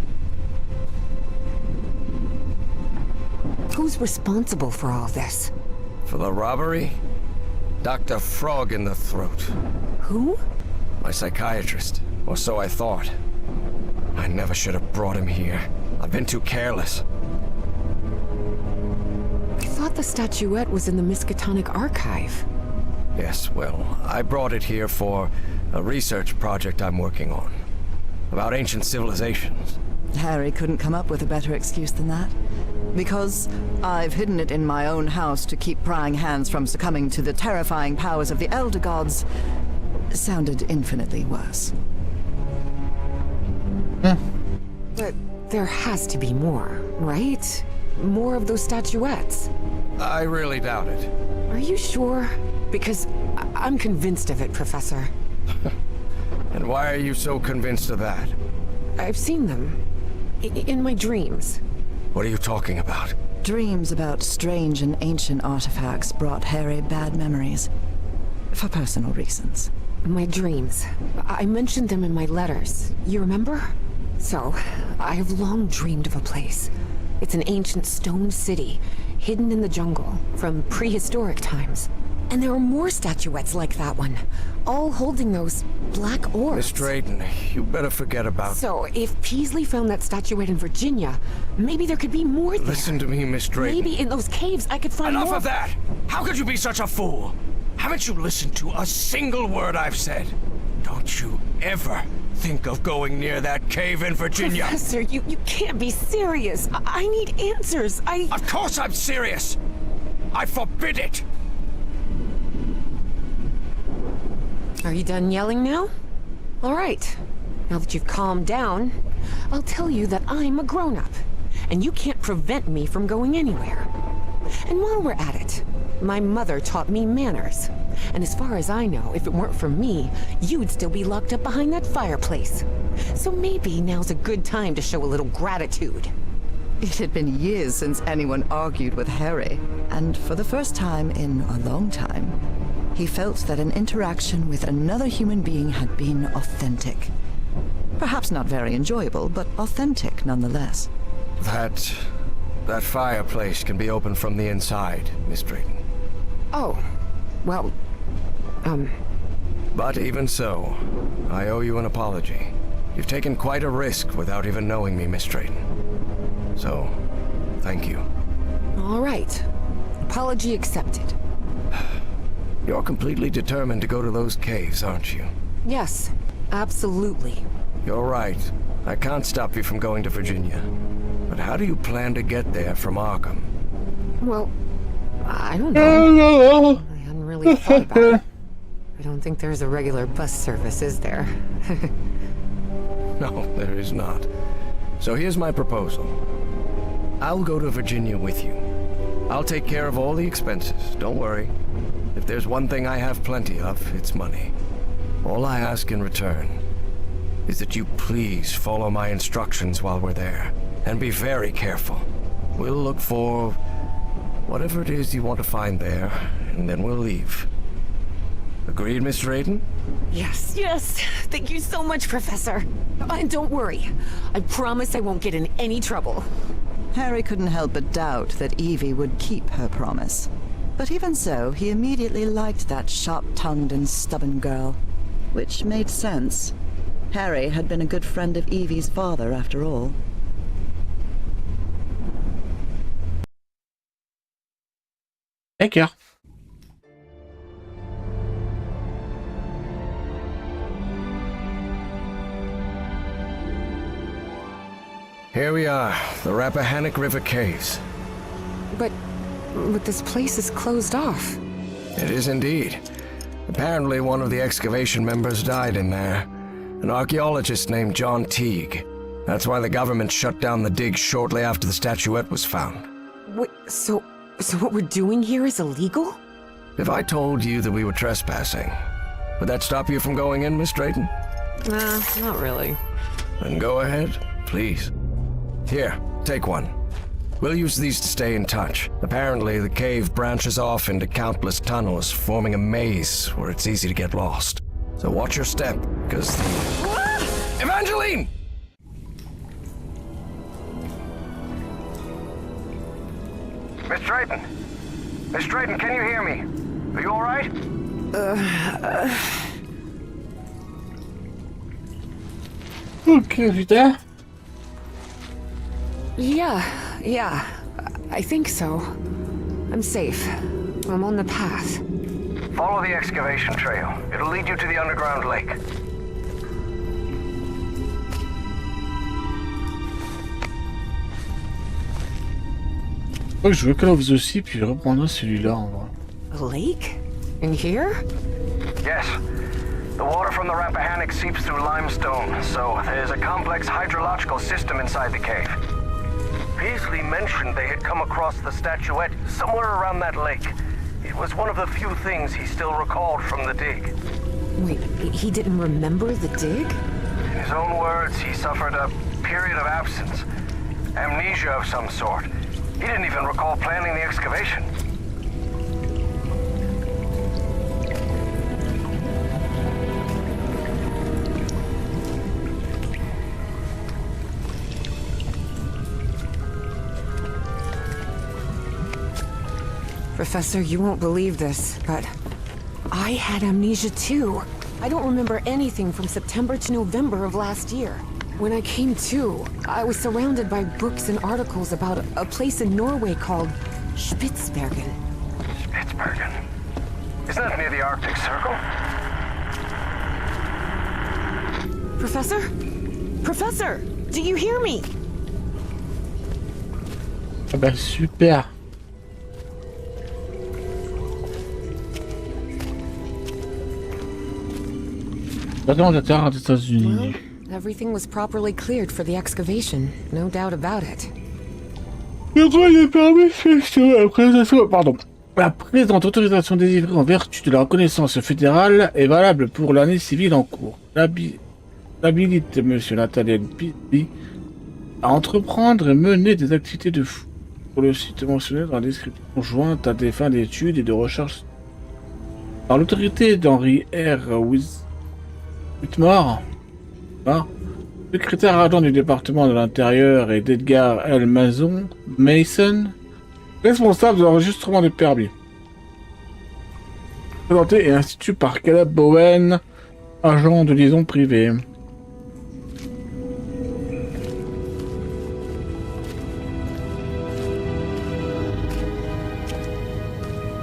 Who's responsible for all this? For the robbery? Dr. Frog in the throat. Who? My psychiatrist. Or so I thought. I never should have brought him here. I've been too careless. I thought the statuette was in the Miskatonic archive. Yes, well, I brought it here for a research project I'm working on. About ancient civilizations. Harry couldn't come up with a better excuse than that. Because I've hidden it in my own house to keep prying hands from succumbing to the terrifying powers of the Elder Gods sounded infinitely worse. But there has to be more, right? More of those statuettes. I really doubt it. Are you sure? Because I'm convinced of it, Professor. And why are you so convinced of that? I've seen them. In my dreams. What are you talking about? Dreams about strange and ancient artifacts brought Harry bad memories. For personal reasons. My dreams. I mentioned them in my letters. You remember? So, I have long dreamed of a place. It's an ancient stone city, hidden in the jungle, from prehistoric times. And there are more statuettes like that one, all holding those black orbs. Miss Drayton, you better forget about... So, if Peasley found that statuette in Virginia, maybe there could be more there. Listen to me, Miss Drayton. Maybe in those caves I could find more... Enough of that! How could you be such a fool? Haven't you listened to a single word I've said? Don't you ever think of going near that cave in Virginia. Professor, you can't be serious. I need answers. Of course I'm serious! I forbid it! Are you done yelling now? All right. Now that you've calmed down, I'll tell you that I'm a grown-up, and you can't prevent me from going anywhere. And while we're at it, my mother taught me manners. And as far as I know, if it weren't for me, you'd still be locked up behind that fireplace. So maybe now's a good time to show a little gratitude. It had been years since anyone argued with Harry, and for the first time in a long time, he felt that an interaction with another human being had been authentic. Perhaps not very enjoyable, but authentic nonetheless. That fireplace can be opened from the inside, Miss Drayton. Oh, well, But even so, I owe you an apology. You've taken quite a risk without even knowing me, Miss Drayton. So, thank you. All right. Apology accepted. You're completely determined to go to those caves, aren't you? Yes, absolutely. You're right. I can't stop you from going to Virginia. But how do you plan to get there from Arkham? Well, I don't know. I hadn't really thought about it. I don't think there's a regular bus service, is there? No, there is not. So here's my proposal. I'll go to Virginia with you. I'll take care of all the expenses, don't worry. If there's one thing I have plenty of, it's money. All I ask in return is that you please follow my instructions while we're there. And be very careful. We'll look for whatever it is you want to find there, and then we'll leave. Agreed, Miss Drayton? Yes, yes. Thank you so much, Professor. And don't worry. I promise I won't get in any trouble. Harry couldn't help but doubt that Evie would keep her promise. But even so, he immediately liked that sharp-tongued and stubborn girl. Which made sense. Harry had been a good friend of Evie's father, after all. Take care. Here we are, the Rappahannock River Caves. But this place is closed off. It is indeed. Apparently one of the excavation members died in there. An archaeologist named John Teague. That's why the government shut down the dig shortly after the statuette was found. Wait, so what we're doing here is illegal? If I told you that we were trespassing, would that stop you from going in, Miss Drayton? Nah, not really. Then go ahead, please. Here, take one. We'll use these to stay in touch. Apparently, the cave branches off into countless tunnels, forming a maze where it's easy to get lost. So watch your step, because the... Evangeline! Miss Drayton! Miss Drayton, can you hear me? Are you alright? Ok, putain. Yeah, I think so. I'm safe. I'm on the path. Follow the excavation trail. It'll lead you to the underground lake. Je veux Call of the Sea, puis je reprendrai celui-là en vrai. A lake? In here? Yes. The water from the Rappahannock seeps through limestone, so there's a complex hydrological system inside the cave. Beasley mentioned they had come across the statuette somewhere around that lake. It was one of the few things he still recalled from the dig. Wait, he didn't remember the dig? In his own words, he suffered a period of absence. Amnesia of some sort. He didn't even recall planning the excavation. Professor, you won't believe this, but I had amnesia too. I don't remember anything from September to November of last year. When I came to, I was surrounded by books and articles about a place in Norway called Spitsbergen. Spitsbergen? Isn't that near the Arctic Circle? Professor? Professor! Do you hear me? Ah bah super. Attends, la Terre des États-Unis. Everything was properly cleared for the excavation, no doubt about it. Le droit de permis, la présentation, pardon. La présente autorisation délivrée en vertu de la reconnaissance fédérale est valable pour l'année civile en cours. L'habilite Monsieur Nathaniel Beasley à entreprendre et mener des activités de fou pour le site mentionné dans la description jointe à des fins d'études et de recherche par l'autorité d'Henry R. Whitmore, secrétaire adjoint du département de l'Intérieur, et d'Edgar L. Mason, responsable de l'enregistrement des permis. Présenté et institué par Caleb Bowen, agent de liaison privée.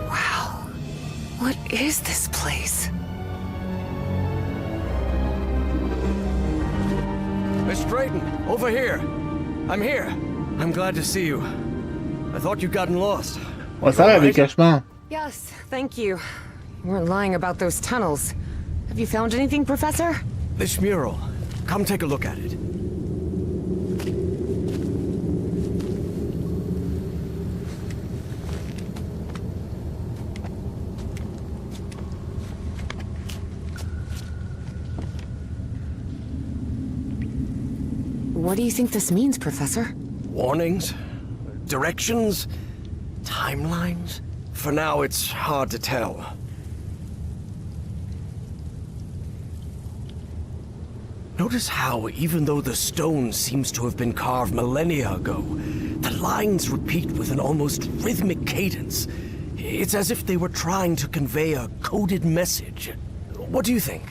Wow. What is this place? Miss Drayton, over here. I'm here. I'm glad to see you. I thought you'd gotten lost. Ouais, ça va avec cache-main. Yes, thank you. You weren't lying about those tunnels. Have you found anything, Professor? This mural. Come take a look at it. What do you think this means, Professor? Warnings? Directions? Timelines? For now, it's hard to tell. Notice how, even though the stone seems to have been carved millennia ago, the lines repeat with an almost rhythmic cadence. It's as if they were trying to convey a coded message. What do you think?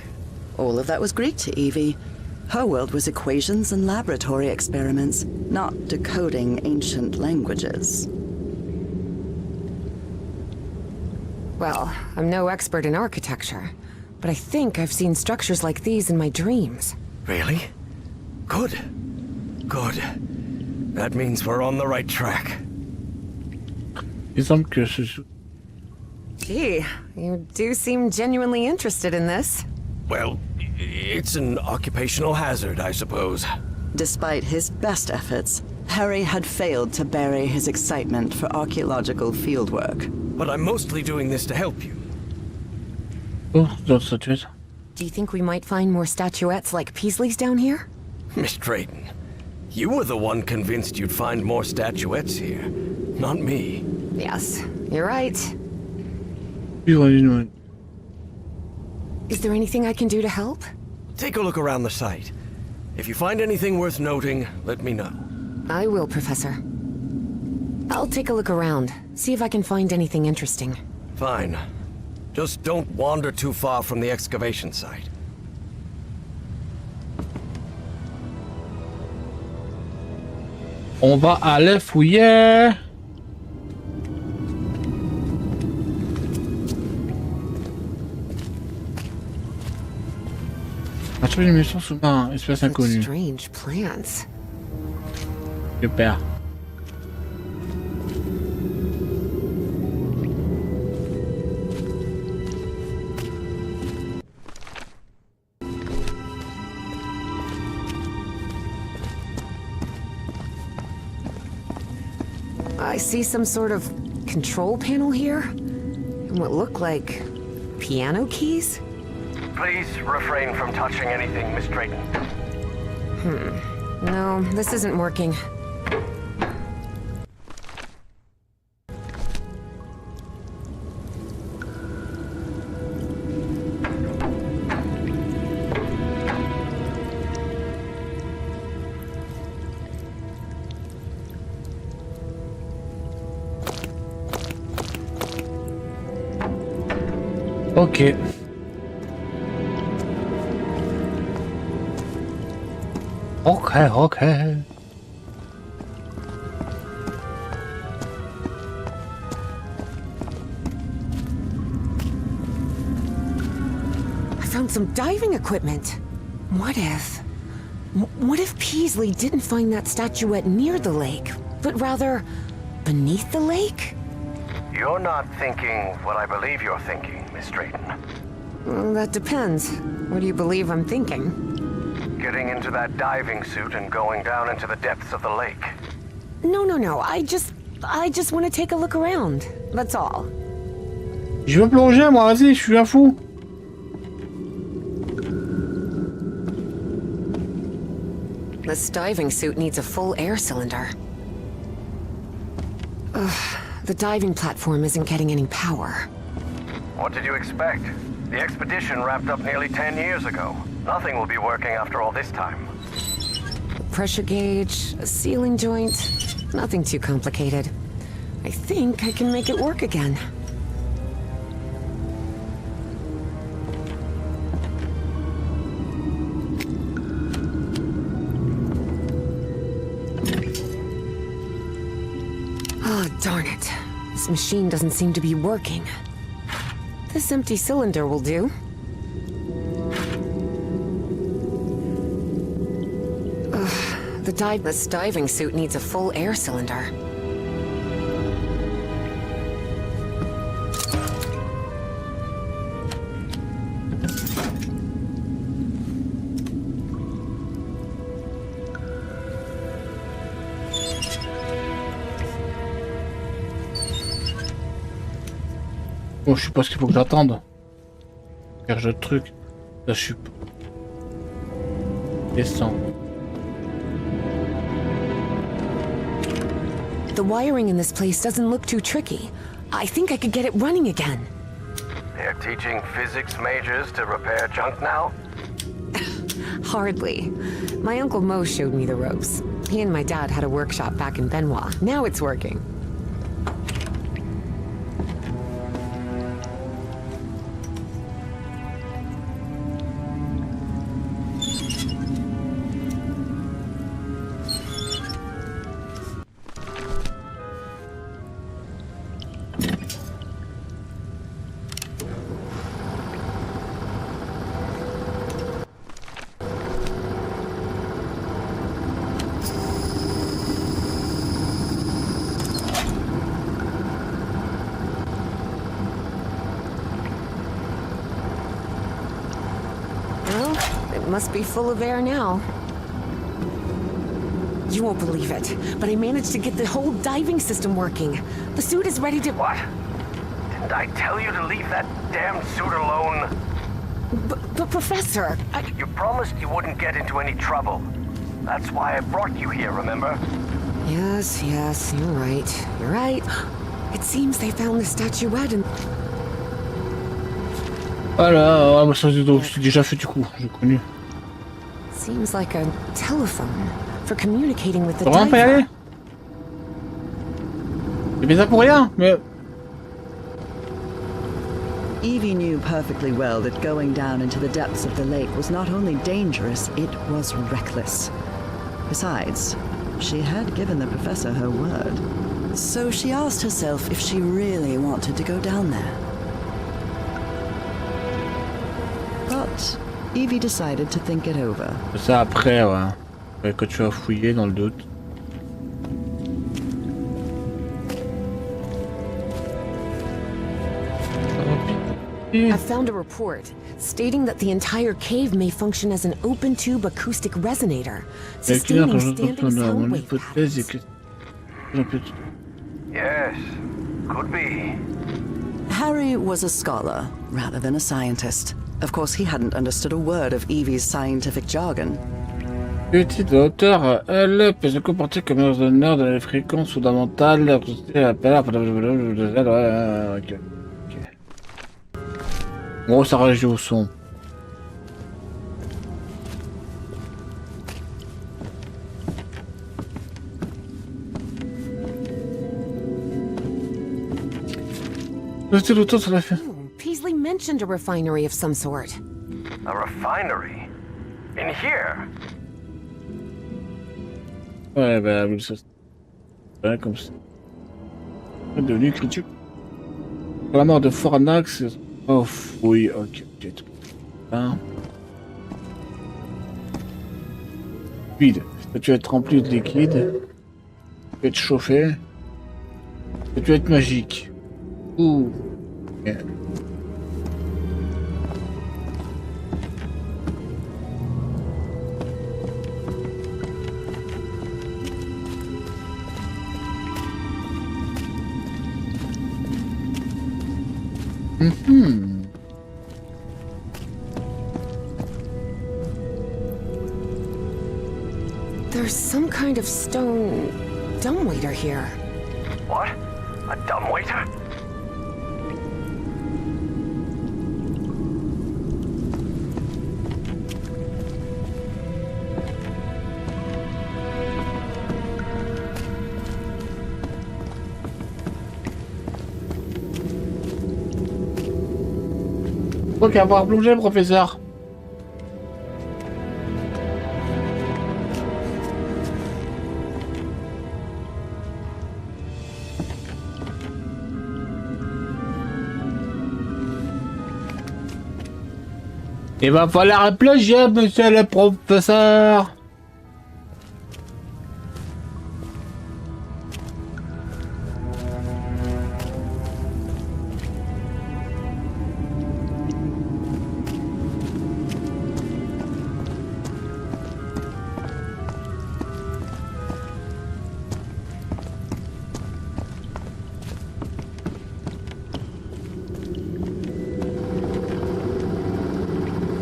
All of that was Greek to Evie. Her world was equations and laboratory experiments, not decoding ancient languages. Well, I'm no expert in architecture, but I think I've seen structures like these in my dreams. Really? Good. Good. That means we're on the right track. Il semble que je... Gee, you do seem genuinely interested in this. Well, it's an occupational hazard, I suppose. Despite his best efforts, Harry had failed to bury his excitement for archaeological fieldwork. But I'm mostly doing this to help you. Oh, d'autres statuettes. Do you think we might find more statuettes like Peasley's down here? Miss Drayton, you were the one convinced you'd find more statuettes here, not me. Yes, you're right. Is Is there anything I can do to help? Take a look around the site. If you find anything worth noting, let me know. I will, Professor. I'll take a look around, see if I can find anything interesting. Fine. Just don't wander too far from the excavation site. On va aller fouiller. Achever une mission sous-marin, espèce Such inconnue. strange plants. Super. I see some sort of control panel here, and what look like piano keys? Please refrain from touching anything, Miss Drayton. No, this isn't working. Ok. Ok. I found some diving equipment. What if Peasley didn't find that statuette near the lake, but rather beneath the lake? You're not thinking what I believe you're thinking, Miss Drayton. Well, that depends. What do you believe I'm thinking? Getting into that diving suit and going down into the depths of the lake. No. I just want to take a look around. That's all. Je veux plonger, moi, vas-y, je suis un fou. This diving suit needs a full air cylinder. Ugh, the diving platform isn't getting any power. What did you expect? The expedition wrapped up nearly 10 years ago. Nothing will be working after all this time. A pressure gauge, a sealing joint, nothing too complicated. I think I can make it work again. Oh, darn it. This machine doesn't seem to be working. This empty cylinder will do. This diving suit needs a full air cylinder. Bon, je suppose qu'il faut que j'attende. Car je truc. Là, je suis. Descends. The wiring in this place doesn't look too tricky. I think I could get it running again. They're teaching physics majors to repair junk now? Hardly. My Uncle Mo showed me the ropes. He and my dad had a workshop back in Benoit. Now it's working. Must be full of air now. You won't believe it, but I managed to get the whole diving system working. The suit is ready to— What? Didn't I tell you to leave that damn suit alone? But Professor, You promised you wouldn't get into any trouble. That's why I brought you here, remember? Yes, you're right. You're right. It seems they found the statuette and... Voilà, moi ça j'ai déjà fait du coup, j'ai connu. Seems like a telephone for communicating with the On va pas y aller. J'ai fait ça pour rien, mais... Evie knew perfectly well that going down into the depths of the lake was not only dangerous, it was reckless. Besides, she had given the professor her word. So she asked herself if she really wanted to go down there. But Evie decided to think it over. Ça après, ouais. Quand tu vas fouiller dans le doute. I found a report stating that the entire cave may function as an open-tube acoustic resonator, sustaining standing sound wave patterns. Yes, could be. Harry was a scholar rather than a scientist. Of course, he hadn't understood a word of Evie's scientific jargon. Le titre de l'auteur, elle peut se comporter comme un raisonneur de la fréquence fondamentale. Ok. Bon, ça réagit au son. C'est l'auteur, ça l'a fait. Paisley mentioned a refinery of some sort. A refinery? In here? Ouais, bah, ça. Ouais, comme ça. C'est devenu critique. Pour la mort de Fornax. Oh, oui, ok. Hein. Vide. Ça tu vas être rempli de liquide. Tu vas être chauffé. Ça tu vas être magique. Ouh. Okay. There's some kind of stone dumbwaiter here. What? A dumbwaiter? Ok, avoir plongé, professeur. Il va falloir plonger, monsieur le professeur.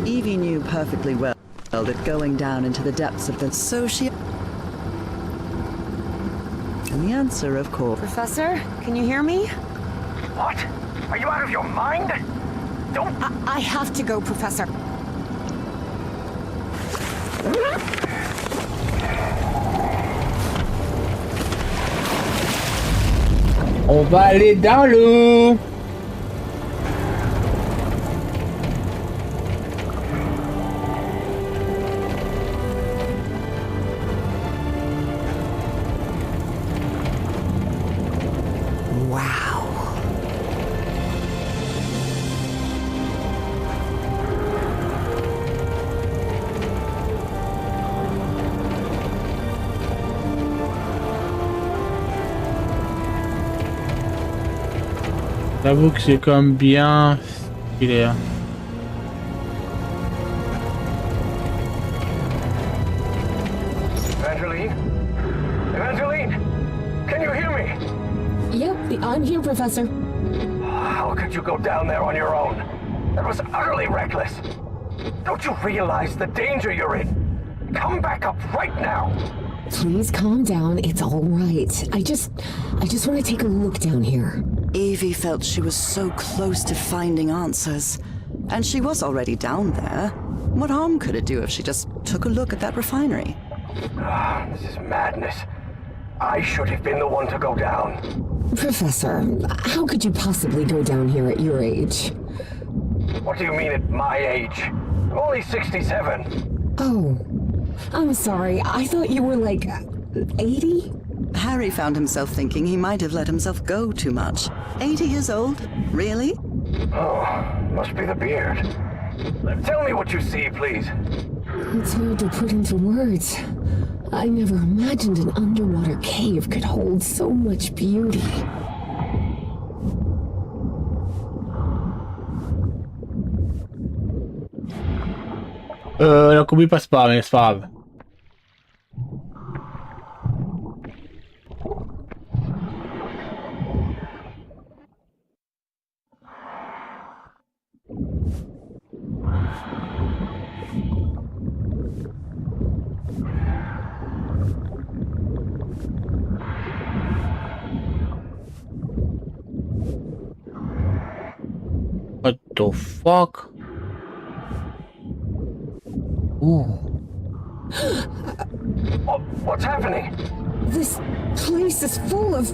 Evie knew perfectly well that going down into the depths of the social... And the answer, of course... Professor, can you hear me? What? Are you out of your mind? Don't... I have to go, Professor. On va aller dans l'eau. J'avoue que c'est comme bien stylé. Hein. Evangeline, can you hear me? Yep, I'm here, Professor. How could you go down there on your own? That was utterly reckless. Don't you realize the danger you're in? Come back up right now. Please calm down. It's all right. I just want to take a look down here. Evie felt she was so close to finding answers. And she was already down there. What harm could it do if she just took a look at that refinery? This is madness. I should have been the one to go down. Professor, how could you possibly go down here at your age? What do you mean at my age? I'm only 67. Oh, I'm sorry. I thought you were like 80? Harry found himself thinking he might have let himself go too much. 80 years old? Really? Oh, must be the beard. Tell me what you see, please. It's hard to put into words. I never imagined an underwater cave could hold so much beauty. La combi passe pas, mais c'est pas grave. What the fuck? Ooh. What's happening? This place is full of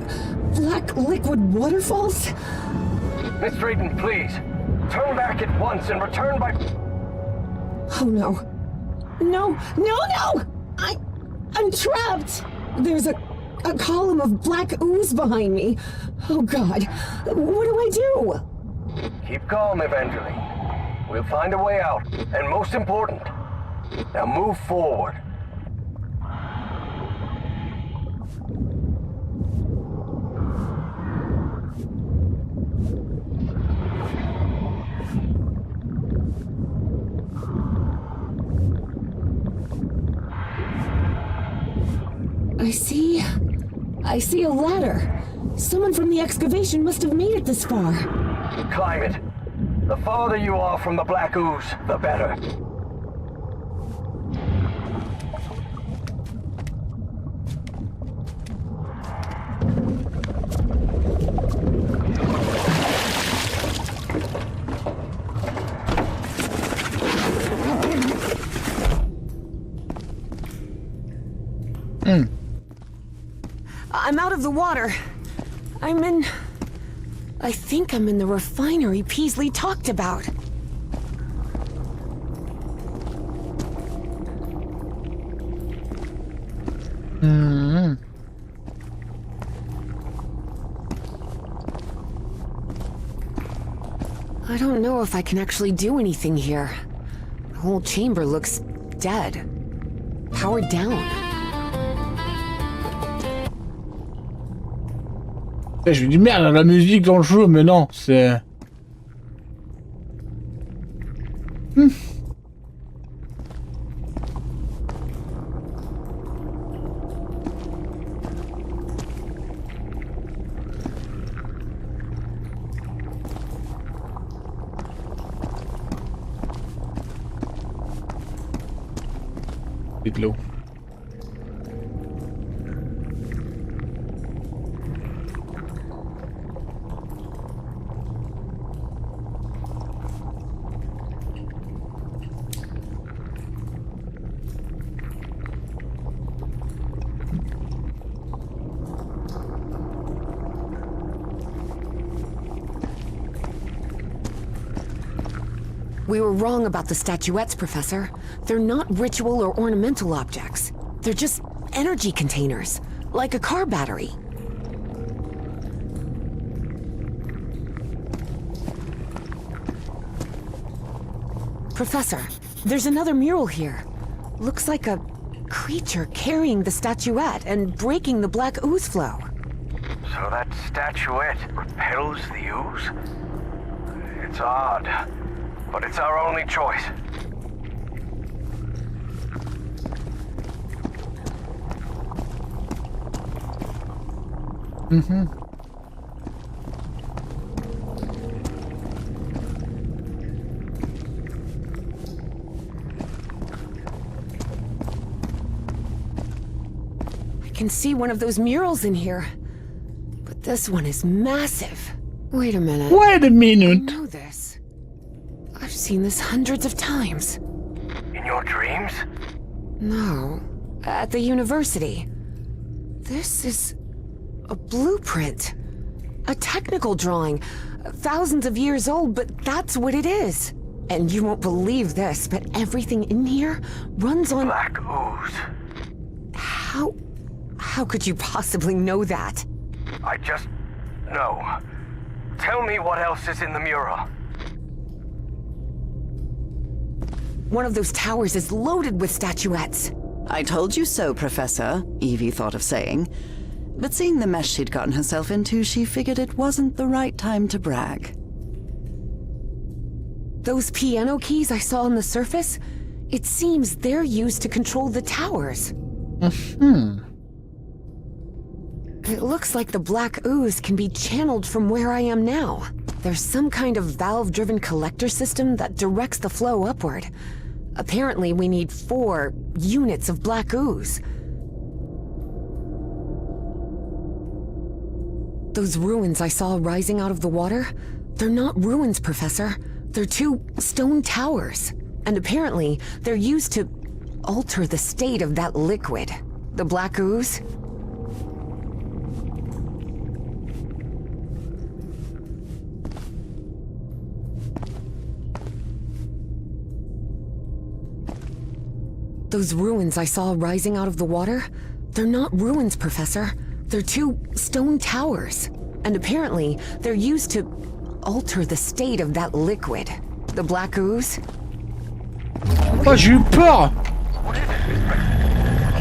black liquid waterfalls? Miss Drayton, please. Turn back at once and return by... Oh no. No! I'm trapped! There's a column of black ooze behind me. Oh god. What do I do? Keep calm, Evangeline. We'll find a way out. And most important, now move forward. I see a ladder. Someone from the excavation must have made it this far. Climb it. The farther you are from the black ooze, the better. I'm out of the water. I think I'm in the refinery Peasley talked about. I don't know if I can actually do anything here. The whole chamber looks dead. Powered down. Je lui dis merde, la musique dans le jeu, mais non, c'est... C'est de l'eau. We were wrong about the statuettes, Professor. They're not ritual or ornamental objects. They're just energy containers, like a car battery. Professor, there's another mural here. Looks like a creature carrying the statuette and breaking the black ooze flow. So that statuette repels the ooze? It's odd, but it's our only choice. can see one of those murals in here. But this one is massive. Wait a minute. Wait a I minute. know this. I've seen this hundreds of times. In your dreams? No, at the university. This is a blueprint. A technical drawing. Thousands of years old, but that's what it is. And you won't believe this, but everything in here runs on... Black ooze. How could you possibly know that? I just... know. Tell me what else is in the mural. One of those towers is loaded with statuettes. I told you so, Professor, Evie thought of saying. But seeing the mess she'd gotten herself into, she figured it wasn't the right time to brag. Those piano keys I saw on the surface, it seems they're used to control the towers. It looks like the black ooze can be channeled from where I am now. There's some kind of valve-driven collector system that directs the flow upward. Apparently, we need 4 units of black ooze. Those ruins I saw rising out of the water, they're not ruins, Professor. They're 2 stone towers. And apparently, they're used to alter the state of that liquid. The black ooze. Those ruins I saw rising out of the water, they're not ruins, Professor. They're 2 stone towers. And apparently, they're used to alter the state of that liquid. The black ooze. Oh, j'ai eu peur!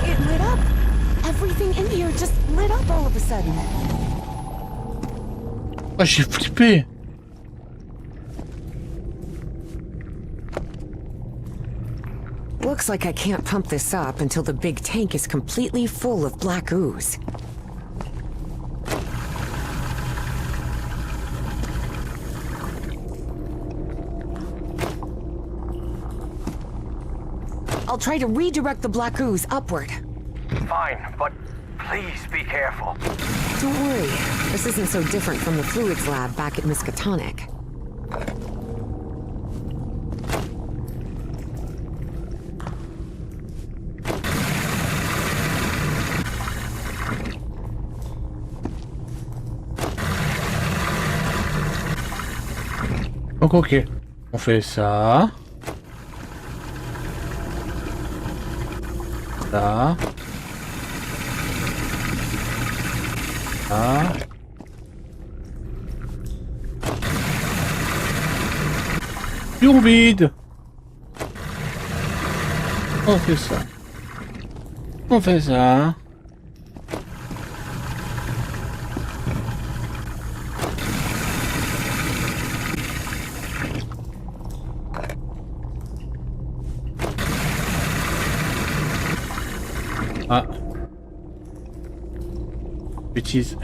It lit up. Everything in here just lit up all of a sudden. Oh, j'ai flippé! Looks like I can't pump this up until the big tank is completely full of black ooze. I'll try to redirect the black ooze upward. Fine, but please be careful. Don't worry, this isn't so different from the fluids lab back at Miskatonic. Donc ok, on fait ça. Ça. Ça. Pion vide. On fait ça. On fait ça. Ah. Bêtise.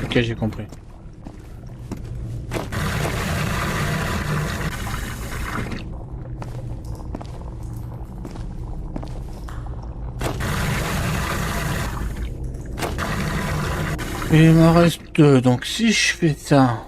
Ok, j'ai compris. Et il m'en reste 2, donc si je fais ça...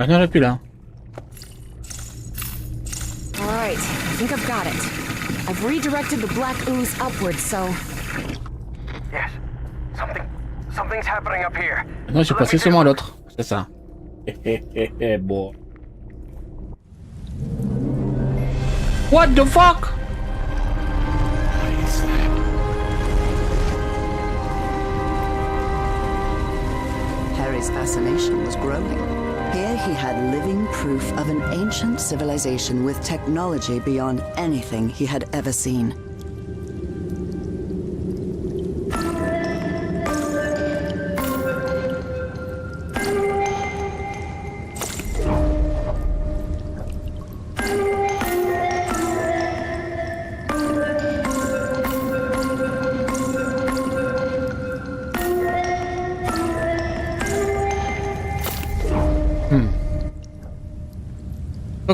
Maintenant, elle est plus là. Alright, I think I've got it. I've redirected the black ooze upwards, so... Yes. Something's happening up here. Maintenant, j'ai passé seulement l'autre. C'est ça. Bon. What the fuck? Harry's fascination was growing. Here he had living proof of an ancient civilization with technology beyond anything he had ever seen.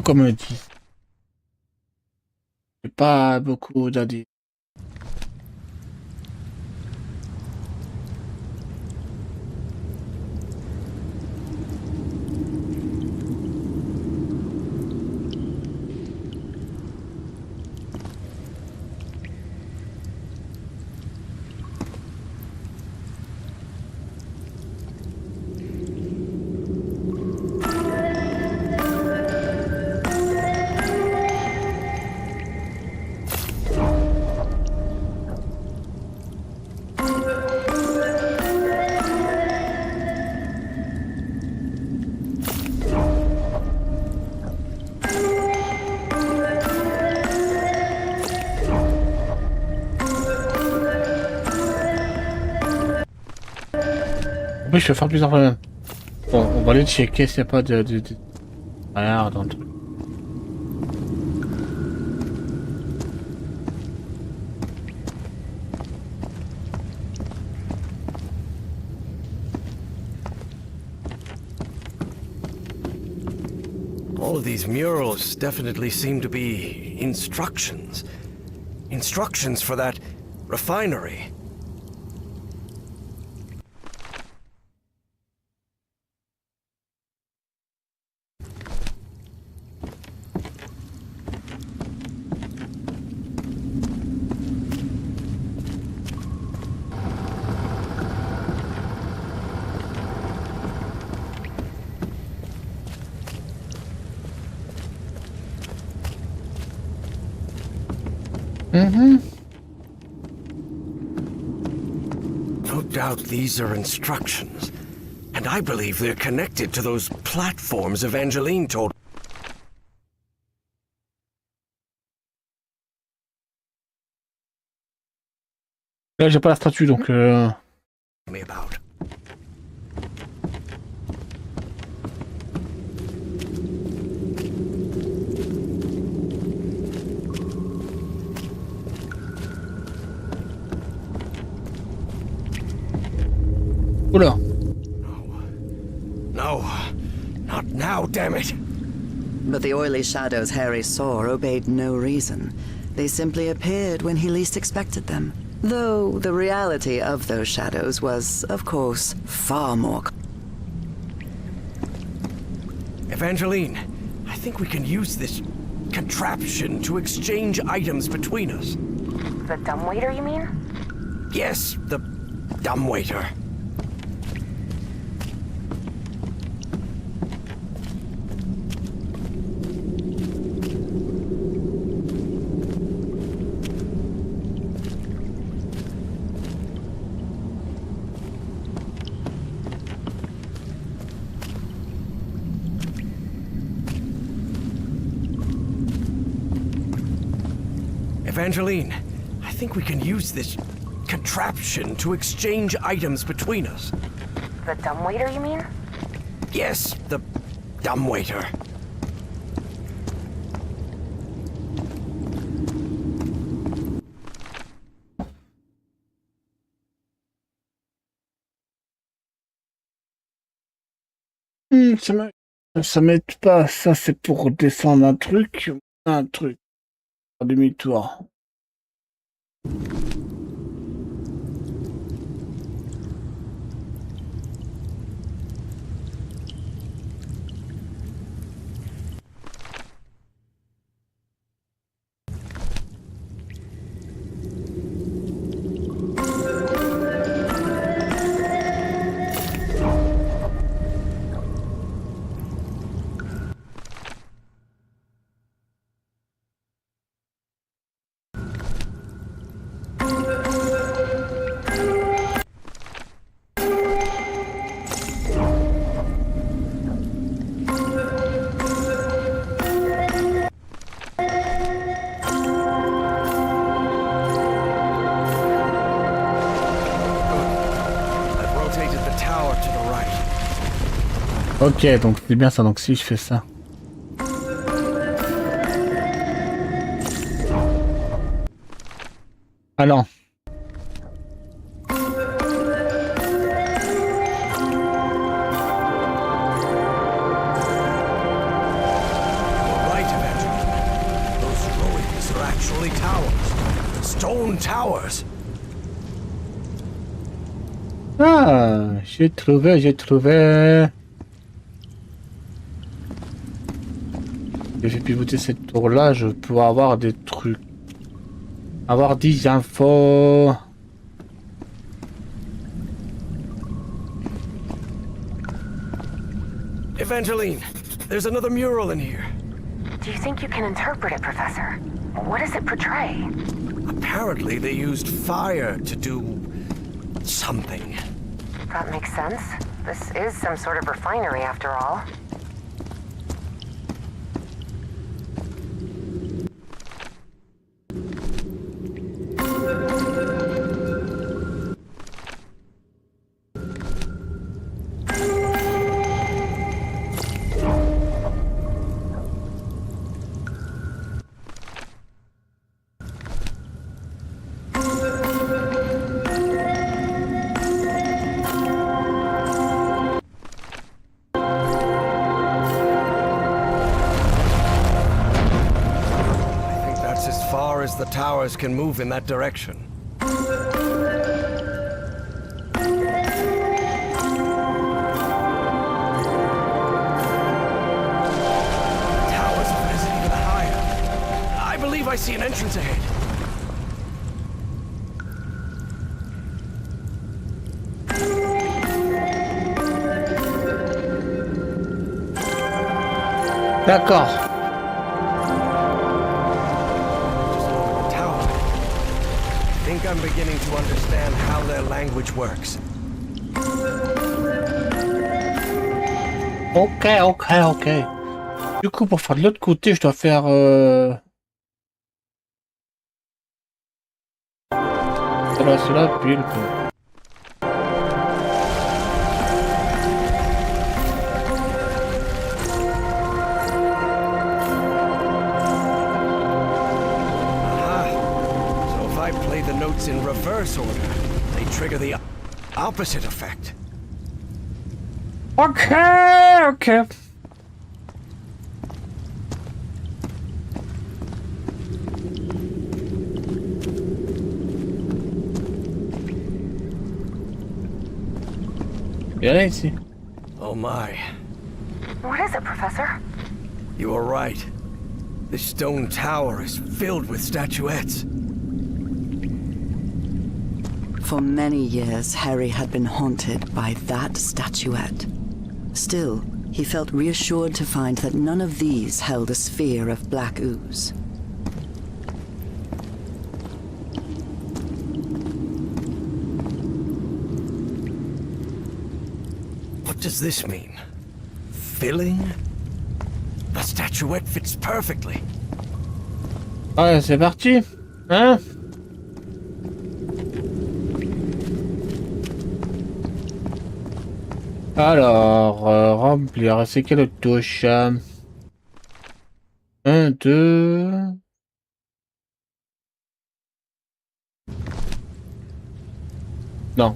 Comme on dit. Pas beaucoup à dire. Oui, je vais faire plusieurs problèmes. Bon, on va aller checker s'il n'y a pas de... Rien dans le truc. All of these murals definitely seem to be instructions. Instructions for that refinery. No doubt these are instructions. And I believe they're connected to those platforms Evangeline told Là, j'ai pas la statue, donc... me about. Oula. No, not now, damn it. But the oily shadows Harry saw obeyed no reason. They simply appeared when he least expected them. Though the reality of those shadows was, of course, far more... Evangeline, I think we can use this contraption to exchange items between us. The dumbwaiter, you mean? Yes, the dumbwaiter. Evangeline, I think we can use this contraption to exchange items between us. The dumbwaiter, you mean? Yes, the dumbwaiter. Ça m'aide pas. Ça, c'est pour descendre un truc. Un truc. Faire demi-tour. tower to the right. Ok, donc c'est bien ça, donc si je fais ça. Ah non. Stone towers. Ah, j'ai trouvé, j'ai trouvé. Je vais pivoter cette tour-là, je peux avoir des trucs. Avoir 10 infos. Evangeline, there's another mural in here. Do you think you can interpret it, Professor? What does it portray? Apparently they used fire to do something. That makes sense. This is some sort of refinery after all. The towers can move in that direction. Towers have risen even higher. I believe I see an entrance ahead. D'accord. I'm beginning to understand how their language works. Ok. Du coup, pour faire de l'autre côté, je dois faire... Cela, puis le coup. In reverse order, they trigger the opposite effect. Ok. Viens là ici. Oh my. What is it, Professor? You are right. This stone tower is filled with statuettes. For many years, Harry had been haunted by that statuette. Still, he felt reassured to find that none of these held a sphere of black ooze. What does this mean? Filling? The statuette fits perfectly. Ouais, c'est parti. Hein? Alors, remplir, c'est quelle touche? 1, 2... Non.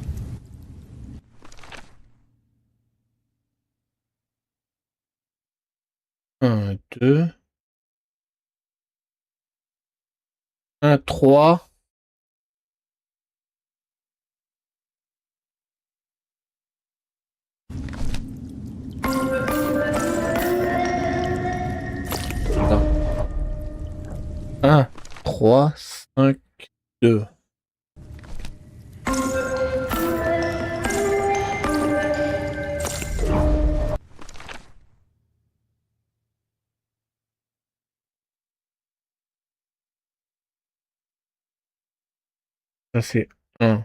Un, deux... 1, 3... Non. 1, 3, 5, 2... Ça c'est 1.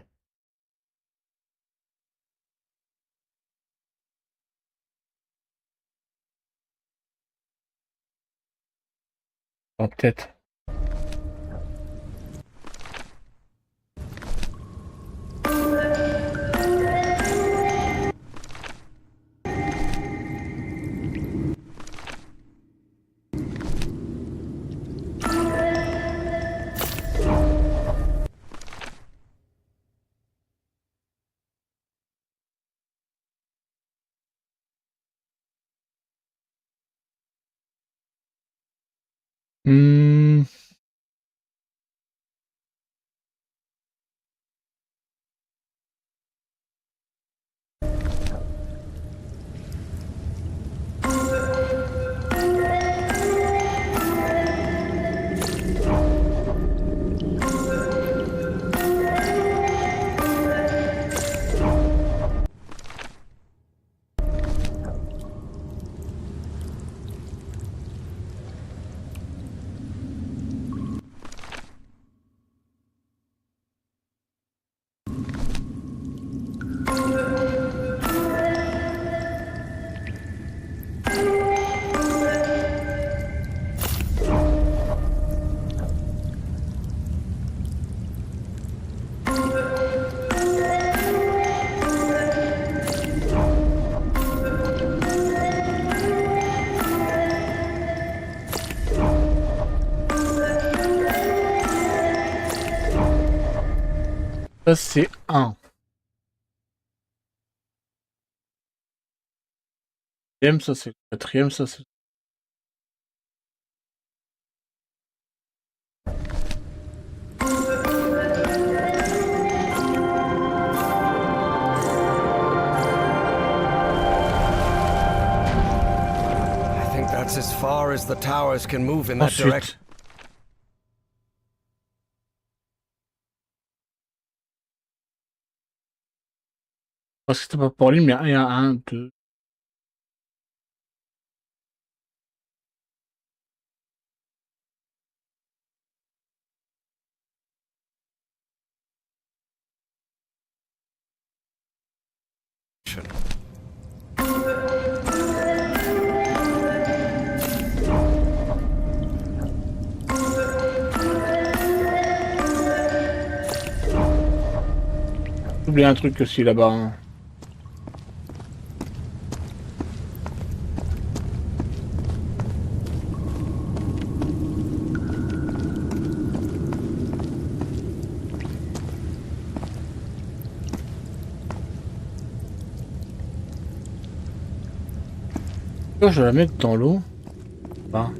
En tête. Hmm. Ça, c'est 1. Deuxième, ça, c'est le quatrième, ça, c'est... I think that's as far as the towers can move in that direction. Ensuite. Parce que c'était pas pour lui, mais il y a 1, 2... J'ai oublié un truc aussi là-bas. Hein. Je vais la mettre dans l'eau. Ah.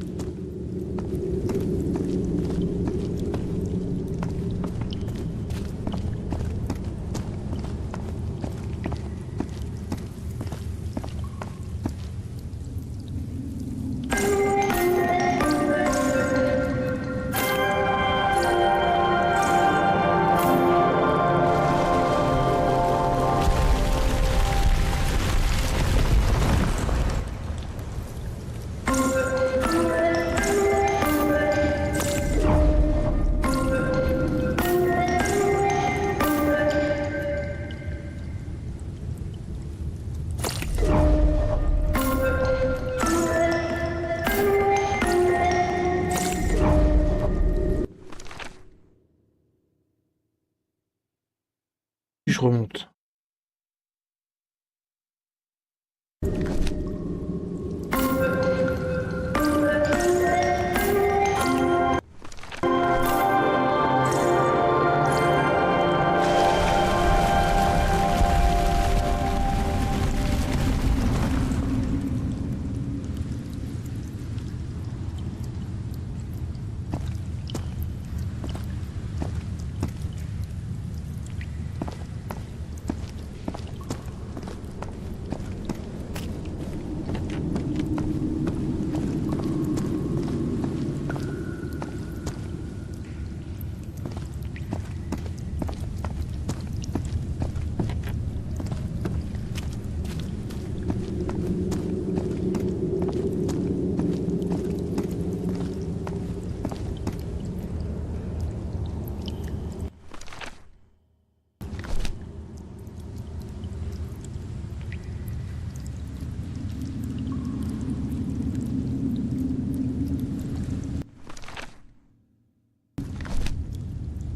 Je remonte.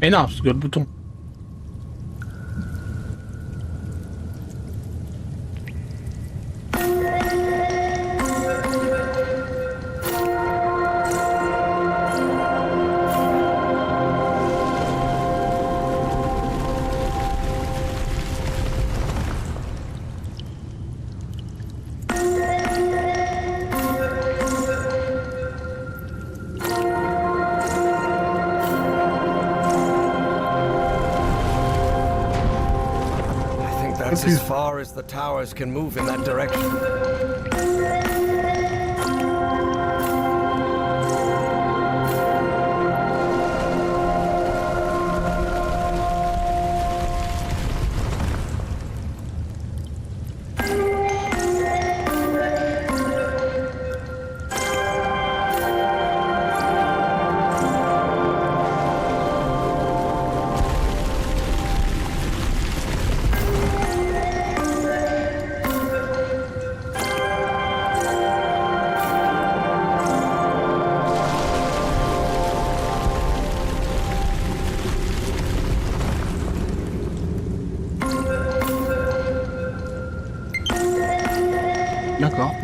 Mais non, parce que le bouton. That's as far as the towers can move in that direction. D'accord.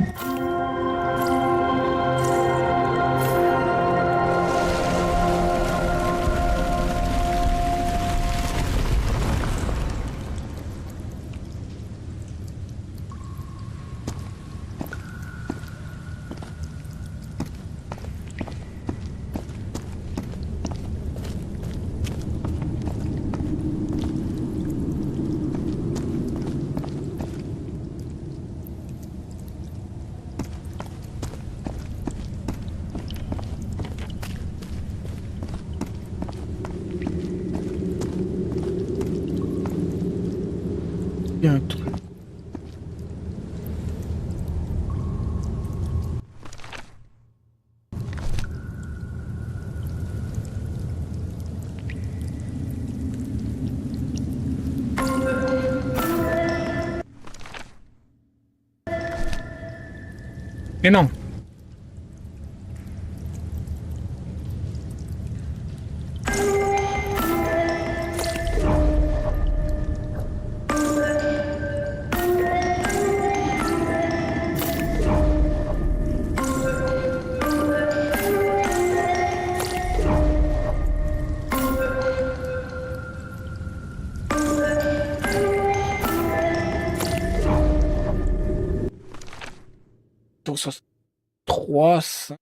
Il y a un truc. Et non. Donc ça, 3, 5.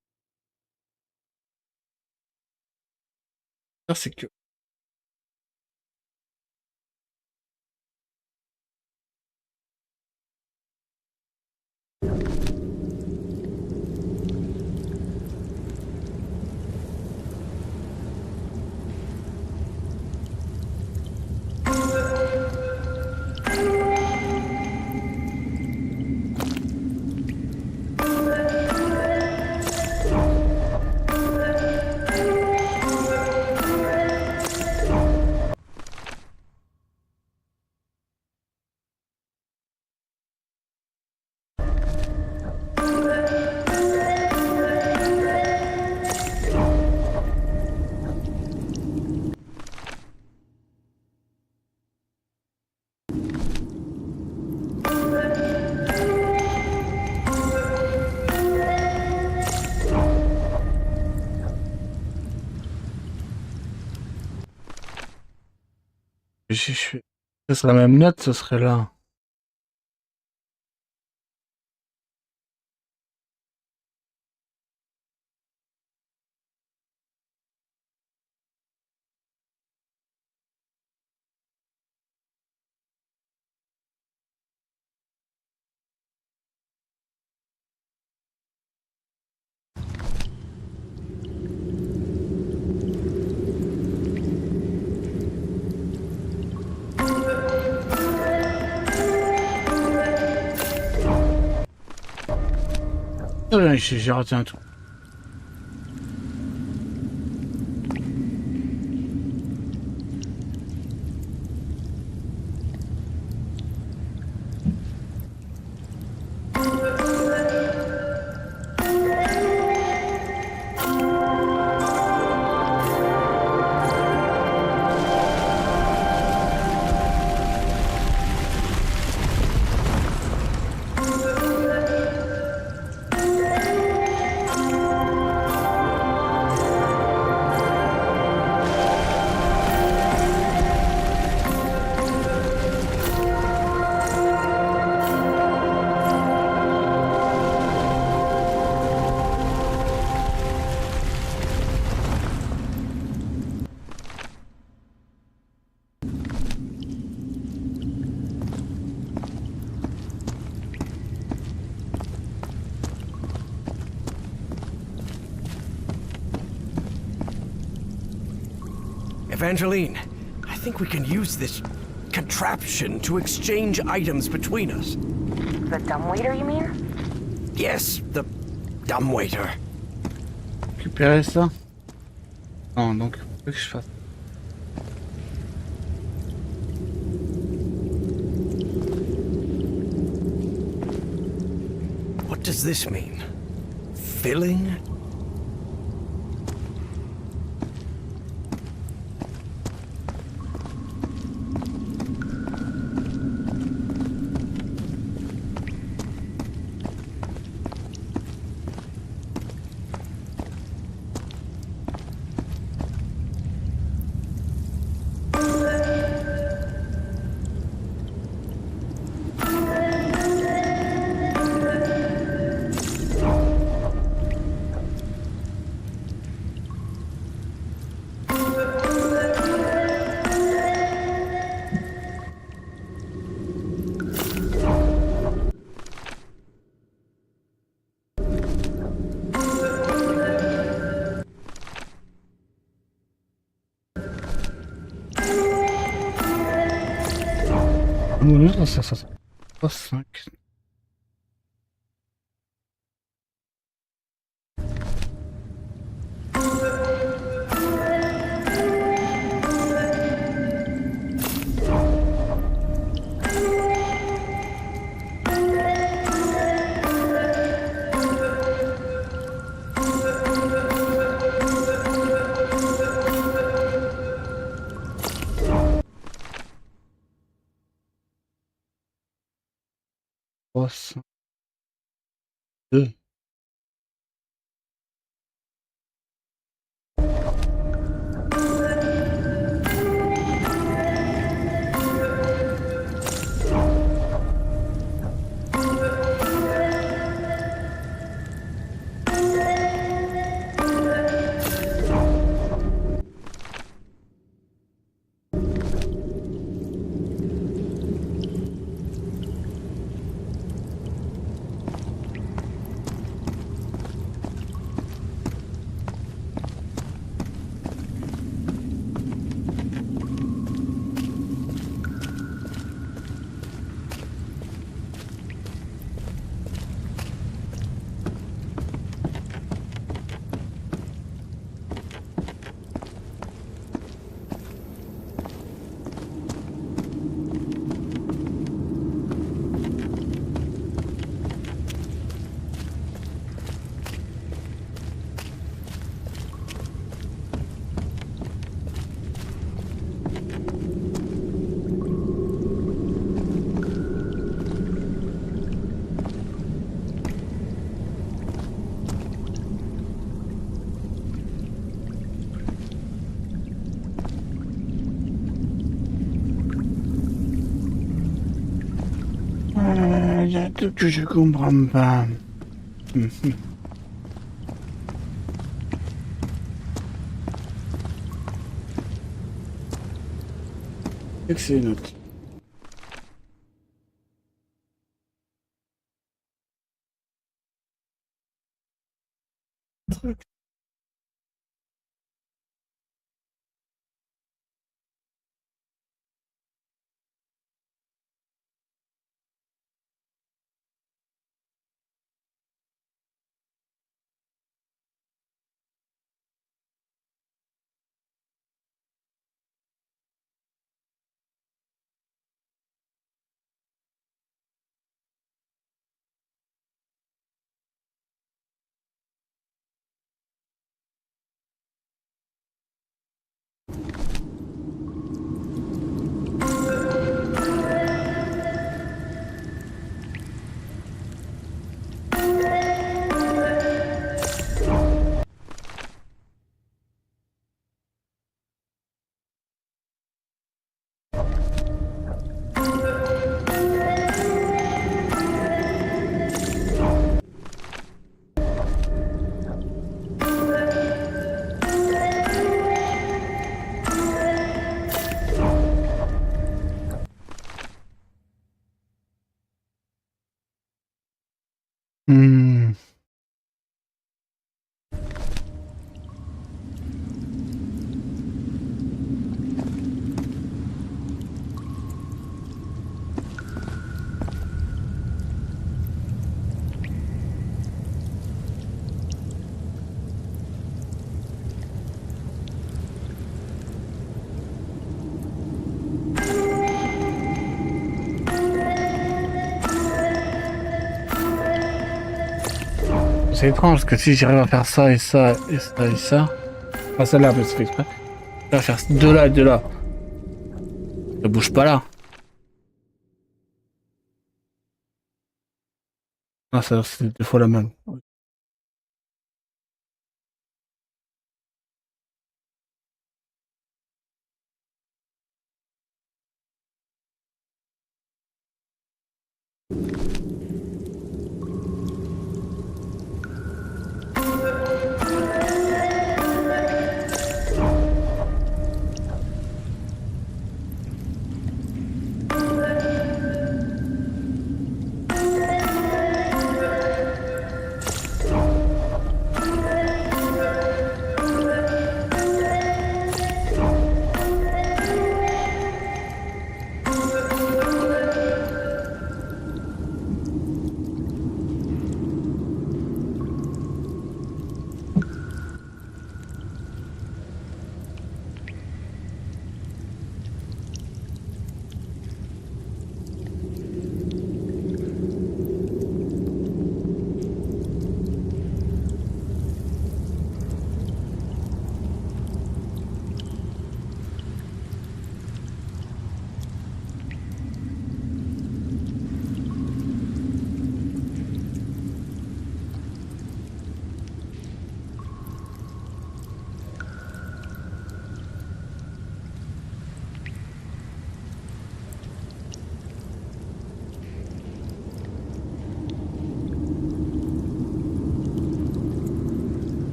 C'est que. Ce serait même net, ce serait là. J'ai raté un truc. Evangeline, I think we can use this contraption to exchange items between us. The dumbwaiter, you mean? Yes, the dumbwaiter. Récupérer ça? Non, donc, faut que je fasse. What does this mean? Filling? Ça. 5. Deux. Il y a un truc que je comprends pas. Excellent. Truc. C'est étrange parce que si j'arrive à faire ça et ça et ça et ça. Pas celle-là, mais c'est fait exprès. Je vais faire de là et de là. Ça bouge pas là. Ah, ça c'est deux fois la même.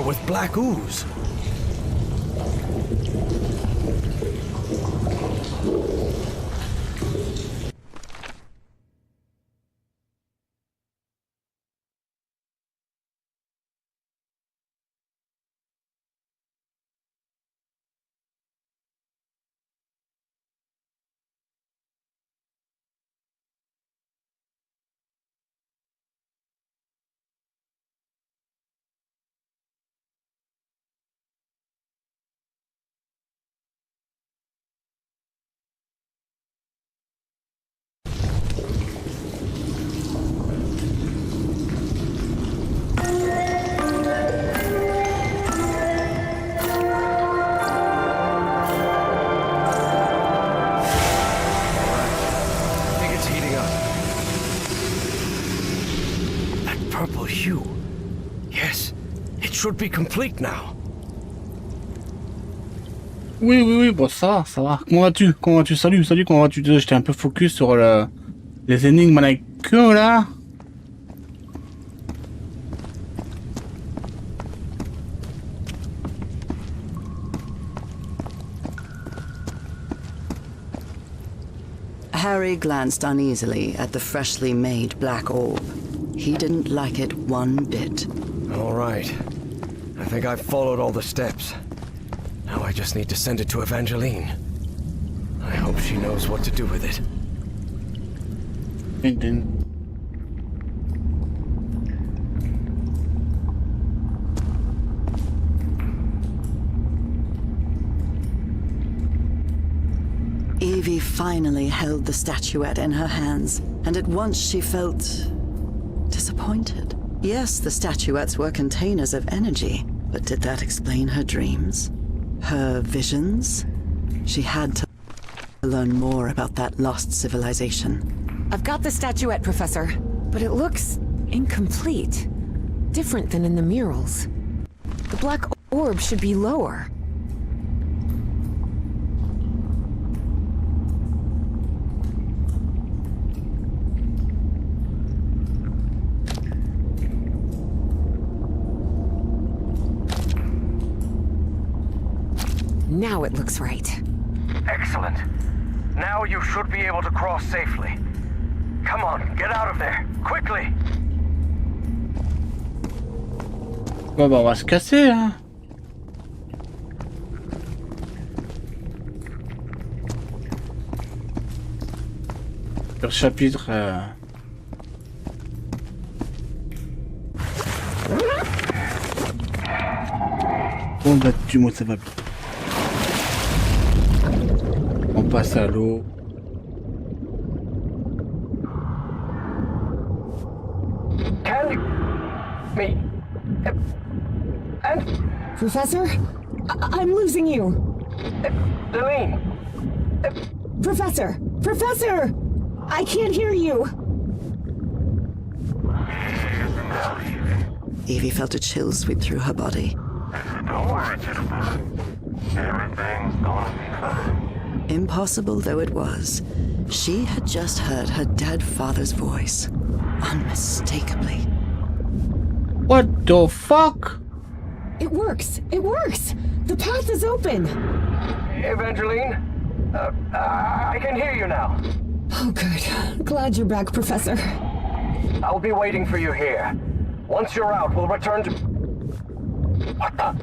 With black ooze. Purple hue. Yes, it should be complete now. Oui, bon ça va. Comment vas-tu? Salut, comment vas-tu? J'étais un peu focus sur les énigmes à la queue là. Harry glanced uneasily at the freshly made black orb. He didn't like it one bit. All right. I think I've followed all the steps. Now I just need to send it to Evangeline. I hope she knows what to do with it. Evie finally held the statuette in her hands, and at once she felt disappointed. Yes, the statuettes were containers of energy, but did that explain her dreams? Her visions? She had to learn more about that lost civilization. I've got the statuette, Professor, but it looks incomplete. Different than in the murals. The black orb should be lower. Now it looks right. Excellent. Now you should be able to cross safely. Come on, get out of there, quickly. Bon bah on va se casser hein. Sur chapitre Bon bah tu moi ça va bien. On passe à l'eau. Can me and Professor? I'm losing you. Delene. Professor! Professor! I can't hear you. Evie felt a chill sweep through her body. Don't worry, jeudicouvre. Everything's gonna be fine. Impossible though it was, she had just heard her dead father's voice. Unmistakably. What the fuck? It works! It works! The path is open! Evangeline, I can hear you now. Oh, good. Glad you're back, Professor. I'll be waiting for you here. Once you're out, we'll return to... What the?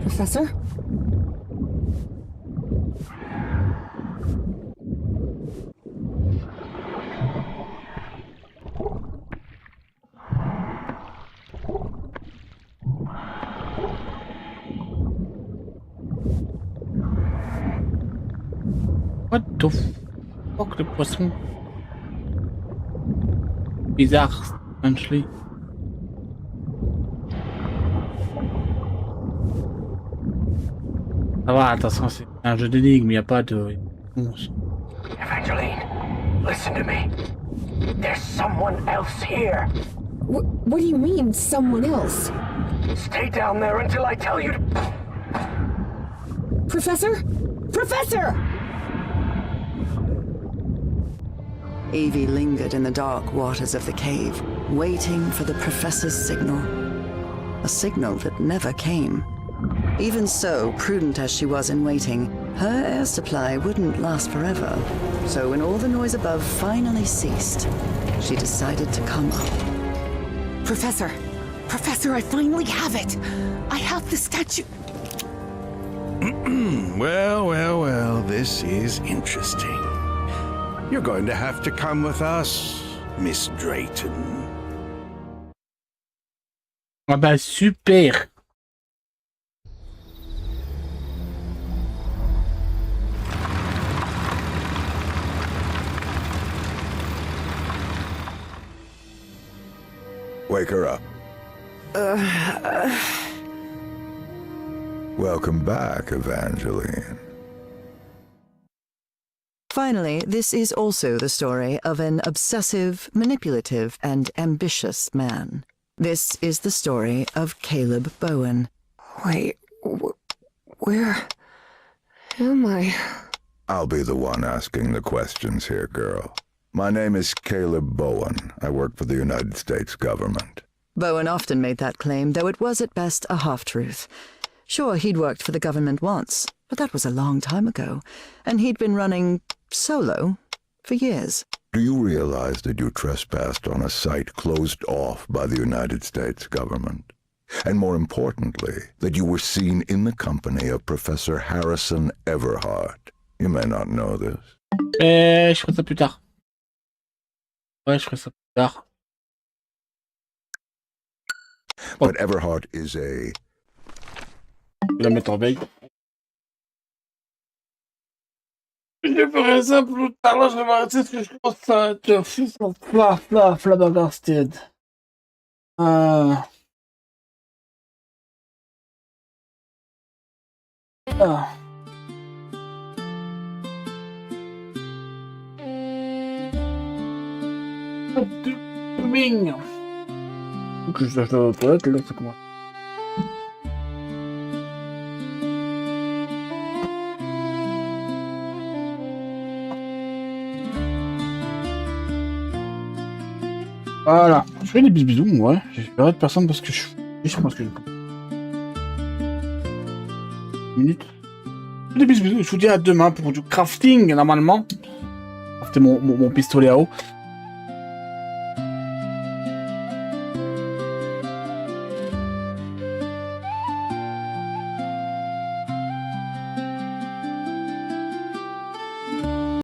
Professor? What the fuck, le poisson? Bizarre, strangely. Ça va, attention, c'est un jeu d'énigmes, il n'y a pas de... Evangeline, listen to me. There's someone else here. What do you mean, someone else? Stay down there until I tell you to... Professor? Professor! Evie lingered in the dark waters of the cave, waiting for the professor's signal. A signal that never came. Even so, prudent as she was in waiting, her air supply wouldn't last forever. So when all the noise above finally ceased, she decided to come up. Professor! Professor, I finally have it! I have the statue... Well, this is interesting. You're going to have to come with us, Miss Drayton. Ah bah super! Wake her up. Welcome back, Evangeline. Finally, this is also the story of an obsessive, manipulative, and ambitious man. This is the story of Caleb Bowen. Wait, where am I? I'll be the one asking the questions here, girl. My name is Caleb Bowen. I work for the United States government. Bowen often made that claim, though it was at best a half-truth. Sure, he'd worked for the government once, but that was a long time ago, and he'd been running solo for years. Do you realize that you trespassed on a site closed off by the United States government? And more importantly, that you were seen in the company of Professor Harrison Everhart. You may not know this. Je ferai ça plus tard. Ouais, je ferai ça plus tard. But Everhart is a... Je vais la mettre en veille. Je ferai ça plus tard, là je vais m'arrêter parce que je pense à être fils en flabbergasted. Ah. Mignon. Faut que je lâche dans la toilette, là, ça commence. Voilà, je fais des bisous, ouais. J'espérais de personne parce que je pense que minute. Des bisous, je vous dis à demain pour du crafting, normalement. mon pistolet à eau.